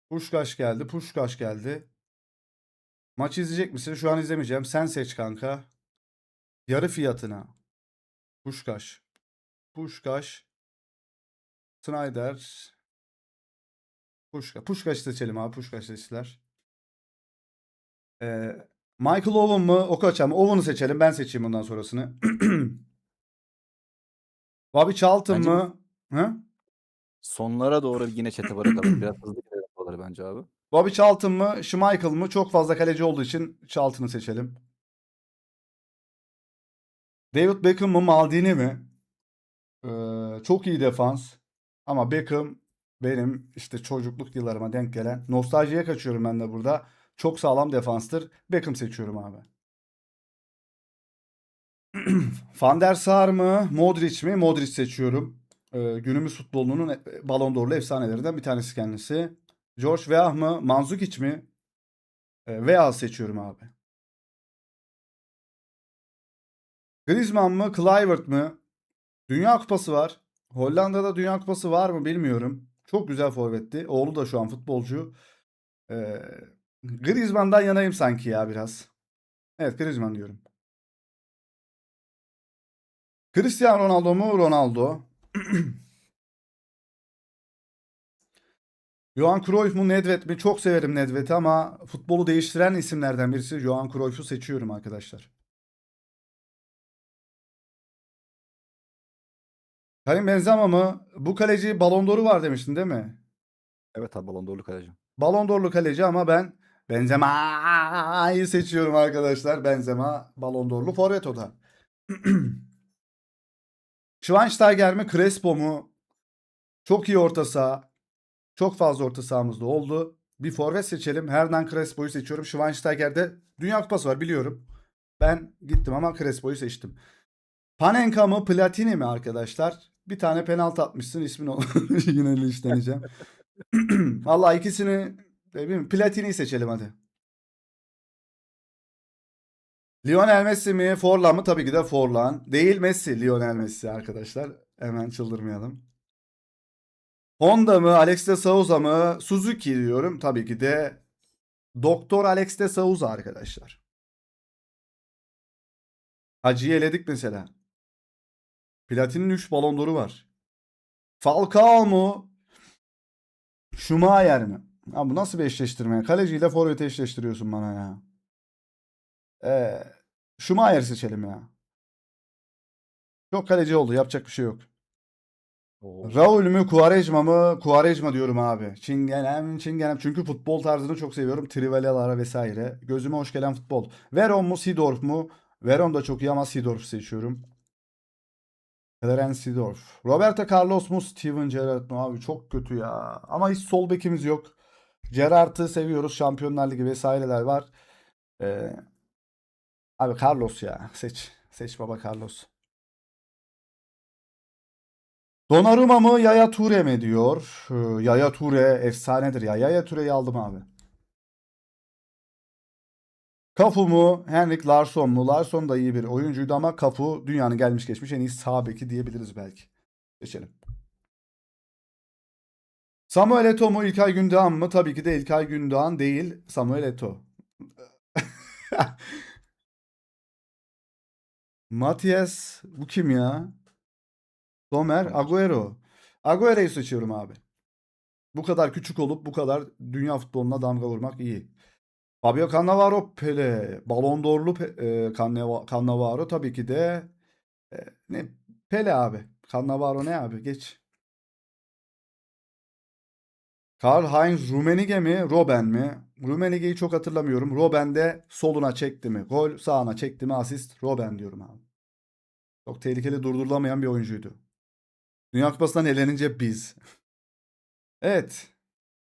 Puskás geldi. Maç izleyecek misin? Şu an izlemeyeceğim. Sen seç kanka. Yarı fiyatına. Puskás. Puskás. Schneider. Puskás'ı seçelim abi. Puskás seçtiler. Michael Owen mu? Okocha mı? Owen'ı seçelim. Ben seçeyim bundan sonrasını. Bobby Charlton Bence biz mı? Hı? sonlara doğru yine çete bırakalım. Biraz hızlı gidelim buraları bence abi. Bobby Charlton mı? Schmeichel mı? Çok fazla kaleci olduğu için Charlton'ı seçelim. David Beckham mı? Maldini mi? Çok iyi defans. Ama Beckham benim işte çocukluk yıllarıma denk gelen. Nostaljiye kaçıyorum ben de burada. Çok sağlam defanstır. Beckham seçiyorum abi. Van der Sar mı? Modric mi? Modric seçiyorum. Günümüz futbolunun Ballon d'Or'lu efsanelerinden bir tanesi kendisi. George Weah mı? Mandzukic mi? Weah seçiyorum abi. Griezmann mı? Kluivert mı? Dünya Kupası var. Hollanda'da Dünya Kupası var mı bilmiyorum. Çok güzel forvetti. Oğlu da şu an futbolcu. Ee, Griezmann'dan yanayım sanki ya biraz. Evet, Griezmann diyorum. Cristiano Ronaldo mu? Ronaldo. Johan Cruyff mu? Nedved mi? Çok severim Nedved'i ama futbolu değiştiren isimlerden birisi Johan Cruyff'u seçiyorum arkadaşlar. Karim Benzema mı? Bu kaleci Ballon d'Or'u var demiştin değil mi? Evet abi Ballon d'Or'lu kaleci. Ballon d'Or'lu kaleci ama ben Benzema'yı seçiyorum arkadaşlar. Benzema Ballon d'Or'lu forvet o da. Schweinsteiger mi? Crespo mu? Çok iyi orta saha. Çok fazla orta sahamızda oldu. Bir forvet seçelim. Hernan Crespo'yu seçiyorum. Schweinsteiger'de Dünya Kupası var biliyorum. Ben gittim ama Crespo'yu seçtim. Panenka mı Platini mi arkadaşlar? Bir tane penaltı atmışsın ismin o. Yine linçleneceğim. Vallahi ikisini Platini'yi seçelim hadi. Lionel Messi mi Forlan mı? Tabii ki de Forlan. Değil Messi, Lionel Messi arkadaşlar. Hemen çıldırmayalım. Honda mı Alex de Souza mı? Suzuki diyorum. Tabii ki de Doktor Alex de Souza arkadaşlar. Hacı'yı eledik mesela. Platinin 3 Ballon d'Or'u var. Falcao mu? Schumacher mi? Abi bu nasıl bir eşleştirme? Kaleciyle forveti eşleştiriyorsun bana ya. Ee, Schumacher seçelim ya. Çok kaleci oldu. Yapacak bir şey yok. Oo. Raul mü Quaresma mı? Quaresma diyorum abi. Çingenem, Çingenem. Çünkü futbol tarzını çok seviyorum. Trivela'lara vesaire. Gözüme hoş gelen futbol. Veron mu Seedorf mu? Veron da çok iyi ama Seedorf seçiyorum. Clarence Seedorf. Roberto Carlos mu Steven Gerrard mı? Abi çok kötü ya. Ama hiç sol bekimiz yok. Gerrard'ı seviyoruz. Şampiyonlar Ligi vesaireler var. Ee, abi Carlos ya. Seç. Seç baba Carlos. Donnarumma mı Yaya Toure mi diyor. Yaya Toure efsanedir ya. Yaya Toure'yi aldım abi. Cafu mu Henrik Larsson mu? Larsson da iyi bir oyuncuydu ama Cafu dünyanın gelmiş geçmiş en iyi sağ beki diyebiliriz belki. Geçelim. Samuel Eto'o mu İlkay Gündoğan mı? Tabii ki de İlkay Gündoğan değil. Samuel Eto'o. Matias bu kim ya? Somer Somer. Agüero. Agüero'yu seçiyorum abi. Bu kadar küçük olup bu kadar dünya futboluna damga vurmak iyi. Fabio Cannavaro Pele. Ballon d'Or'lu Cannavaro tabii ki de ne Pele abi. Cannavaro ne abi? Geç. Karl-Heinz Rummenigge mi? Robben mi? Rummenigge'yi çok hatırlamıyorum. Robben de soluna çekti mi? Gol sağına çekti mi? Asist. Robben diyorum abi. Çok tehlikeli durdurulamayan bir oyuncuydu. Dünya Kupası'ndan elenince biz. Evet.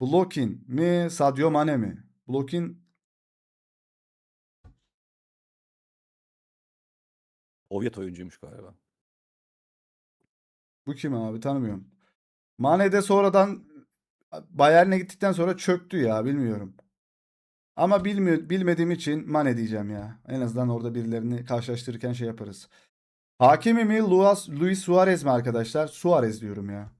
Blokin mi? Sadio Mane mi? Blokin Sovyet oyuncuymuş galiba. bu kim abi? Tanımıyorum. Mane de sonradan Bayern'e gittikten sonra çöktü ya. Bilmiyorum. Ama bilmediğim için Mane diyeceğim ya. En azından orada birilerini karşılaştırırken şey yaparız. Hakimi mi Luis Suarez mi arkadaşlar? Suarez diyorum ya.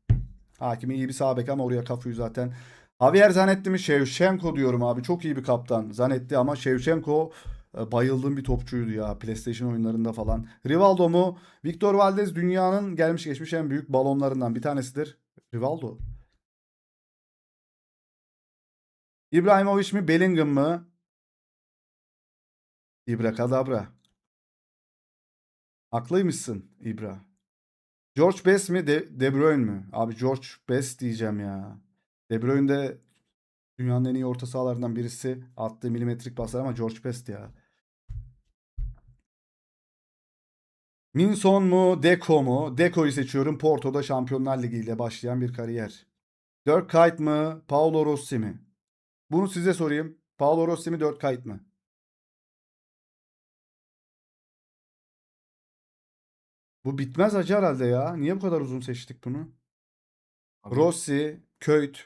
Hakimi iyi bir sağ bek ama oraya Cafu'yu zaten. Javier Zanetti mi Shevchenko diyorum abi. Çok iyi bir kaptan. Zanetti ama Shevchenko bayıldığım bir topçuydu ya. PlayStation oyunlarında falan. Rivaldo mu? Victor Valdez dünyanın gelmiş geçmiş en büyük balonlarından bir tanesidir. Rivaldo. İbrahimovic mi Bellingham mı? İbra kadabra. Haklıymışsın İbra. George Best mi De Bruyne mü? Abi George Best diyeceğim ya. De Bruyne de dünyanın en iyi orta sahalarından birisi. Attığı milimetrik paslar ama George Best ya. Minson mu Deco mu? Deco'yu seçiyorum. Porto'da Şampiyonlar Ligi ile başlayan bir kariyer. Dirk Kuyt mı? Paolo Rossi mi? Bunu size sorayım. Paolo Rossi mi Dirk Kuyt mı? Bu bitmez acı herhalde ya. Niye bu kadar uzun seçtik bunu? Abi, Rossi, Kuyt,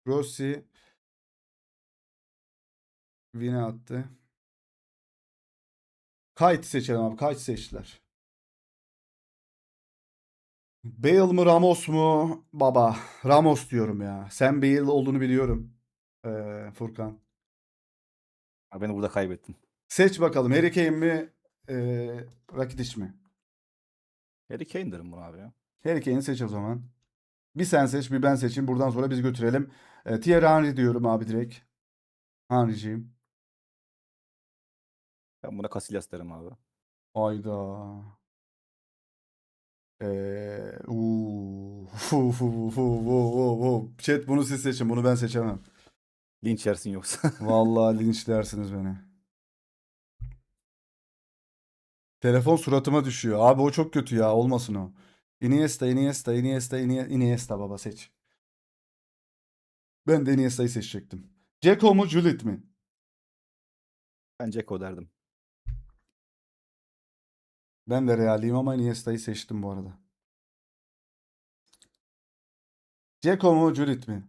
Rossi. Vine attı. Kuyt seçelim abi. Kuyt seçtiler. Bale mı Ramos mu? Baba Ramos diyorum ya. Sen Bale olduğunu biliyorum. Furkan. abi beni burada kaybettin. Seç bakalım. Harry Kane mi? Rakitic mi? Harry Kane derim buna abi ya. Harry Kane'i seç o zaman. Bir sen seç bir ben seçeyim. Buradan sonra biz götürelim. Thierry Henry diyorum abi direkt. Henry'ciğim. Ben buna Casillas derim abi. Ayda. Chat bunu siz seçin. Bunu ben seçemem. Linç yersin yoksa. Vallahi linçlersiniz beni. Telefon suratıma düşüyor. Abi o çok kötü ya. Olmasın o. Iniesta baba seç. Ben de Iniesta'yı seçecektim. Dzeko mu Juliet mi? Ben Dzeko derdim. Ben de Real'liyim ama Iniesta'yı seçtim bu arada. Dzeko mu Judith mi?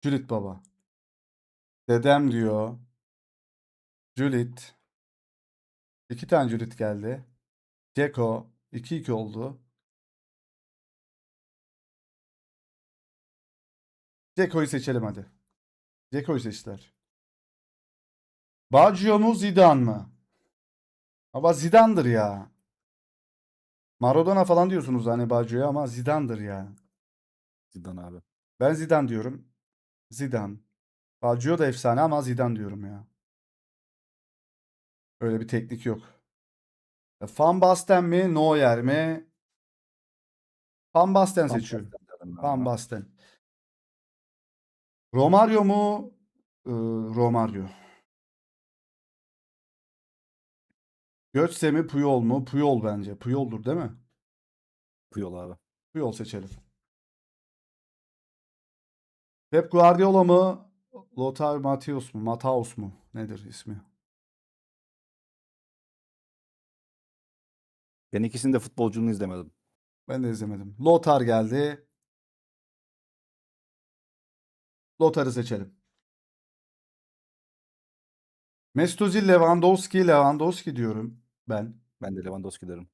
Judith baba. Dedem diyor. Judith. 2 tane Judith geldi. Dzeko 2-2 oldu. Dzeko'yu seçelim hadi. Dzeko'yu seçtiler. Baggio mu Zidane mı? Ama Zidane'dır ya. Maradona falan diyorsunuz hani Baggio'ya ama Zidane'dır ya. Zidane abi. Ben Zidane diyorum. Zidane. Baggio da efsane ama Zidane diyorum ya. Öyle bir teknik yok. Van Basten mi Neuer mi? Van Basten Tam seçiyorum. tersten dedim ben Van buna. Basten. Romario mu? Romario. Götze mi Puyol mu? Puyol bence. Puyol'dur değil mi? Puyol abi. Puyol seçelim. Pep Guardiola mı? Lothar Matthäus mu? Matthäus mu? Nedir ismi? Ben ikisinin de futbolculuğunu izlemedim. Ben de izlemedim. Lothar geldi. Lothar'ı seçelim. Mesut Özil, Lewandowski, Lewandowski diyorum ben. Ben de Lewandowski derim.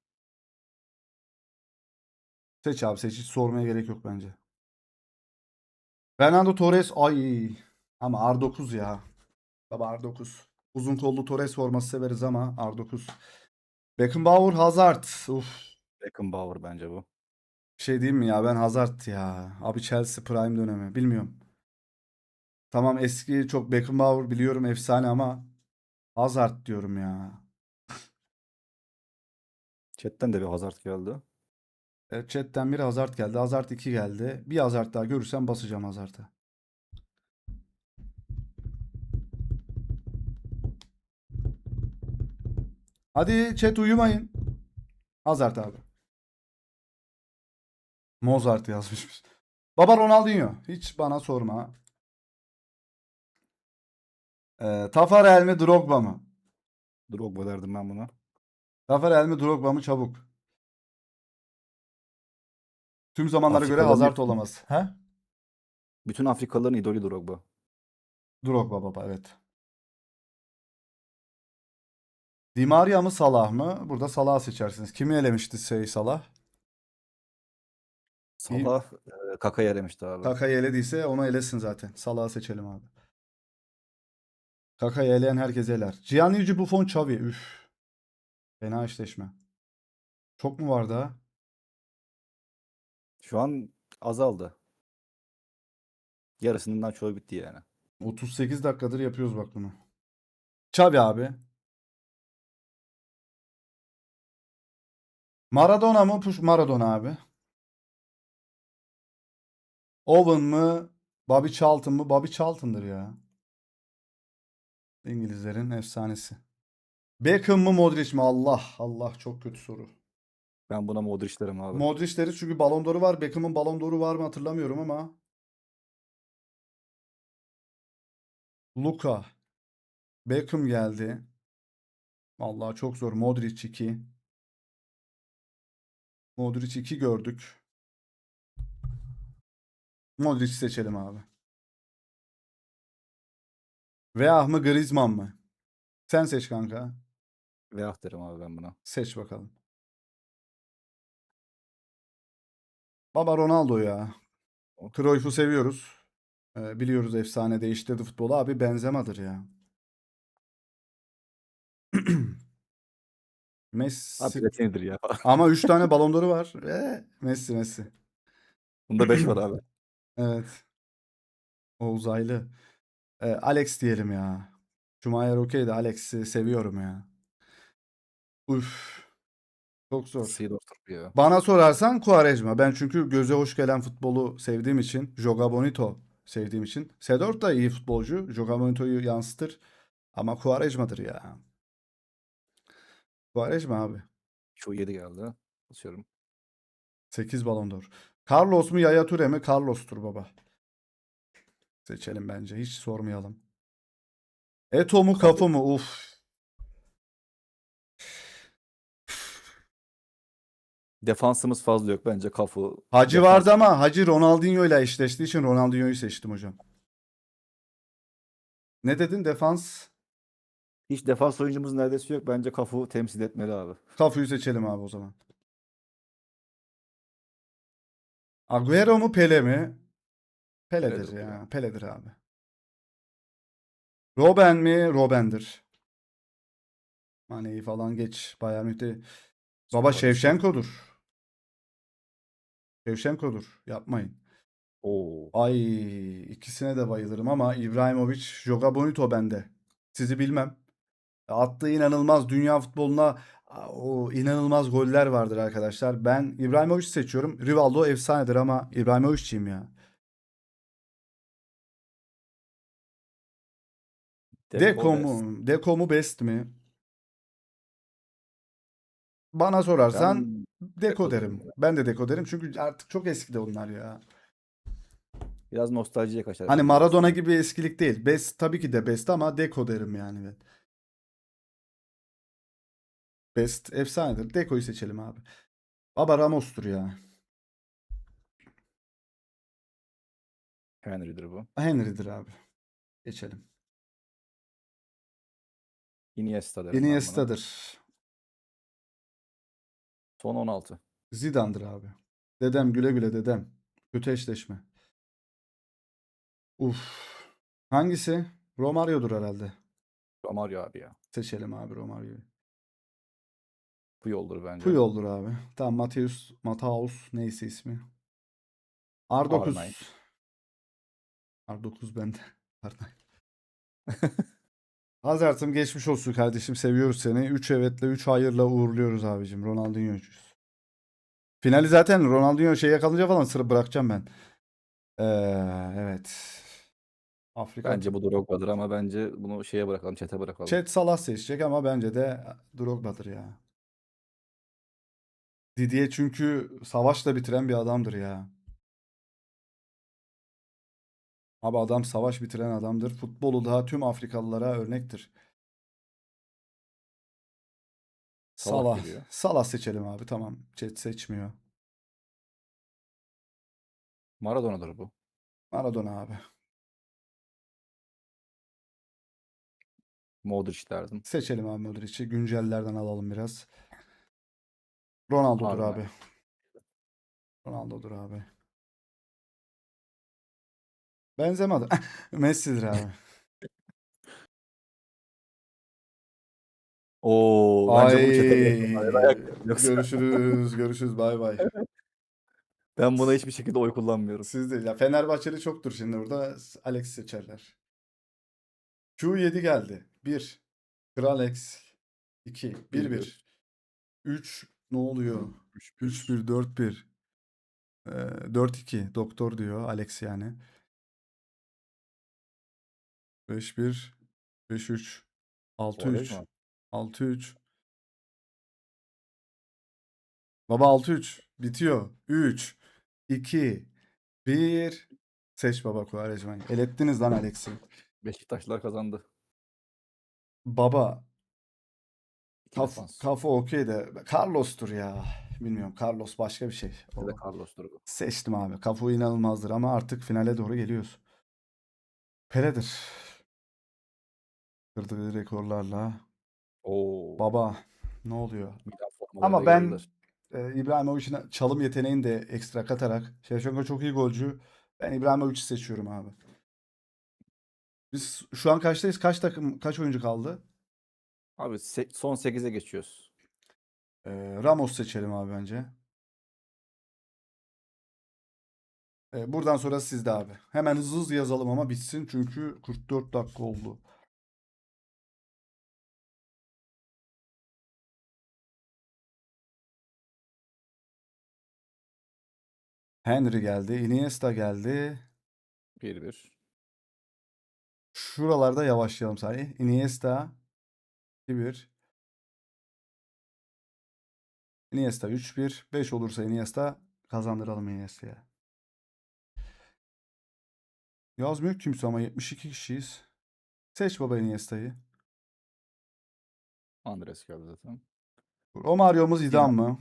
Seç abi seç. Hiç sormaya gerek yok bence. Fernando Torres. Ay. Ama R9 ya. Baba R9. Uzun kollu Torres forması severiz ama R9. Beckenbauer, Hazard. Uf. Beckenbauer bence bu. Bir şey diyeyim mi ya? Ben Hazard ya. Abi Chelsea Prime dönemi. Bilmiyorum. Tamam eski çok Beckenbauer biliyorum efsane ama Hazard diyorum ya. Chat'ten de bir Hazard geldi. Evet, chat'ten biri Hazard geldi. Hazard 2 geldi. Bir Hazard daha görürsem basacağım Hazard'a. Hadi chat uyumayın. Hazard abi. Mozart yazmışmış. Baba Ronaldinho. Hiç bana sorma. Tafarel mi Drogba mı? Drogba derdim ben buna. Tafarel mi Drogba mı çabuk. Tüm zamanlara göre Afrikalıların Hazard hepsi, olamaz. He? bütün Afrikalıların idolü Drogba. Drogba baba evet. Di Maria mı Salah mı? Burada Salah'ı seçersiniz. Kimi elemişti Salah? İyi. Salah Kaka'yı elemişti abi. Kaka'yı elediyse onu elesin zaten. Salah'ı seçelim abi. Kaka'yı eleyen herkes eler. Gianluigi Buffon Xavi. Üf. Fena eşleşme. Çok mu var daha? Şu an azaldı. Yarısından çoğu bitti yani. 38 dakikadır yapıyoruz bak bunu. Xavi abi. Maradona mı? Maradona abi. Owen mı? Bobby Charlton mı? Bobby Charlton'dır ya. İngilizlerin efsanesi. Beckham mı Modric mi? Allah Allah çok kötü soru. Ben buna Modric derim abi. Modric deriz çünkü Ballon d'Or'u var. Beckham'ın Ballon d'Or'u var mı hatırlamıyorum ama. Luka. Beckham geldi. Vallahi çok zor. Modric 2. Modric 2 gördük. Modric'i seçelim abi. Veya mı Griezmann mı? Sen seç kanka. Ve derim abi ben buna. Seç bakalım. Baba Ronaldo ya. Cruyff'u seviyoruz. Biliyoruz efsane değiştirdi futbolu. Abi Benzema'dır ya. Abi Messi. Platini'dir ya. Ama 3 tane Ballon d'Or'u var. Messi Messi. Bunda 5 var abi. Evet. O uzaylı. Alex diyelim ya. Schumacher okey de Alex'i seviyorum ya. Uf. Çok zor. Seedorf'tur ya. Bana sorarsan Quaresma. Ben çünkü göze hoş gelen futbolu sevdiğim için. Joga Bonito sevdiğim için. Seedorf da iyi futbolcu. Joga Bonito'yu yansıtır. Ama Quaresma'dır ya. Quaresma abi. Şu 7 geldi. Basıyorum. 8 Ballon d'Or. Carlos mu Yaya Toure mi? Carlos'tur baba. Seçelim bence. Hiç sormayalım. Eto mu Cafu mu? Uf. Defansımız fazla yok bence Cafu Hacı defans. vardı ama Hacı Ronaldinho ile eşleştiği için Ronaldinho'yu seçtim hocam. Ne dedin defans? Hiç defans oyuncumuz neredeyse yok. Bence Cafu temsil etmeli abi. Cafu'yu seçelim abi o zaman. Agüero mu Pele mi? Pele'dir Pele'dir bu ya. ya. Pele'dir abi. Robben mi? Robben'dir. Mane'yi falan geç. Bayern Münih'te. Baba Barış'ta. Şevşenko'dur. Şevşenko'dur. Yapmayın. Oo. Ay ikisine de bayılırım ama İbrahimovic, Joga Bonito bende. Sizi bilmem. Attığı inanılmaz dünya futboluna o inanılmaz goller vardır arkadaşlar. Ben İbrahimovic seçiyorum. Rivaldo efsanedir ama İbrahimovic'ciyim ya. Deco Deco mu? Best. Deco mu Best mi? Bana sorarsan Ben Deco Deco derim derim. buna. Ben de Deco derim çünkü artık çok eskide onlar ya. Biraz nostaljiye kaçar Hani bence Maradona Best. gibi eskilik değil. Best tabii ki de Best ama Deco derim yani ben. Best efsanedir. Deco'yu seçelim abi. Baba Ramos'tur ya. Henry'dir bu. Henry'dir abi. Geçelim. Iniesta derim ben buna. Iniesta'dır. Son 16. Zidane'dır abi. Dedem güle güle dedem. Kötü eşleşme. Uf. Hangisi? Romario'dur herhalde. Romario abi ya. Seçelim abi Romario'yu. Puyol'dur bence. Puyol'dur abi. Tamam Mataus neyse ismi. R9. R9. R9 bende. Pardon. Hazart'ım geçmiş olsun kardeşim. Seviyoruz seni. 3 evetle 3 hayırla uğurluyoruz abicim. Ronaldinho'cuyuz. Finali zaten Ronaldinho şeye kalınca falan sıra bırakacağım ben. Ee, evet. Afrika. Bence bu Drogba'dır ama bence bunu şeye bırakalım, çete bırakalım. Chet Salah seçecek ama bence de Drogba'dır ya. Didier çünkü savaşla bitiren bir adamdır ya. Abi adam savaş bitiren adamdır. Futbolu daha tüm Afrikalılara örnektir. Salah Salah. geliyor. Salah seçelim abi. Tamam. Chet seçmiyor. Maradona'dır bu. Maradona abi. Modric derdim. Seçelim abi Modric'i. Güncellerden alalım biraz. Ronaldo'dur R9. abi. Ronaldo'dur abi. Benzemedi. Messi'dir abi. Oo, Ay bence bunu çete bırakalım. Hayır, ayak yoksa. görüşürüz. Görüşürüz. Bay bay. Ben buna hiçbir şekilde oy kullanmıyorum. Siz de ya Fenerbahçeli çoktur şimdi burada. Alex seçerler. Q7 geldi. 1. Kral X. 2. 1-1. 1-1. 3. Ne oluyor? 3-1. 3-1, 4-1. 4-2. Doktor diyor Alex yani. 5-1. 5-3. Quaresma. 6-3. 6-3. Baba 6-3. Bitiyor. 3. 2. 1. Seç baba Quaresma'yı. Elettiniz lan Alex'i. Beşiktaşlar kazandı. Baba İki defans. kafa okey de Carlos'tur ya. Bilmiyorum. Carlos başka bir şey. Bir de O. Carlos'tur bu. Seçtim abi. Kafa inanılmazdır ama artık finale doğru geliyoruz. Pele'dir. Kırdığı rekorlarla. Oo. Baba ne oluyor? Milan Ama formalarıyla ben geldiler. İbrahimovic'in çalım yeteneğini de ekstra katarak Şevçenko çok iyi golcü. Ben İbrahimovic'i seçiyorum abi. Biz şu an kaçtayız? Kaç takım, kaç oyuncu kaldı? Abi son 8'e geçiyoruz. Ramos seçelim abi bence. Buradan sonra sizde abi. Hemen hızlı hızlı yazalım ama bitsin çünkü 44 dakika oldu. Henry geldi. Iniesta geldi. 1-1. Şuralarda yavaşlayalım Salih. Iniesta 2-1. Iniesta 3-1. 5 olursa Iniesta kazandıralım Iniesta'ya. Yazmıyor kimse ama 72 kişiyiz. Seç baba Iniesta'yı. Andres geldi zaten. Romario'muz idam Zidane. mı?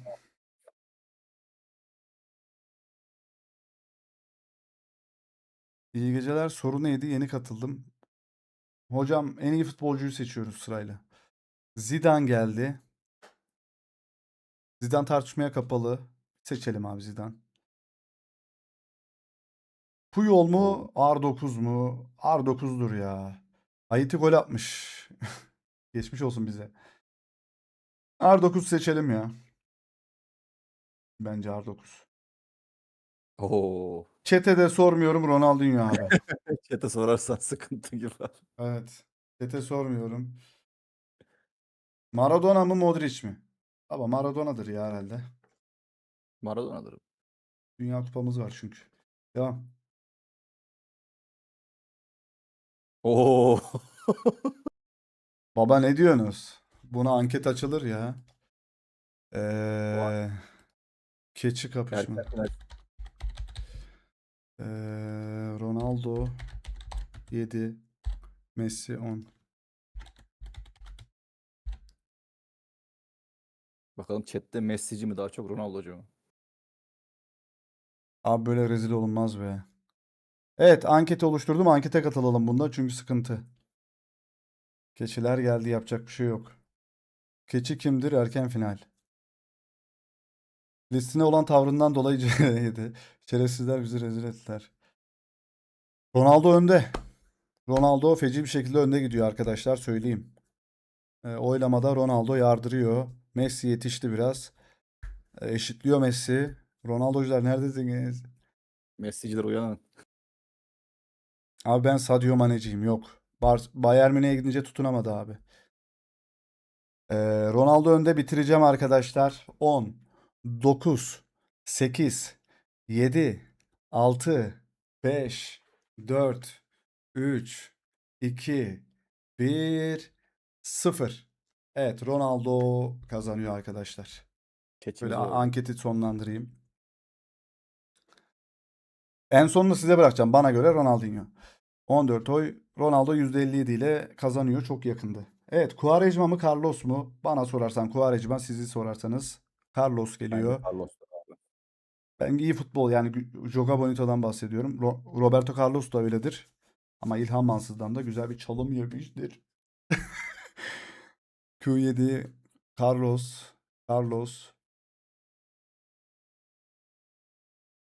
İyi geceler. Soru neydi? Yeni katıldım. Hocam en iyi futbolcuyu seçiyoruz sırayla. Zidane geldi. Zidane tartışmaya kapalı. Seçelim abi Zidane. Puyol Oo. mu? R9 mu? R9'dur ya. Haiti gol atmış. Geçmiş olsun bize. R9 seçelim ya. Bence R9. Oo. Çete de sormuyorum Ronaldinho abi. Chat'e sorarsan sıkıntı gibi. Evet. Çete sormuyorum. Maradona mı Modric mi? Baba Maradona'dır ya herhalde. Maradona'dır. Dünya kupamız var çünkü. Devam. Oo. Baba ne diyorsunuz? Buna anket açılır ya. Vay. Ee, keçi kapışma. Erken final. Ronaldo 7, Messi 10. Bakalım chat'te Messi'ci mi daha çok Ronaldo'cu mu? Abi böyle rezil olunmaz be. Evet, anketi oluşturdum. Ankete katılalım bunda çünkü sıkıntı. Keçiler geldi, yapacak bir şey yok. Keçi kimdir? Erken final. Listine olan tavrından dolayı yedi. Şerefsizler bizi rezil ettiler. Ronaldo önde. Ronaldo feci bir şekilde önde gidiyor arkadaşlar, söyleyeyim. Oylamada Ronaldo yardırıyor. Messi yetişti biraz. Eşitliyor Messi. Ronaldo'cular neredesiniz? Messi'ciler uyanın. Abi ben Sadio Mane'ciyim, yok. Bayern Münih'e gidince tutunamadı abi. Ronaldo önde, bitireceğim arkadaşlar. 10, 9, 8, 7, 6, 5, 4, 3, 2, 1, 0. Evet, Ronaldo kazanıyor arkadaşlar. Böyle Keçimiz oldu. anketi sonlandırayım. En sonunu size bırakacağım. Bana göre Ronaldinho. 14 oy. Ronaldo %57 ile kazanıyor. Çok yakındı. Evet. Quaresma mı Carlos mu? Bana sorarsan Quaresma, sizi sorarsanız Carlos Bence geliyor. Carlos. Ben iyi futbol yani Joga Bonito'dan bahsediyorum. Roberto Carlos da öyledir. Ama İlhan Mansız'dan da güzel bir çalım yemiştir. Q7 Carlos. Carlos.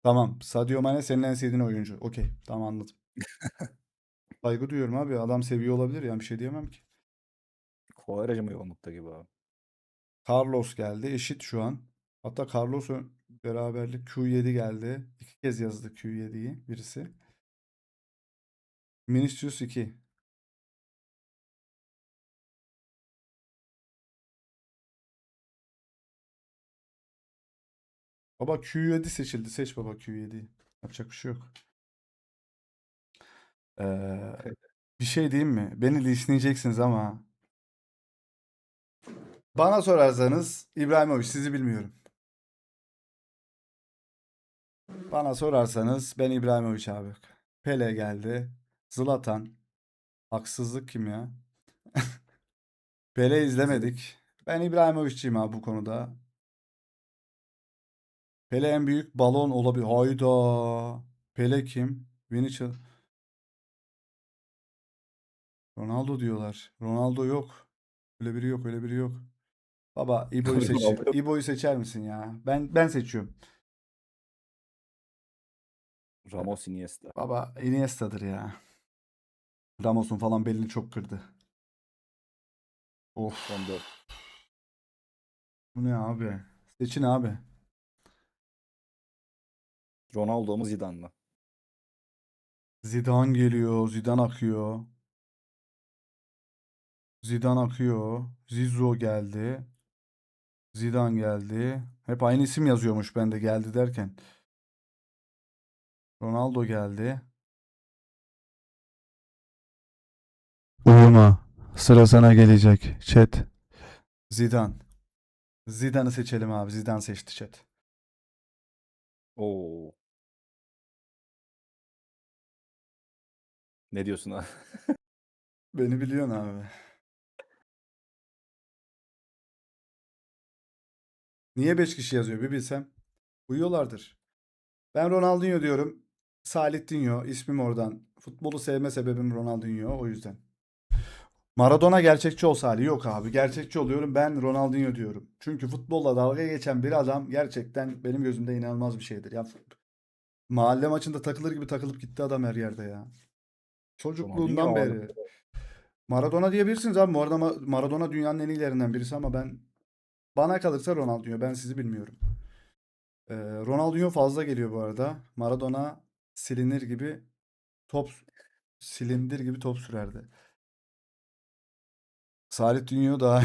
Tamam. Sadio Mane senin en sevdiğin oyuncu. Okey. Tamam, anladım. Saygı duyuyorum abi. Adam seviyor olabilir yani, bir şey diyemem ki. Kovarejma mı yoğunlukta gibi abi. Carlos geldi. Eşit şu an. Hatta Carlos beraberlik Q7 geldi. İki kez yazdı Q7'yi birisi. Vinicius 2. Baba Q7 seçildi. Seç baba Q7'yi. Yapacak bir şey yok. Ee, bir şey diyeyim mi? Beni linçleyeceksiniz ama bana sorarsanız İbrahimovic, sizi bilmiyorum. Bana sorarsanız ben İbrahimovic abi. Pele geldi. Zlatan. Haksızlık kim ya? Pele izlemedik. Ben İbrahimovic'ciyim abi bu konuda. Pele en büyük balon olabilir. Hayda. Pele kim? Vinicius. Ronaldo diyorlar. Ronaldo yok. Öyle biri yok, öyle biri yok. Baba İbo'yu seç. Ronaldo yok. İbo'yu seçer misin ya? Ben seçiyorum. Ramos Iniesta. Baba Iniesta'dır ya. Ramos'un falan belini çok kırdı. Of. Son 4. Bu ne abi? Seçin abi. Ronaldo mu Zidane mı? Zidane geliyor. Zidane akıyor. Zidane akıyor. Zizou geldi. Zidane geldi. Hep aynı isim yazıyormuş bende geldi derken. Ronaldo geldi. Uyuma. Sıra sana gelecek. Chat. Zidane. Zidane'ı seçelim abi. Zidane seçti chat. Oo. Ne diyorsun abi? Beni biliyorsun abi. Niye 5 kişi yazıyor bir bilsem. Uyuyorlardır. Ben Ronaldinho diyorum. Salettinho ismim oradan. Futbolu sevme sebebim Ronaldinho o yüzden. Maradona gerçekçi olsa hali yok abi. Gerçekçi oluyorum ben Ronaldinho diyorum. Çünkü futbolla dalga geçen bir adam gerçekten benim gözümde inanılmaz bir şeydir. Ya mahalle maçında takılır gibi takılıp gitti adam her yerde ya. Ronaldinho Çocukluğundan havalı. beri. Maradona diyebilirsiniz abi. Bu arada Maradona dünyanın en iyilerinden birisi ama bana kalırsa Ronaldinho. Ben sizi bilmiyorum. Ronaldinho fazla geliyor bu arada. Maradona silinir gibi top silindir gibi top sürerdi. Salih Dünya da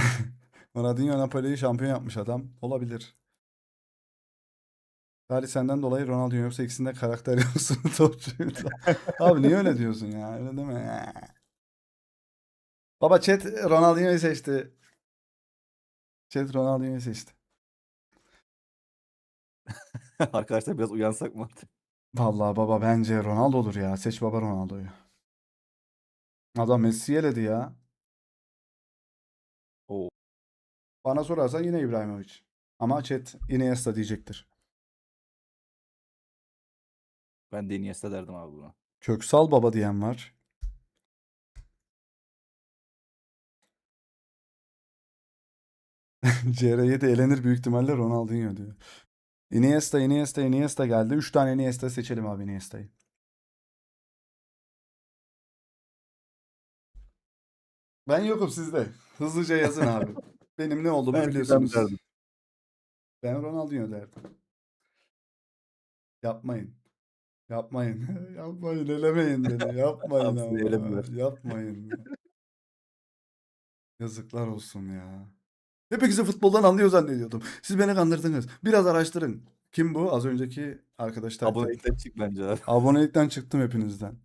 Ronaldinho Napoli'yi şampiyon yapmış adam. Olabilir. Salih senden dolayı Ronaldinho yoksa ikisinde karakter yoksun topçuydu. Abi niye öyle diyorsun ya? Öyle deme ya. Baba chat Ronaldinho'yu seçti. Chat Ronaldinho'yu seçti. Arkadaşlar biraz uyansak mı artık? Vallahi baba bence Ronaldo'dur ya. Seç baba Ronaldo'yu. Adam Messi'yi eledi ya. Oo, Bana sorarsan yine İbrahimovic. Ama chat Iniesta diyecektir. ben de Iniesta derdim abi buna. Köksal baba diyen var. CR7 elenir büyük ihtimalle Ronaldinho diyor. Iniesta geldi. 3 tane Iniesta seçelim abi Iniesta'yı. Ben yokum sizde. Hızlıca yazın abi. Benim ne olduğumu Ben Zidane biliyorsunuz. derdim. Ben Ronaldinho derdim. Yapmayın. Yapmayın. Yapmayın. Elemeyin beni. Yapmayın Abi sizi ama. elediler. Yapmayın. Yazıklar olsun ya. Hepinizi futboldan anlıyor zannediyordum. Siz beni kandırdınız. Biraz araştırın. Kim bu? Az önceki arkadaş taklit. Abonelikten çık bence abi. Abonelikten çıktım hepinizden.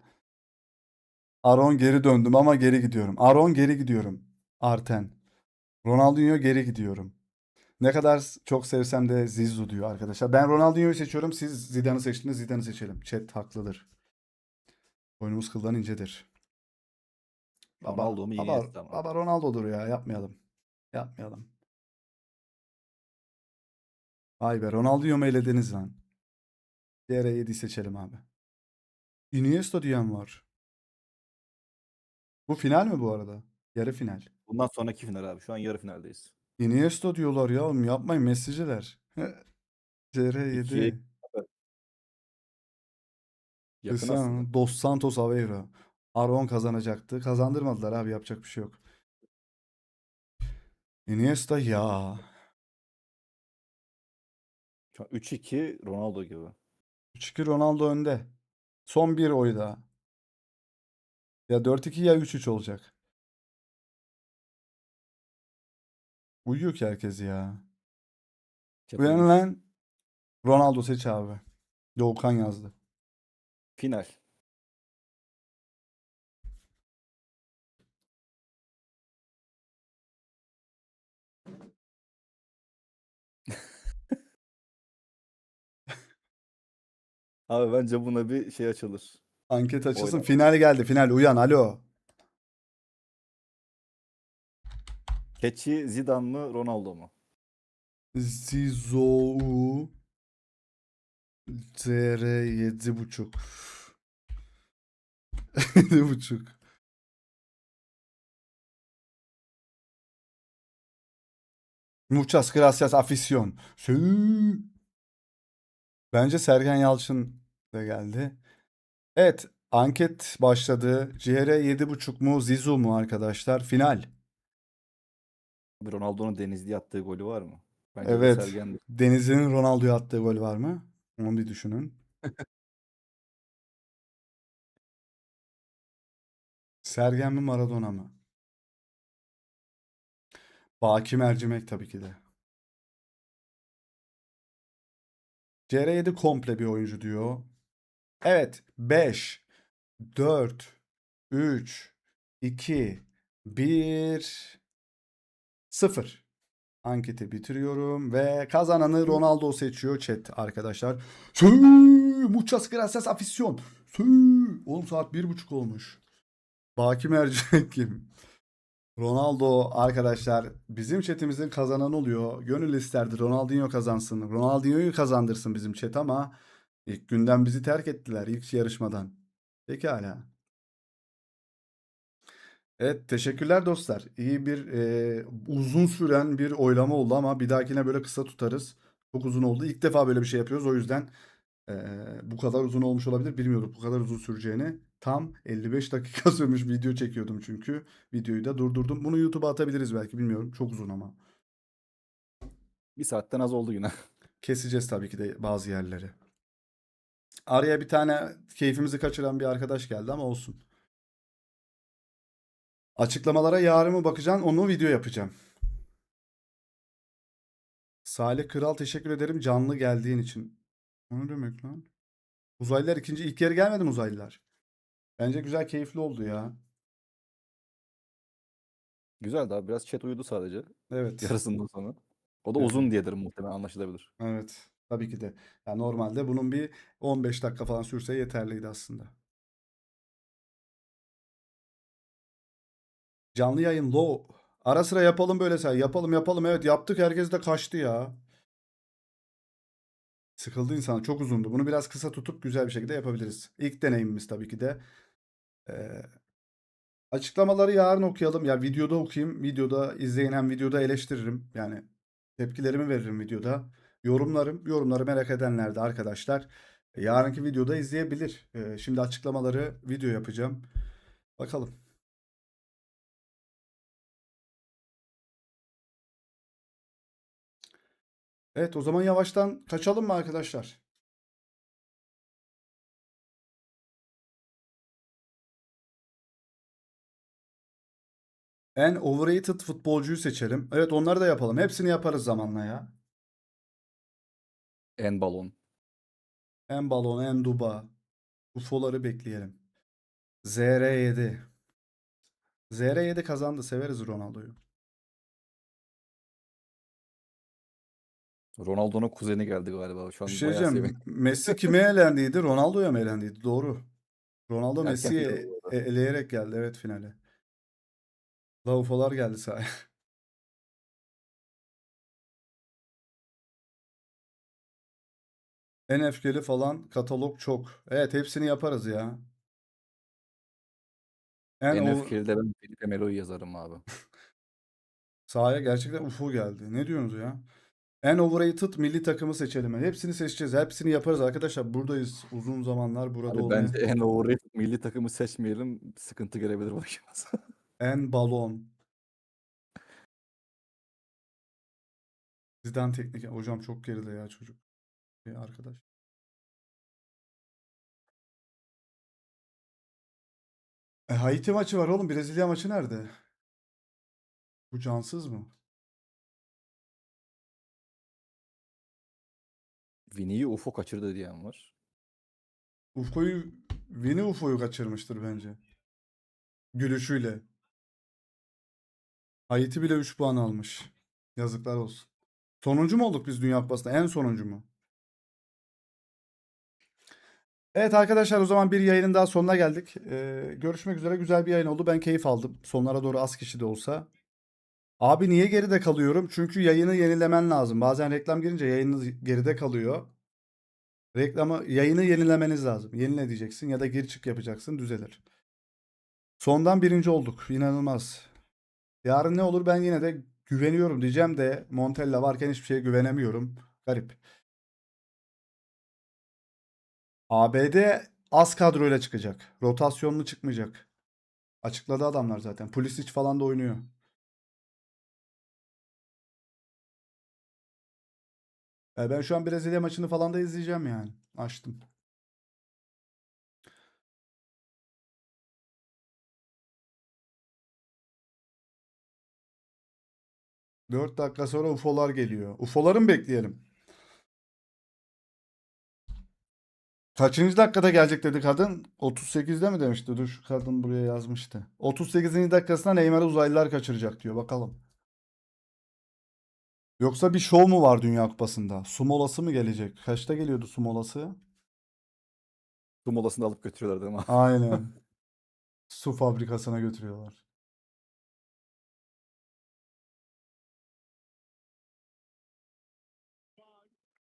Aron geri döndüm ama geri gidiyorum. Aron geri gidiyorum. Arten. Ronaldinho geri gidiyorum. Ne kadar çok sevsem de Zizou diyor arkadaşlar. Ben Ronaldinho'yu seçiyorum. Siz Zidane'ı seçtiniz. Zidane'ı seçelim. Chat haklıdır. Boynumuz kıldan incedir. Ronaldo mu Iniesta mı? Baba Ronaldo'dur ya. Yapmayalım. Yapmayalım. Vay be Ronaldinho mu elediniz lan? DR7'yi seçelim abi. Iniesta diyen var. Bu final mi bu arada? Yarı final. Bundan sonraki final abi. Şu an yarı finaldeyiz. Iniesta diyorlar ya oğlum yapmayın Messi'ciler. İkiye CR7. yakın aslında. Cristiano Dos Santos Aveiro. Aron kazanacaktı. Kazandırmadılar abi yapacak bir şey yok. Iniesta ya. Şu an 3-2 Ronaldo gibi. 3-2 Ronaldo önde. Son bir oy daha. Ya 4-2 ya 3-3 olacak. Uyuyor ki herkes ya. Chat Uyan uyumuş. lan. Ronaldo seç abi. Doğukan yazdı. Final. Abi bence buna bir şey açılır. Anket açılsın. Oylama. Final geldi. Final. Uyan. Alo. Keçi Zidane mı Ronaldo mu? Zizou. CR 7,5. 7,5. Muchas gracias afición. Sü. Bence Sergen Yalçın da geldi. Evet, anket başladı. CR 7,5 mu, Zizou mu arkadaşlar? Final. Abi Ronaldo'nun Denizli'ye attığı golü var mı? Bence o da Evet. Sergen'dir. Denizli'nin Ronaldo'ya attığı gol var mı? Onu bir düşünün. Sergen mi, Maradona mı? Baki Mercimek tabii ki de. CR7 komple bir oyuncu diyor. Evet. 5, 4, 3, 2, 1, 0. Anketi bitiriyorum ve kazananı Ronaldo seçiyor chat arkadaşlar. Sü, muchas gracias afición. Sü. Oğlum saat 1.30 olmuş. Baki Mercimek kim? Ronaldo arkadaşlar bizim chatimizin kazananı oluyor. Gönül isterdi Ronaldinho kazansın. Ronaldinho'yu kazandırsın bizim chat ama İlk günden bizi terk ettiler ilk yarışmadan. Pekala. Evet, teşekkürler dostlar. İyi bir uzun süren bir oylama oldu ama bir dahakine böyle kısa tutarız. Çok uzun oldu. İlk defa böyle bir şey yapıyoruz. O yüzden bu kadar uzun olmuş olabilir. Bilmiyorduk bu kadar uzun süreceğini. Tam 55 dakika sürmüş video çekiyordum çünkü. Videoyu da durdurdum. Bunu YouTube'a atabiliriz belki, bilmiyorum. Çok uzun ama. Bir saatten az oldu yine. Keseceğiz tabii ki de bazı yerleri. Araya bir tane keyfimizi kaçıran bir arkadaş geldi ama olsun. Açıklamalara yarın mı bakacaksın? Onu video yapacağım. Salih Kral, teşekkür ederim canlı geldiğin için. O ne demek lan? Uzaylılar ikinci, ilk yarı gelmedi mi uzaylılar? Bence güzel, keyifli oldu ya. Güzeldi abi. Biraz chat uyudu sadece. Evet. Yarısından sonra. O da Evet. uzun diyedir muhtemelen, anlaşılabilir. Evet. Tabii ki de. Ya normalde bunun bir 15 dakika falan sürse yeterliydi aslında. Canlı yayın low. Ara sıra yapalım böyle say. Yapalım yapalım. Evet yaptık. Herkes de kaçtı ya. Sıkıldı insan. Çok uzundu. Bunu biraz kısa tutup güzel bir şekilde yapabiliriz. İlk deneyimimiz tabii ki de. Ee, Açıklamaları yarın okuyalım. Ya videoda okuyayım. Videoda izleyin, hem videoda eleştiririm. Yani tepkilerimi veririm videoda. Yorumları merak edenler de arkadaşlar yarınki videoda izleyebilir. Şimdi açıklamaları video yapacağım. Bakalım. Evet, o zaman yavaştan kaçalım mı arkadaşlar? En overrated futbolcuyu seçelim. Evet, onları da yapalım. Hepsini yaparız zamanla ya. En balon. En balon, en duba. UFO'ları bekleyelim. ZR7. ZR7 kazandı. Severiz Ronaldo'yu. Ronaldo'nun kuzeni geldi galiba. Şu Bir an şey bayağı sevin. diyeceğim. Messi kime elendiydi? Ronaldo'ya mı elendiydi? Doğru. Ronaldo Erken Messi'yi final bu arada. eleyerek geldi. Evet, finale. La UFO'lar geldi sahaya. En öfkeli falan katalog çok. Evet, hepsini yaparız ya. En En o öfkeli de ben Felipe Melo'yu yazarım abi. sahaya gerçekten UFO geldi. Ne diyorsunuz ya? En overrated milli takımı seçelim. Hepsini seçeceğiz. Hepsini yaparız arkadaşlar. Buradayız. Uzun zamanlar burada Abi bence olmaya. en overrated milli takımı seçmeyelim. Sıkıntı gelebilir başımıza. En balon. Zidane teknik. Hocam çok geride ya çocuk. Arkadaş. Haiti maçı var oğlum. Brezilya maçı nerede? Bu cansız mı? Vini'yi UFO kaçırdı diyen var. Ufko'yu Vini Ufo'yu kaçırmıştır bence. Gülüşüyle. Haiti bile 3 puan almış. Yazıklar olsun. Sonuncu mu olduk biz Dünya Kupası'nda? En sonuncu mu? Evet arkadaşlar, o zaman bir yayının daha sonuna geldik. Görüşmek üzere. Güzel bir yayın oldu. Ben keyif aldım. Sonlara doğru az kişi de olsa. Abi niye geride kalıyorum? Çünkü yayını yenilemen lazım. Bazen reklam girince yayınınız geride kalıyor. Yayını yenilemeniz lazım. Yenile diyeceksin ya da gir çık yapacaksın, düzelir. Sondan birinci olduk. İnanılmaz. Yarın ne olur, ben yine de güveniyorum diyeceğim de Montella varken hiçbir şeye güvenemiyorum. Garip. ABD az kadroyla çıkacak. Rotasyonlu çıkmayacak. Açıkladı adamlar zaten. Pulisic falan da oynuyor. Ben şu an Brezilya maçını falan da izleyeceğim yani. Açtım. 4 dakika sonra UFO'lar geliyor. UFO'ları mı bekleyelim? Kaçıncı dakikada gelecek dedi kadın? 38'de mi demişti? Dur, şu kadın buraya yazmıştı. 38. dakikasında Neymar'ı uzaylılar kaçıracak diyor. Bakalım. Yoksa bir şov mu var Dünya Kupası'nda? Su molası mı gelecek? Kaçta geliyordu su molası? Su molasını alıp götürüyorlar değil mi? Aynen. Su fabrikasına götürüyorlar.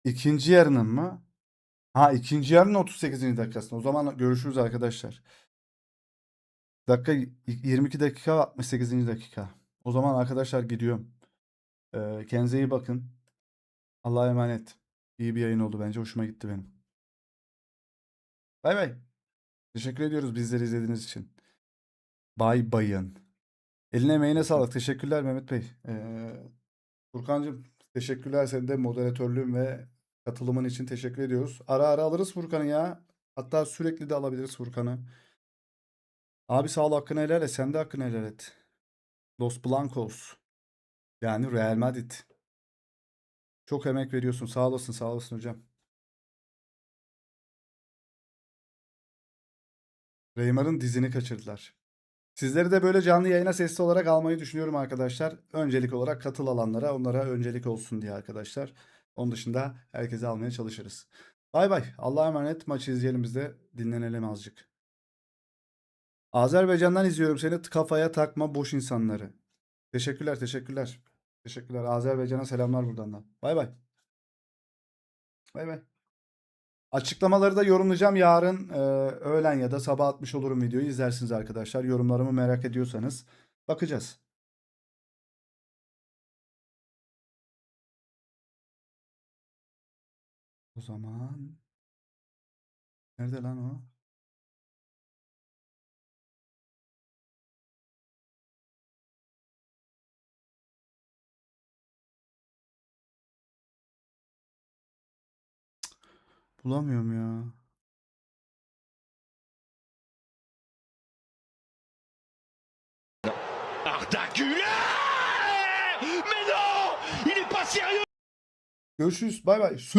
İkinci yarının mı? Ha, ikinci yarının 38. dakikasında. O zaman görüşürüz arkadaşlar. Dakika 22 dakika 68. dakika. O zaman arkadaşlar gidiyorum. Kendinize iyi bakın. Allah'a emanet. İyi bir yayın oldu bence. Hoşuma gitti benim. Bay bay. Teşekkür ediyoruz bizleri izlediğiniz için. Bay bayın. Eline emeğine sağlık. Teşekkürler Mehmet Bey. Furkancığım teşekkürler. Senin de moderatörlüğün ve katılımın için teşekkür ediyoruz. Ara ara alırız Furkan'ı ya. Hatta sürekli de alabiliriz Furkan'ı. Abi sağ ol, hakkını helal et. Sen de hakkını helal et. Los Blancos. Yani Real Madrid. Çok emek veriyorsun. Sağ olasın, sağ olasın hocam. Neymar'ın dizini kaçırdılar. Sizleri de böyle canlı yayına sesli olarak almayı düşünüyorum arkadaşlar. Öncelik olarak katıl alanlara, onlara öncelik olsun diye arkadaşlar. Onun dışında herkese almaya çalışırız. Bay bay. Allah'a emanet. Maçı izleyelim biz de. Dinlenelim azıcık. Azerbaycan'dan izliyorum seni. Kafaya takma boş insanları. Teşekkürler, teşekkürler. Teşekkürler. Azerbaycan'a selamlar buradan da. Bay bay. Bay bay. Açıklamaları da yorumlayacağım. Yarın öğlen ya da sabah atmış olurum videoyu. İzlersiniz arkadaşlar. Yorumlarımı merak ediyorsanız bakacağız. O zaman nerede lan o? Bulamıyorum ya. Arda Güler! Mais non! Il est pas sérieux! Görüşürüz. Bay bay. Sü